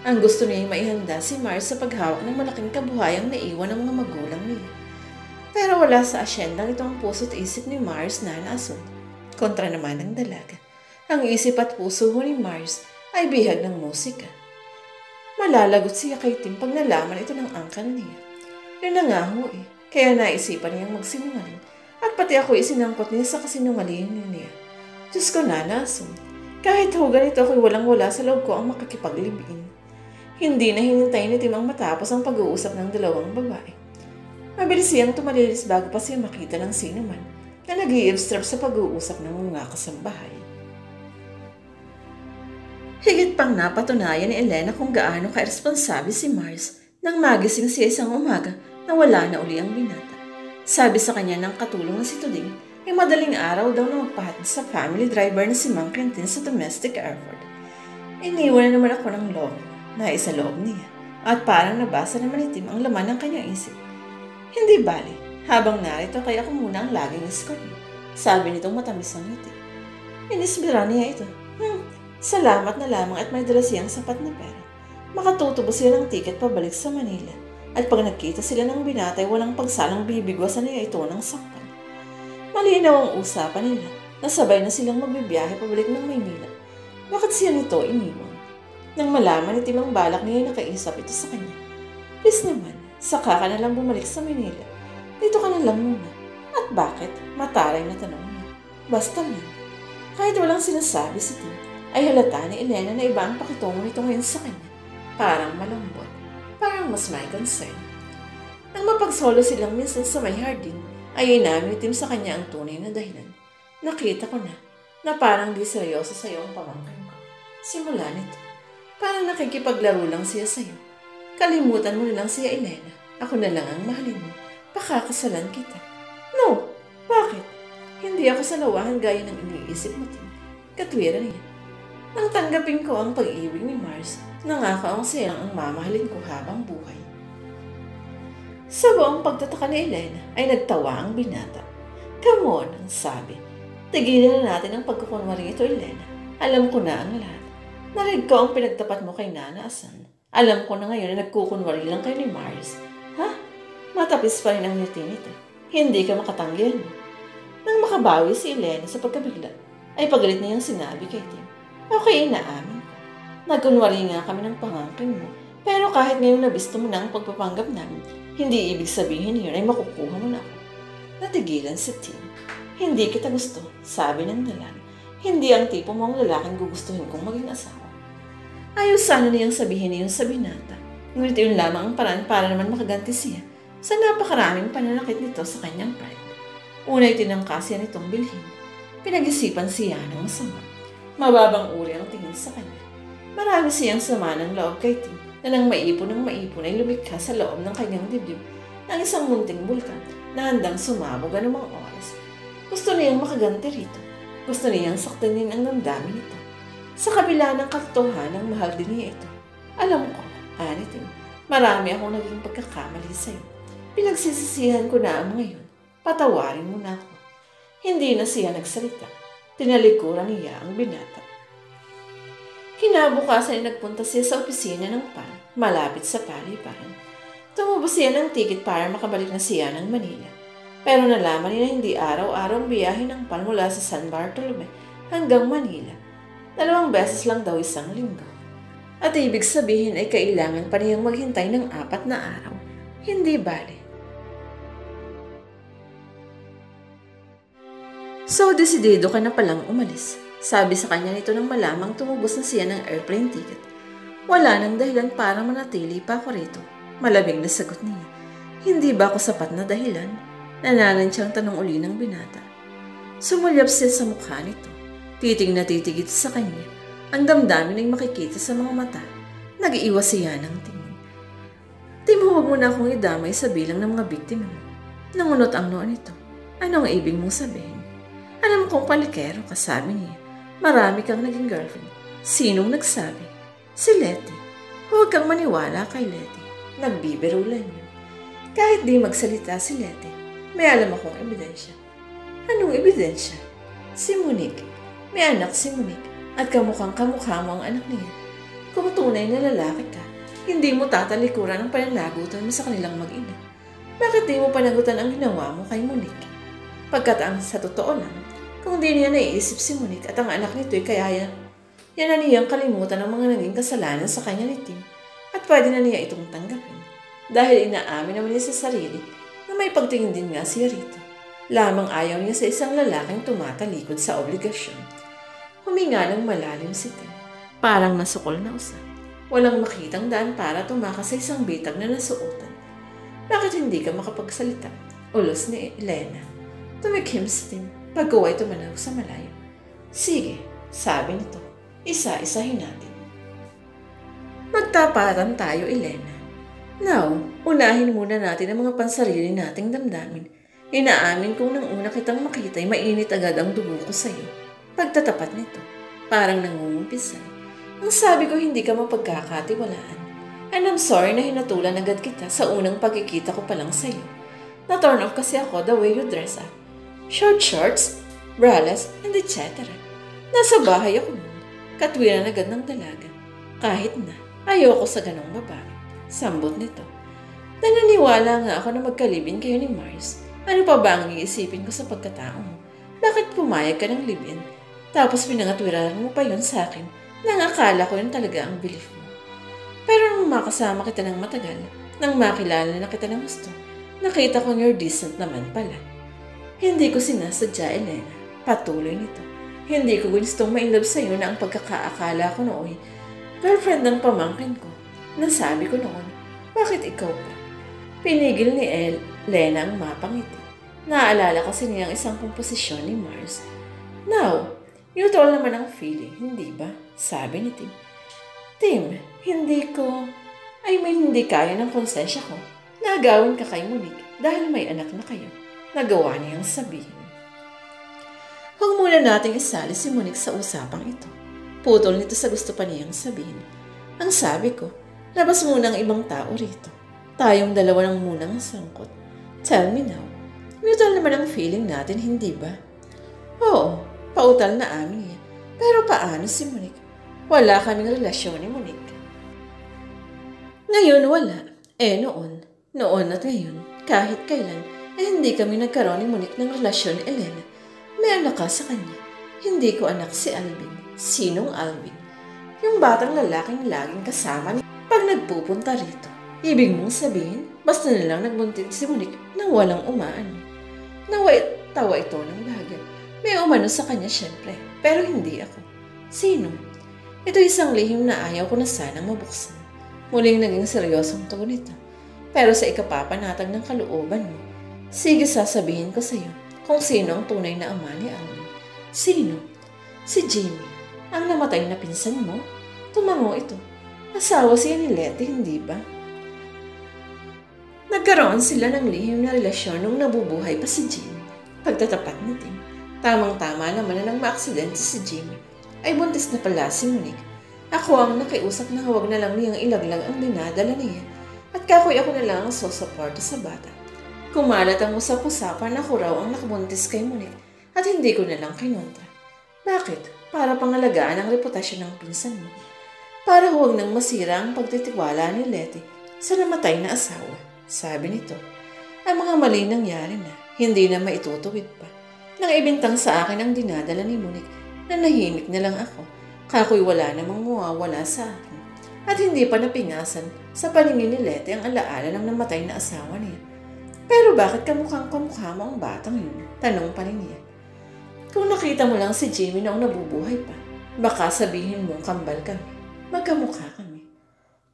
Ang gusto niya ay maihanda si Marius sa paghawak ng malaking kabuhayang naiwan ng mga magulang niya. Pero wala sa asyenda nito ang puso at isip ni Marius, Nana Ason. Kontra naman ng dalaga. Ang isip at puso ni Marius ay bihag ng musika. Malalagot siya kay Tim pag nalaman ito ng angkan niya. Yun na nga ho eh, kaya naisipan niyang magsinungaling at pati ako isinangkot niya sa kasinungalingan niya. Diyos ko, Nana Ason, kahit ho ganito ako'y walang-wala sa loob ko ang makakipaglibin. Hindi na hinintay ni Tim ang matapos ang pag-uusap ng dalawang babae. Mabilis siyang tumalilis bago pa siya makita ng sino man na nag-i-eavesdrop sa pag-uusap ng mga kasambahay. Higit pang napatunayan ni Elena kung gaano ka-iresponsable si Mars nang magising siya isang umaga na wala na uli ang binata. Sabi sa kanya ng katulong na si Tuding ay madaling araw daw na magpahatid sa family driver na si Mang Quintin sa domestic airport. Iniwan na naman ako ng loob na isa loob niya at parang nabasa naman itim ang laman ng kanyang isip. Hindi bali, habang narito kaya ako muna ang laging escort mo, sabi nitong matamis ang ngiti. Inisbira niya ito. Salamat na lamang at may dala siyang sapat na pera. Makatutubo siya ng tiket pabalik sa Manila at pag nagkita sila ng binata ay walang pagsalang bibigwasan niya ito ng sakpan. Malinaw ang usapan nila na sabay na silang magbibiyahe pabalik ng Maynila. Bakit siya nito iniwan? Nang malaman ni Timang balak niya nakaisap ito sa kanya. Please naman, saka ka na lang bumalik sa Manila. Dito ka na lang muna. At bakit? Mataray na tanong niya. Basta man. Kahit walang sinasabi si Tim, ay halata ni Elena na iba ang pakitungo nito ngayon sa kanya. Parang malambot. Parang mas may concern. Nang mapagsolo silang minsan sa may hardin, ay inamin ni Tim sa kanya ang tunay na dahilan. Nakita ko na parang di seryoso sa iyo ang pamangkin ko. Simula nito, parang nakikipaglaro lang siya sa iyo. Kalimutan mo na lang siya, Elena. Ako na lang ang mahalin mo. Pakakasalan kita. No! Bakit? Hindi ako salawahan gaya ng iniisip mo, Tim. Katwiran niya. Nang tanggapin ko ang pag-ibig ni Mars, nangako ang siya ang mamahalin ko habang buhay. Sa buong pagtataka ni Elena ay nagtawa ang binata. Come on, ang sabi. Tigilan na natin ang pagkukunwaring ito, Elena. Alam ko na ang lahat. Narinig ko ang pinagtapat mo kay Nana Asan. Alam ko na ngayon na nagkukunwari lang kayo ni Mars. Ha? Matapis pa rin ang ngiti nito. Hindi ka makatanggihan mo. Nang makabawi si Elena sa pagkabigla, ay pagalit niyang sinabi kay Tim. Okay, inaamin ko. Nagkunwari nga kami ng pangangkin mo, pero kahit ngayon nabisto mo na ang pagpapanggap namin, hindi ibig sabihin yun ay makukuha mo na ako. Natigilan si Tim. Hindi kita gusto, sabi ng dalaga. Hindi ang tipo mong lalaking gugustuhin kong maging asawa. Ayos sana niyang sabihin niyon sa binata. Ngunit yun lamang ang paraan para naman makaganti siya sa napakaraming pananakit nito sa kanyang pride. Una'y tinangkas siya nitong bilhin. Pinag-isipan siya ng masama. Mababang uri ang tingin sa kanya. Marami siyang sama ng loob kay Tim na nang maipon ay lumikha sa loob ng kanyang dibdib ng isang munting bulkan na handang sumabog anumang oras. Gusto niyang makaganti rito. Gusto niyang saktanin ang damdamin nito. Sa kabila ng katotohanan, mahal din niya ito. Alam ko, ani Tim, marami akong naging pagkakamali sa iyo. Pinagsisisihan ko na ang ngayon. Patawarin mo na ako. Hindi na siya nagsalita. Tinalikuran niya ang binata. Kinabukasan ay nagpunta siya sa opisina ng PAN, malapit sa paliparan. Tumubos siya ng tiket para makabalik na siya ng Manila. Pero nalaman niya na hindi araw-araw ang biyahe ng PAN mula sa San Bartolome hanggang Manila. 2 beses lang daw isang linggo. At ibig sabihin ay kailangan pa niyang maghintay ng 4 na araw. Hindi bale. So, desidido ka na palang umalis. Sabi sa kanya nito nang malamang tumubos na siya ng airplane ticket. Wala nang dahilan para manatili pa ako rito. Malamig na sagot niya. Hindi ba ako sapat na dahilan? Nananansyang tanong uli ng binata. Sumulyap siya sa mukha nito. Titig na titigit sa kanya. Ang damdamin ay makikita sa mga mata. Nag-iiwas siya ng tingin. Tim, huwag mo na akong idamay sa bilang ng mga biktima mo. Nangunot ang noon nito. Anong ibig mong sabihin? Alam kong palikero ka, sabi niya. Marami kang naging girlfriend. Sinong nagsabi? Si Letty. Huwag kang maniwala kay Letty. Nagbibiro lang yun. Kahit di magsalita si Letty, may alam akong ebidensya. Anong ebidensya? Si Monique. May anak si Monique at kamukhang kamukha mo ang anak niya. Kung tunay na lalaki ka, hindi mo tatalikuran ang pananagutan mo sa kanilang mag-ina. Bakit di mo panagutan ang ginawa mo kay Monique? Pagkat sa totoo lang, kung di niya naiisip si Monique at ang anak nito'y kaya yan na niyang kalimutan ang mga naging kasalanan sa kanya ni Tim at pwede na niya itong tanggapin. Dahil inaamin naman niya sa sarili na may pagtingin din nga siya rito. Lamang ayaw niya sa isang lalaking tumatalikod sa obligasyon. Huminga ng malalim si Tim. Parang nasukol na usa. Walang makitang daan para tumakas sa isang bitag na nasuotan. Bakit hindi ka makapagsalita? Ulos ni Elena. Tumikhim si Tim. Pagkuway tumanaw sa malayo. Sige, sabi nito. Isa-isahin natin. Magtapatan tayo, Elena. Now, unahin muna natin ang mga pansarili nating damdamin. Inaamin kong nang una kitang makita ay mainit agad ang dugo ko sa'yo. Pagtatapat nito, parang nangungumpisay. Ang sabi ko hindi ka mapagkakatiwalaan. And I'm sorry na hinatulan agad kita sa unang pagkikita ko pa lang sa'yo. Na-turn off kasi ako the way you dress up. Short shorts, braless, and etc. Nasa bahay ako nun. Katwiran agad ng dalaga. Kahit na, ayoko sa ganong babae. Sambot nito. Nananiwala nga ako na magkalibin kayo ni Mars. Ano pa ba ang iisipin ko sa pagkatao mo? Bakit pumayag ka ng libin? Tapos pinangatwiraran mo pa yun sa akin nang akala ko yun talaga ang belief mo. Pero nung makasama kita ng matagal, nang makilala na kita ng gusto, nakita kong you're decent naman pala. Hindi ko sinasadya, Elena. Patuloy nito. Hindi ko gustong ma-inlove sa'yo na ang pagkakaakala ko noon. Girlfriend ng pamangkin ko. Nasabi ko noon, bakit ikaw pa? Pinigil ni Elena ang mapangiti. Naalala kasi niya ang isang komposisyon ni Mars. Now, neutral naman ang feeling, hindi ba? Sabi ni Tim. Tim, hindi kaya ng konsensya ko. Nagawin ka kay Monique dahil may anak na kayo. Nagawa niyang sabihin. Huwag muna nating isali si Monique sa usapang ito. Putol nito sa gusto pa niyang sabihin. Ang sabi ko, labas muna ang ibang tao rito. Tayong dalawa lang munang sangkot. Tell me now, mutual naman ang feeling natin, hindi ba? Oo, pautal na amin niya. Pero paano si Monique? Wala kaming relasyon ni Monique. Ngayon wala. Noon at ngayon, kahit kailan, hindi kami nagkaroon ni Monique ng relasyon ni Elena. May anak ka sa kanya. Hindi ko anak si Alvin. Sinong Alvin? Yung batang lalaking laging kasama niya pag nagpupunta rito. Ibig mong sabihin, basta nilang nagbuntit si Monique nang walang umaan. Tawa ito ng baga. May umano sa kanya syempre, pero hindi ako. Sino? Ito isang lihim na ayaw ko na sanang mabuksan. Muling naging seryosong tugon nito. Pero sa ikapapanatag ng kalooban mo, sige sasabihin ko sa iyo kung sino ang tunay na ama ni Alvin. Sino? Si Jimmy. Ang namatay na pinsan mo? Tumango ito. Asawa siya ni Letty, hindi ba? Nagkaroon sila ng lihim na relasyon nung nabubuhay pa si Jimmy. Pagtatapat ni Tim, tamang-tama naman na nang maaksidente si Jimmy, ay buntis na pala si Monique. Ako ang nakiusap na huwag na lang niyang ilaglag ang dinadala niya at kakoy ako na lang ang susuporta sa bata. Kumalat ang usap-usapan na ako raw ang nakabuntis kay Monique at hindi ko na lang kinontra. Bakit? Para pangalagaan ang reputasyon ng pinsan mo. Para huwag nang masira ang pagtitiwala ni Letty sa namatay na asawa. Sabi nito, ang mga mali nangyari na, hindi na maitutuwid pa. Nang ibintang sa akin ang dinadala ni Monique, nanahimik na lang ako. Kakoy wala namang mawawala sa akin. At hindi pa napingasan sa paningin ni Letty ang alaala ng namatay na asawa niya. Pero bakit kamukha mo ang batang yun? Tanong pa rin niya. Kung nakita mo lang si Jimmy noong nabubuhay pa, baka sabihin mong kambal kami. Magkamukha kami.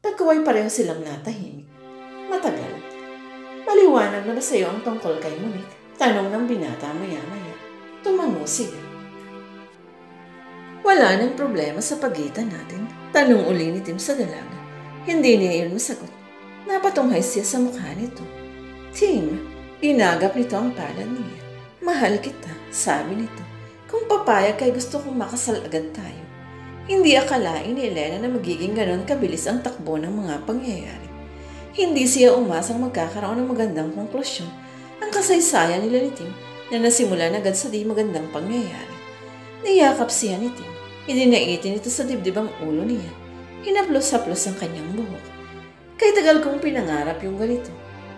Pagkaway pareho silang natahimik. Matagal. Maliwanag na ba sa iyo ang tungkol kay Monique? Tanong ng binata maya-maya. Tumango siya. Wala nang problema sa pagitan natin. Tanong uli ni Tim sa dalaga. Hindi niya yun masagot. Napatunghay siya sa mukha nito. Tim, inagap nito ang palad niya. Mahal kita, sabi nito. Kung papayag kay gusto kong makasal agad tayo. Hindi akalain ni Elena na magiging ganon kabilis ang takbo ng mga pangyayari. Hindi siya umasang magkakaroon ng magandang konklusyon ang kasaysayan nila ni Tim na nasimulan agad sa di magandang pangyayari. Niyakap siya ni Tim. Idinaitin ito sa dibdib ang ulo niya. Hinaplos-haplos ang kanyang buhok. Kay tagal kong pinangarap yung ganito.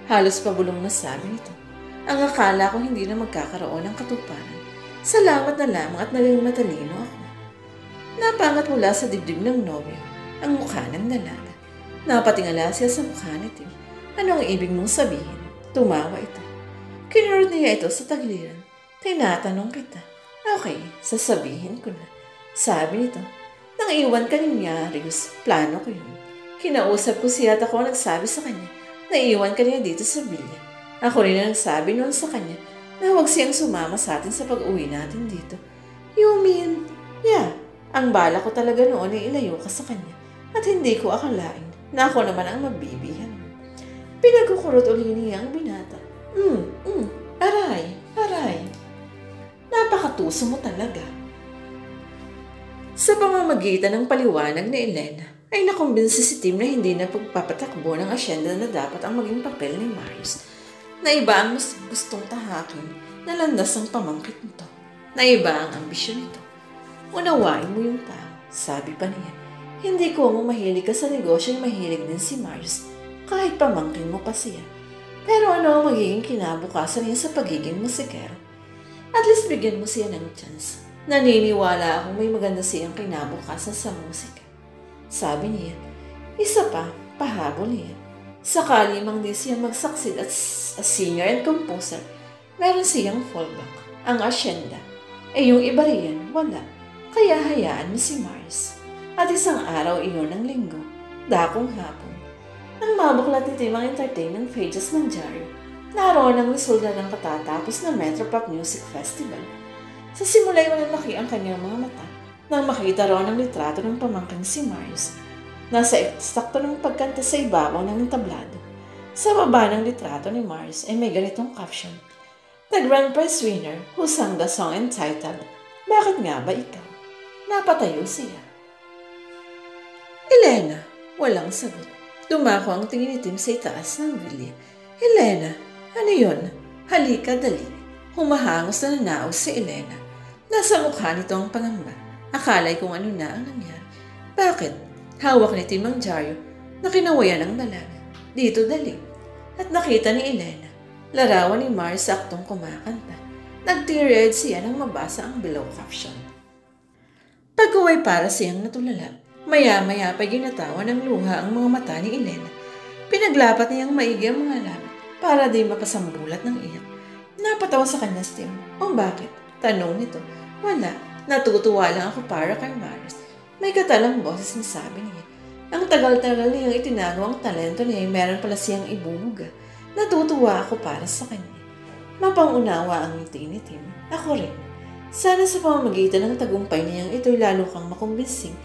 Halos pabulong na sabi nito. Ang akala ko hindi na magkakaroon ng katuparan. Salamat na lamang at naging matalino ako. Napangat mula sa dibdib ng nobyo ang mukha ng dalaga. Napatingala siya sa mukha ni Tim. Ano ang ibig mong sabihin? Tumawa ito. Kinurot niya ito sa tagiliran. Tinatanong kita. Okay, sasabihin ko na. Sabi nito, nang iwan ka ni Marius, plano ko yun. Kinausap ko siya at ako nagsabi sa kanya Naiiwan ka niya dito sa villa. Ako rin ang nagsabi noon sa kanya na huwag siyang sumama sa atin sa pag-uwi natin dito. You mean? Yeah, ang bala ko talaga noon ay ilayo ka sa kanya at hindi ko akalain na ako naman ang mabibihan. Pinagkukurot uli niya ang binata. Aray. Napakatuso mo talaga. Sa pamamagitan ng paliwanag ni Elena, ay nakumbinsi si Tim na hindi na pagpapatakbo ng asyenda na dapat ang maging papel ni Marius. Na iba ang mas gustong tahakin na landas ang pamangkit nito. Na iba ang ambisyon nito. Unawain mo yung tao, sabi pa niya. Hindi ko mo mahilig ka sa negosyo ay mahilig din si Marius, kahit pamangkin mo pa siya. Pero ano ang magiging kinabukasan niya sa pagiging musikero? At least bigyan mo siya ng chance. Naniniwala akong may maganda siyang kinabukasan sa musika. Sabi niya, isa pa, pahabol niya. Sakali mang di siya mag-succeed as a singer and composer, meron siyang fallback, ang asyenda. Yung iba riyan, wala. Kaya hayaan mo si Mars. At isang araw iyon ng linggo, dakong hapon. Nang mabuklat ni Tim ang entertainment pages ng Diaryo, naroon ang resulta ng katatapos na Metropop Music Festival. Sa simula ay malalaki ang kanyang mga mata nang makita roon ang litrato ng pamangkin si Marius. Nasa eksakto ng pagkanta sa ibabaw ng tablado. Sa baba ng litrato ni Marius ay may ganitong caption. The Grand Prize winner who sang the song entitled, Bakit nga ba ikaw? Napatayo siya. Elena, walang sagot. Dumako ang tingin ni Tim sa itaas ng bilya. Elena, ano yun? Halika, dali. Humahangos na nanaos si Elena. Nasa mukha nito ang pangamba. Akala'y kung ano na ang nangyari. Bakit? Hawak ni Tim ang Diaryo na kinawayan ng dalaga. Dito dali. At nakita ni Elena. Larawan ni Mars sa aktong kumakanta. Nag-tear-eyed siya nang mabasa ang below caption. Pag-uway para siyang natulala. Maya-maya pa ginatawa ng luha ang mga mata ni Elena. Pinaglapat niyang maigi ang mga labi para di mapasambulat ng iyak. Napatawa sa kanya si Tim. O bakit? Tanong nito. Wala. Natutuwa lang ako para kay Marius. May katalang boses na sabi niya. Ang tagal-tagal niyang itinago ang talento niya ay meron pala siyang ibubuga. Natutuwa ako para sa kanya. Mapangunawa ang ngiti ni Tim. Ako rin. Sana sa pamamagitan ng tagumpay niyang ito'y lalo kang makumbinsing.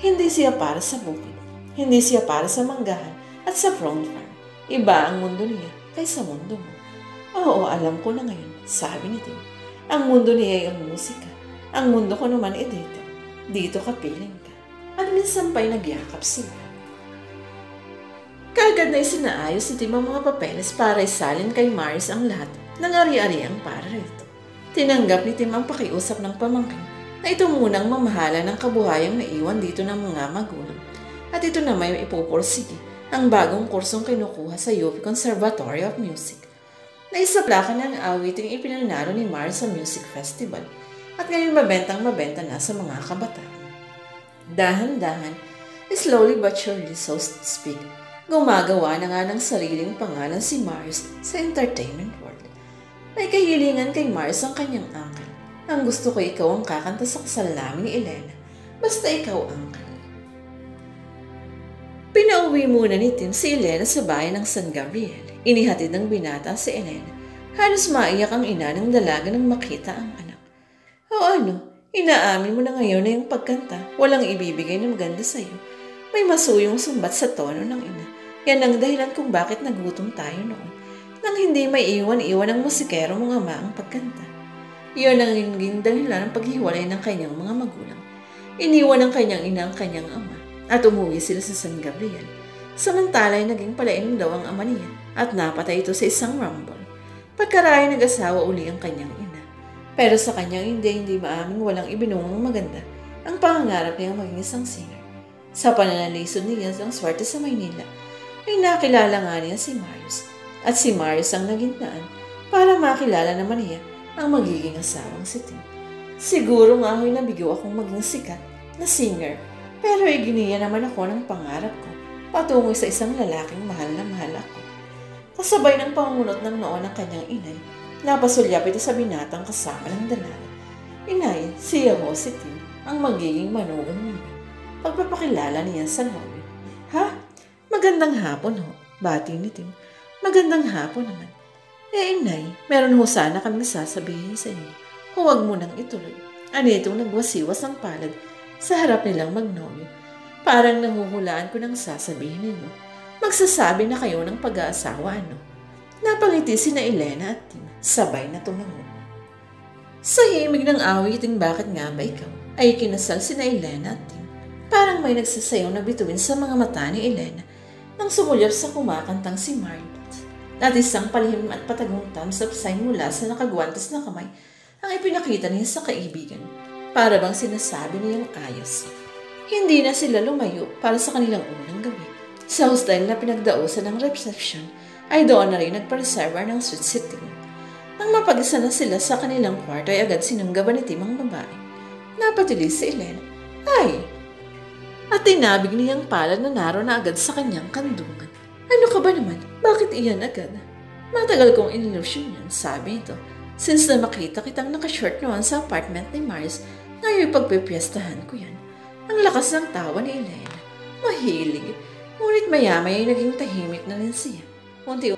Hindi siya para sa bukid. Hindi siya para sa manggahan at sa front farm. Iba ang mundo niya kaysa mundo mo. Oo, alam ko na ngayon, sabi ni Tim. Ang mundo niya ay ang musika. Ang mundo ko naman ay dito. Dito ka piling ka. At minsan pa'y nagyakap sila. Kaagad na isinaayos ni Tim ang mga papeles para isalin kay Marius ang lahat ng ari-ariang para rito. Tinanggap ni Tim ang pakiusap ng pamangkin na ito munang mamahala ng kabuhayang naiwan dito ng mga magulang. At ito na may ipupursige ang bagong kursong kinukuha sa UP Conservatory of Music. Naisaplakan ang awiting ipinanalo ni Marius sa music festival at ngayon mabentang-mabenta na sa mga kabataan. Dahan-dahan, slowly but surely so to speak, gumagawa na nga ng sariling pangalan si Marius sa entertainment world. May kahilingan kay Marius ang kanyang uncle. Ang gusto ko ikaw ang kakanta sa kasal namin ni Elena. Basta ikaw, uncle. Pinauwi muna ni Tim si Elena sa bayan ng San Gabriel. Inihatid ng binata si Elena. Halos maiyak ang ina ng dalaga nang makita ang anak. O ano, inaamin mo na ngayon na yung pagkanta, walang ibibigay na maganda sa'yo. May masuyong sumbat sa tono ng ina. Yan ang dahilan kung bakit nagutom tayo noon. Nang hindi may iwan-iwan ng musikero mong ama ang pagkanta. Iyon ang naging dahilan ng paghiwalay ng kanyang mga magulang. Iniwan ng kanyang ina ang kanyang ama at umuwi sila sa San Gabriel. Samantala ay naging palainom daw ang ama niya at napatay ito sa isang rumble. Pagkaraya nag-asawa uli ang kanyang ina. Pero sa kanyang hindi maaming walang ibinungang maganda ang pangangarap niyang maging isang singer. Sa pananalisod niya ang swerte sa Maynila, ay nakilala nga niya si Marius. At si Marius ang naging daan para makilala naman niya ang magiging asawang si Tim. Siguro nga ako'y nabigo akong maging sikat na singer, pero iginiya naman ako ng pangarap ko patungo sa isang lalaking mahal na mahal ako. Kasabay ng pangunot ng noon ng kanyang inay, napasulyap ito sa binatang kasama ng dalaga. Inay, siya ho si Tim, ang magiging manugang niya. Pagpapakilala niya sa nobyo. Ha? Magandang hapon ho, bati ni Tim. Magandang hapon naman. Inay, meron ho sana kami sasabihin sa inyo. Huwag mo nang ituloy. Anitong nagwasiwas ang palad sa harap nilang magnolyo. Parang nahuhulaan ko nang sasabihin ninyo. Magsasabi na kayo ng pag-aasawa, ano? Napangiti sina Elena at Tim. Sabay na tumango. Sa himig ng awiting bakit nga ba ikaw, ay kinasal sina Elena at Tim. Parang may nagsasayaw na bituin sa mga mata ni Elena nang sumulyap sa kumakantang si Marlot. At isang palihim at patagong thumbs up sign mula sa nakagwantas na kamay ang ipinakita niya sa kaibigan. Para bang sinasabi niyang ayos. Hindi na sila lumayo para sa kanilang unang gabi. Sa hostel na pinagdausan ng reception ay doon na rin nagpa-reservoir ng suite sitting. Nang mapag-isa na sila sa kanilang kwarto ay agad sinunggaban ni Tim ang babae. Napatuloy si Elena. Ay! At tinabig niyang palad na naroon na agad sa kanyang kandungan. Ano ka ba naman? Bakit iyan agad? Matagal kong inilusyon yan, sabi ito. Since na makita kitang nakashort noon sa apartment ni Mars, ngayon pagpipiestahan ko yan. Ang lakas ng tawa ni Elena. Mahilig. Ngunit maya-maya ay naging tahimik na rin siya. Unti